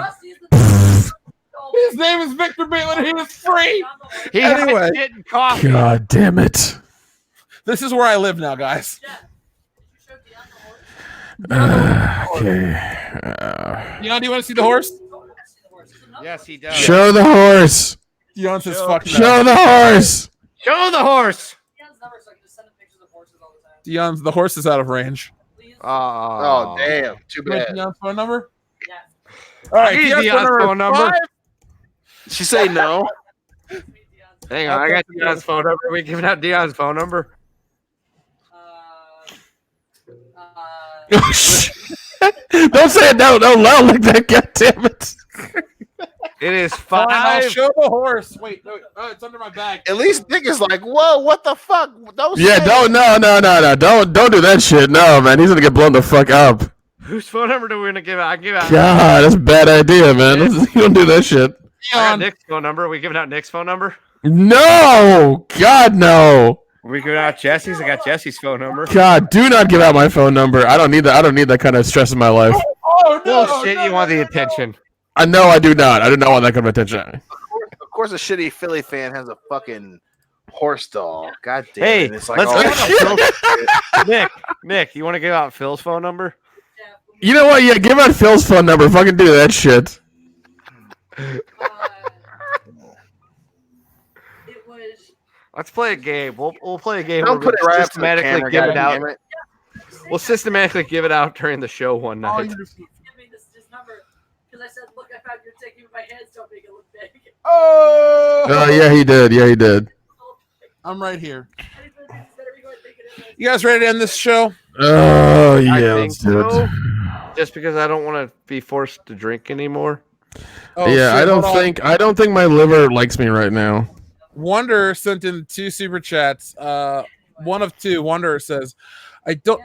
His name is Victor Maitland. He is free. He Anyway. had shit and coffee. God damn it. This is where I live now, guys. Yeah. Did you show Dion the horse? Okay. Dion, do you want to see the horse? Yes, he does. Show the horse. Dion says, "Fuck no." Show the horse. Show the horse. Dion's number, so I can just send him pictures of horses all the time. Dion's the horse is out of range. Please. Oh, damn. Too You want bad. Dion's phone number? Yeah. All right, Give me Dion's Dion's phone number. 5. She say no. Hang on, I got Dion's phone number. We giving out Dion's phone number? Don't say it out loud like that. God damn it. It is Fine, I'll 5. show the horse. Wait, no, it's under my bag. At least Nick is like, whoa, what the fuck? Don't Yeah, say don't. it. No. Don't do that shit. No, man. He's gonna get blown the fuck up. Whose phone number do we gonna give out? I give out. God, that's a bad idea, man. You don't do that shit. I got Dion, Nick's phone number. We giving out Nick's phone number? No. God, no. We giving out Jesse's. I got Jesse's phone number. God, do not give out my phone number. I don't need that. I don't need that kind of stress in my life. oh no! Bullshit. no, You want no, the no. attention? I know I do not. I do not want that kind of attention. Of course, a shitty Philly fan has a fucking horse doll. God damn Hey, it. It's like, let's oh, give out Nick, you want to give out Phil's phone number? You know what? Yeah, give out Phil's phone number. Fucking do that shit. It was. Let's play a game. We'll play a game. don't where put it we'll right up to the systematically camera, give it God out. damn it. We'll systematically give it out during the show one night. Give me this number because I said, "Look, I found your ticket. My hands don't make it look big." Oh, Yeah, he did. Yeah, he did. I'm right here. You guys ready to end this show? Oh I yeah, think let's do it. so. Just because I don't want to be forced to drink anymore. Oh, Yeah, shit, hold on. I don't think my liver likes me right now. Wonder sent in 2 super chats. One of 2. Wonder says,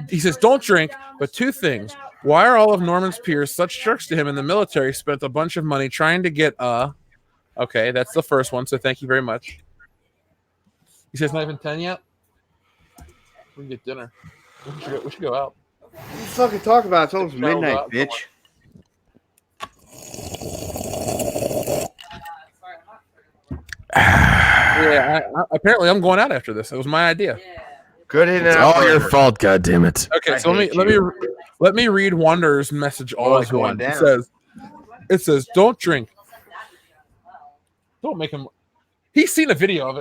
He says, don't drink, but 2 things. Why are all of Norman's peers such jerks to him in the military? Spent a bunch of money trying to get Okay, that's the first one. So thank you very much. He says, not even 10 yet. We can get dinner. We should go out. Let's fucking talk about it. It's almost midnight, bitch. Yeah, apparently I'm going out after this. It was my idea. Good in It's all your fault. God damn it. Okay, I so hate let me read Wander's message all What's as going one. down? It says, don't drink. Don't make him. He's seen a video of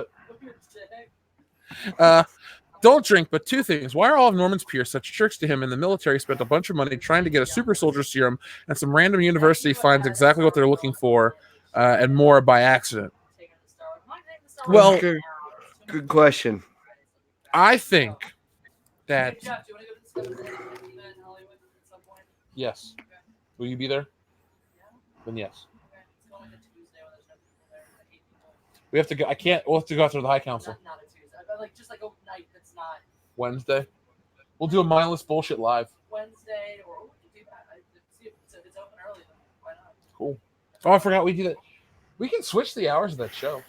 it. Don't drink, but 2 things. Why are all of Norman's peers such jerks to him in the military? Spent a bunch of money trying to get a super soldier serum, and some random university finds exactly what they're looking for, and more by accident. Well, Good question. I think that yes. Will you be there? Then yes. We have to go. I can't. We'll have to go after the High Council. Not a Tuesday. Just like a night that's not Wednesday. We'll do a mindless bullshit live. Wednesday, or we can do that. If it's open early, then why not? Cool. Oh, I forgot we do that. We can switch the hours of that show.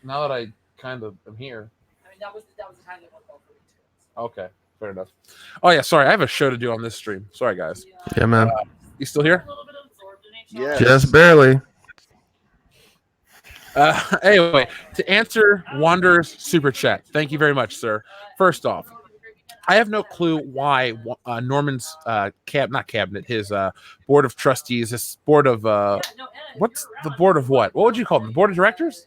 Now that I kind of am here. I mean, that was the time that went well for me too. Okay, fair enough. Oh yeah, sorry. I have a show to do on this stream. Sorry, guys. Yeah, man. You still here? A little bit absorbed in each Yes. Just barely. Anyway, to answer Wander's super chat, thank you very much, sir. First off, I have no clue why Norman's not cabinet, his board of trustees, his board of what's the board of what? What would you call them? The board of directors?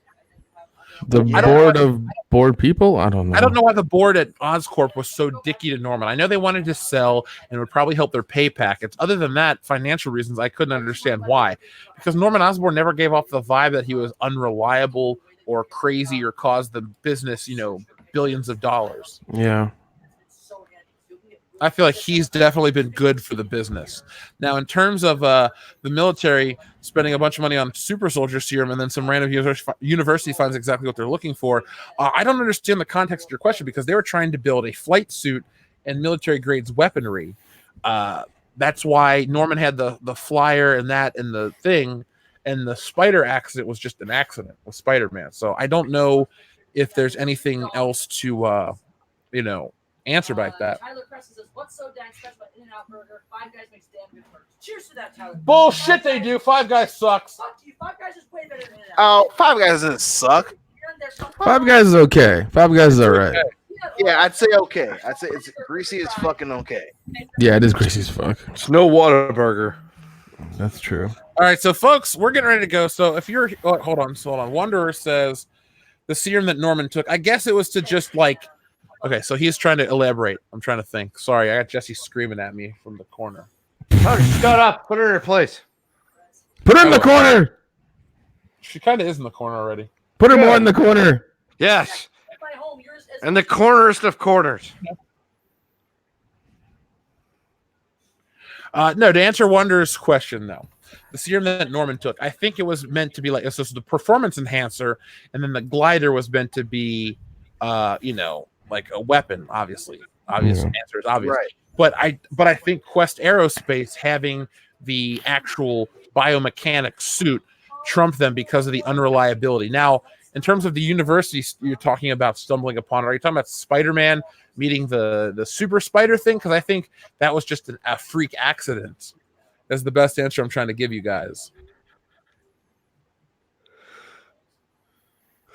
The board of board people? I don't know. I don't know why the board at Oscorp was so dicky to Norman. I know they wanted to sell and would probably help their pay packets. Other than that, financial reasons, I couldn't understand why. Because Norman Osborn never gave off the vibe that he was unreliable or crazy or caused the business, billions of dollars. Yeah. I feel like he's definitely been good for the business. Now, in terms of the military spending a bunch of money on super soldier serum and then some random university finds exactly what they're looking for, I don't understand the context of your question because they were trying to build a flight suit and military grades weaponry. That's why Norman had the flyer and that and the thing, and the spider accident was just an accident with Spider-Man. So I don't know if there's anything else to, answer back that. Tyler Preston says, "What's so damn special about In-N-Out Burger? 5 Guys makes damn good burgers." Cheers to that, Tyler. Bullshit, they do. 5 Guys sucks. Fuck you. 5 Guys is way better than In-N-Out. Oh, Five Guys doesn't suck. You're in there, so Five Guys is okay. Five Guys is all right. Yeah, Yeah, I'd say okay. I'd say it's greasy as fucking okay. Yeah, it is greasy as fuck. It's no Whataburger. That's true. All right, so folks, we're getting ready to go. So if you're, hold on. Wanderer says the serum that Norman took. I guess it was to just like. Okay, so he's trying to elaborate. I'm trying to think. Sorry, I got Jesse screaming at me from the corner. Oh, shut up. Put her in her place. Put her in the corner. She kind of is in the corner already. Put her more in the corner. Yes. And the cornerest of corners. No, to answer Wonder's question, though, the serum that Norman took, I think it was meant to be like this was the performance enhancer, and then the glider was meant to be, like a weapon. Obviously, answer is obvious. Right. But I think Quest Aerospace having the actual biomechanic suit trumped them because of the unreliability. Now, in terms of the university you're talking about stumbling upon, are you talking about Spider-Man meeting the super spider thing? Because I think that was just a freak accident. That's the best answer I'm trying to give you guys.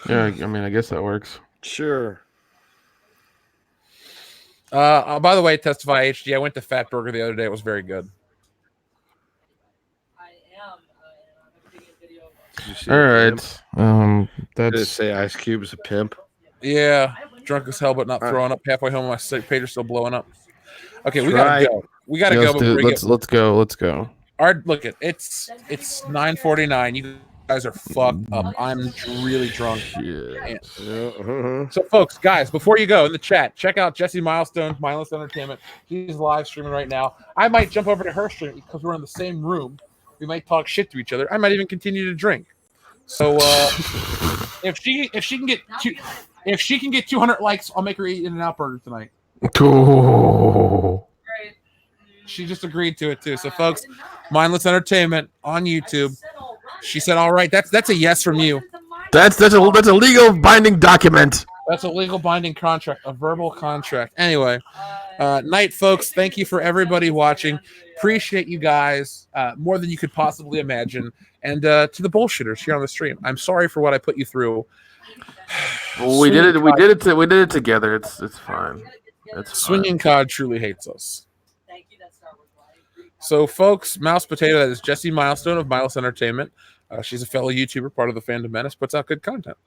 Yeah, I mean, I guess that works. Sure. By the way, Testify HD, I went to Fat Burger the other day. It was very good. All right. Did it That's say Ice Cube's a pimp? Yeah, drunk as hell, but not throwing up. Halfway home, my page is still blowing up. Okay, we gotta go. We gotta go. Let's go. Let's go. All right, look it. It's 9:49. You guys are fucked up. I'm really drunk. Shit. So, folks, guys, before you go in the chat, check out Jesse Milestone, Mindless Entertainment. She's live streaming right now. I might jump over to her stream because we're in the same room. We might talk shit to each other. I might even continue to drink. So, if she can get 200 likes, I'll make her eat In-N-Out Burger tonight. Cool. She just agreed to it too. So, folks, Mindless Entertainment on YouTube. She said, "All right, that's a yes from you." That's a legal binding document. That's a legal binding contract, a verbal contract. Anyway, night, folks. Thank you for everybody watching. Appreciate you guys more than you could possibly imagine. And to the bullshitters here on the stream, I'm sorry for what I put you through. We did it. We did it together. It's fine. Swinging Cod truly hates us. So, folks, Mouse Potato, that is Jessie Milestone of Mindless Entertainment. She's a fellow YouTuber, part of the Fandom Menace, puts out good content.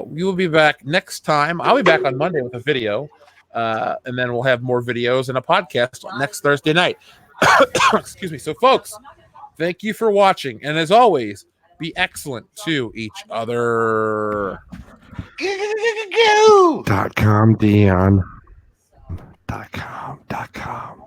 We will be back next time. I'll be back on Monday with a video, and then we'll have more videos and a podcast next Thursday night. Excuse me. So, folks, thank you for watching. And as always, be excellent to each other. .com, Dion. .com.